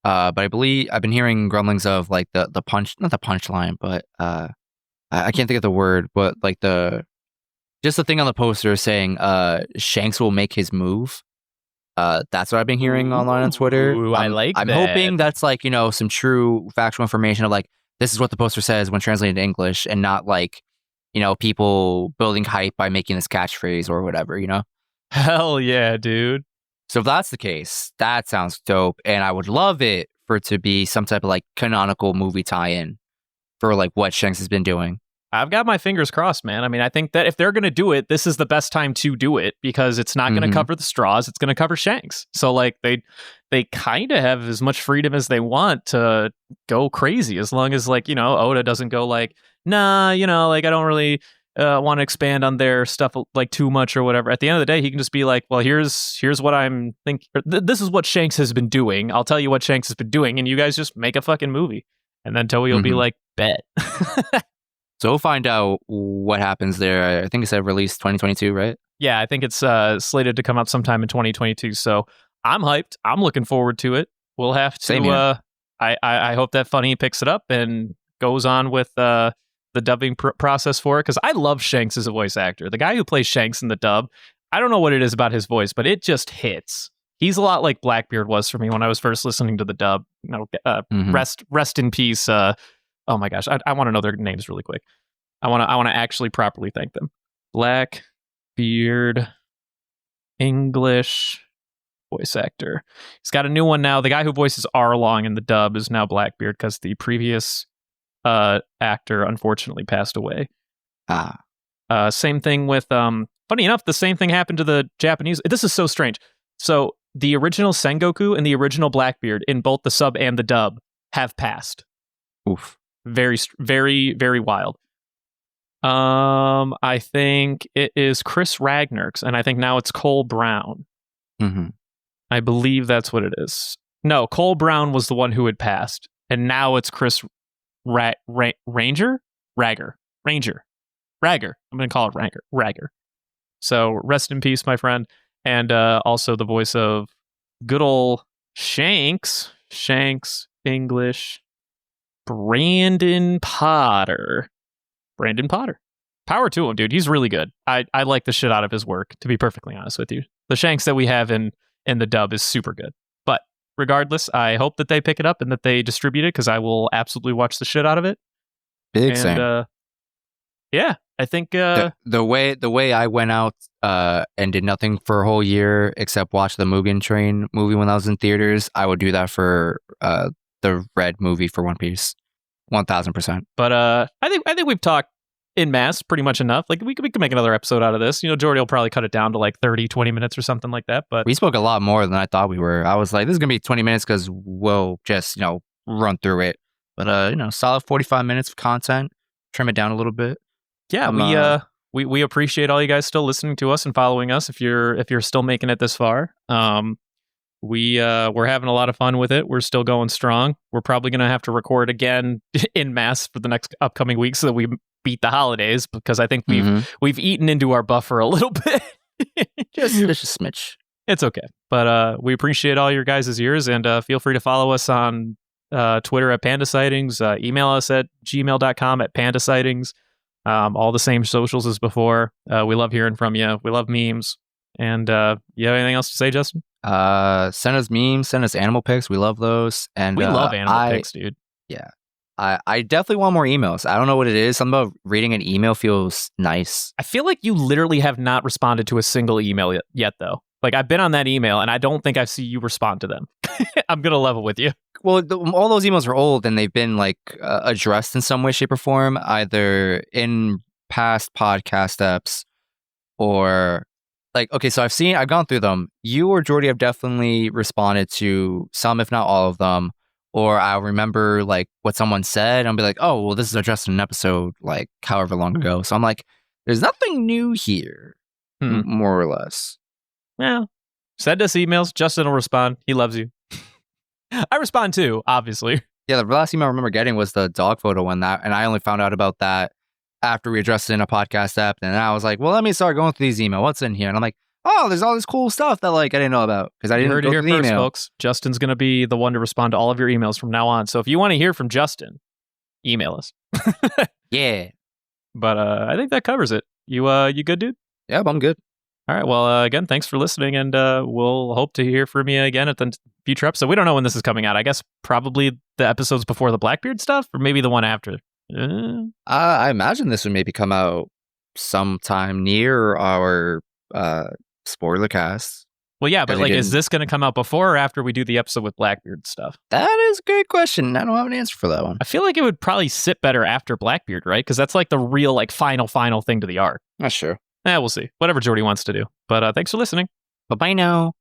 but I believe I've been hearing grumblings of like the not the punchline, but I can't think of the word, but like just the thing on the poster saying Shanks will make his move. That's what I've been hearing online on Twitter. Ooh, I like I'm that. hoping that's like, some true factual information of like, this is what the poster says when translated to English, and not like, people building hype by making this catchphrase or whatever, Hell yeah, dude. So if that's the case, that sounds dope. And I would love it for it to be some type of like canonical movie tie-in for like what Shanks has been doing. I've got my fingers crossed, man. I mean, I think that if they're going to do it, this is the best time to do it because it's not going to cover the straws. It's going to cover Shanks. So like they kind of have as much freedom as they want to go crazy as long as like, Oda doesn't go like, nah, like I don't really want to expand on their stuff like too much or whatever. At the end of the day, he can just be like, well, here's what I'm thinking. This is what Shanks has been doing. I'll tell you what Shanks has been doing. And you guys just make a fucking movie. And then Toei will be like, bet. So we'll find out what happens there. I think it said release 2022, right? Yeah, I think it's slated to come out sometime in 2022. So I'm hyped. I'm looking forward to it. We'll have to. Same here. I hope that Funny picks it up and goes on with the dubbing process for it because I love Shanks as a voice actor. The guy who plays Shanks in the dub, I don't know what it is about his voice, but it just hits. He's a lot like Blackbeard was for me when I was first listening to the dub. Rest in peace. Oh my gosh, I want to know their names really quick. I want to actually properly thank them. Blackbeard, English voice actor. He's got a new one now. The guy who voices Arlong in the dub is now Blackbeard because the previous actor unfortunately passed away. Same thing with funny enough, the same thing happened to the Japanese. This is so strange. So the original Sengoku and the original Blackbeard in both the sub and the dub have passed. Oof. Very, very, very wild. I think it is Chris Ragnarks, and I think now it's Cole Brown. I believe that's what it is. No, Cole Brown was the one who had passed, and now it's Chris Rager. I'm going to call it Rager. So rest in peace, my friend, and also the voice of good old Shanks English. Brandon Potter. Power to him, dude. He's really good. I like the shit out of his work, to be perfectly honest with you. The Shanks that we have in the dub is super good. But regardless, I hope that they pick it up and that they distribute it because I will absolutely watch the shit out of it. Same. Yeah, I think the way I went out and did nothing for a whole year except watch the Mugen Train movie when I was in theaters, I would do that for the Red movie for One Piece. 1000%. But I think we've talked in mass pretty much enough. Like we could make another episode out of this. Jordy will probably cut it down to like 30-20 minutes or something like that. But we spoke a lot more than I thought we were. I was like, this is gonna be 20 minutes because we'll just run through it. But solid 45 minutes of content. Trim it down a little bit. Yeah, we appreciate all you guys still listening to us and following us. If you're still making it this far, we're having a lot of fun with it. We're still going strong. We're probably going to have to record again in mass for the next upcoming week so that we beat the holidays because I think we've eaten into our buffer a little bit. just a smidge. It's okay. But we appreciate all your guys' ears and feel free to follow us on Twitter at Panda Sightings. Email us at gmail.com at Panda Sightings. All the same socials as before. We love hearing from you. We love memes. And you have anything else to say, Justin? Send us memes, send us animal pics. We love those. And we love animal pics, dude. Yeah. I definitely want more emails. I don't know what it is. Something about reading an email feels nice. I feel like you literally have not responded to a single email yet though. Like I've been on that email and I don't think I've seen you respond to them. I'm going to level with you. Well, all those emails are old and they've been like addressed in some way, shape, or form, either in past podcast eps or like, okay, so I've gone through them. You or Jordy have definitely responded to some, if not all of them. Or I'll remember like what someone said and I'll be like, oh, well, this is addressed in an episode like however long ago. So I'm like, there's nothing new here, more or less. Well, send us emails. Justin will respond. He loves you. I respond too, obviously. Yeah, the last email I remember getting was the dog photo one, and I only found out about that after we addressed it in a podcast app. And I was like, well, let me start going through these emails. What's in here? And I'm like, oh, there's all this cool stuff that like I didn't know about because I didn't heard go it here through the first, email. Folks. Justin's going to be the one to respond to all of your emails from now on. So if you want to hear from Justin, email us. Yeah. But I think that covers it. You good, dude? Yeah, I'm good. All right. Well, again, thanks for listening, and we'll hope to hear from you again at the future episode. We don't know when this is coming out. I guess probably the episodes before the Blackbeard stuff, or maybe the one after. I imagine this would maybe come out sometime near our Spoilercast. Well, yeah, but like, is this going to come out before or after we do the episode with Blackbeard stuff? That is a great question. I don't have an answer for that one. I feel like it would probably sit better after Blackbeard, right? Because that's like the real, like, final thing to the arc. Not sure. We'll see. Whatever Jordy wants to do. But thanks for listening. Bye-bye now.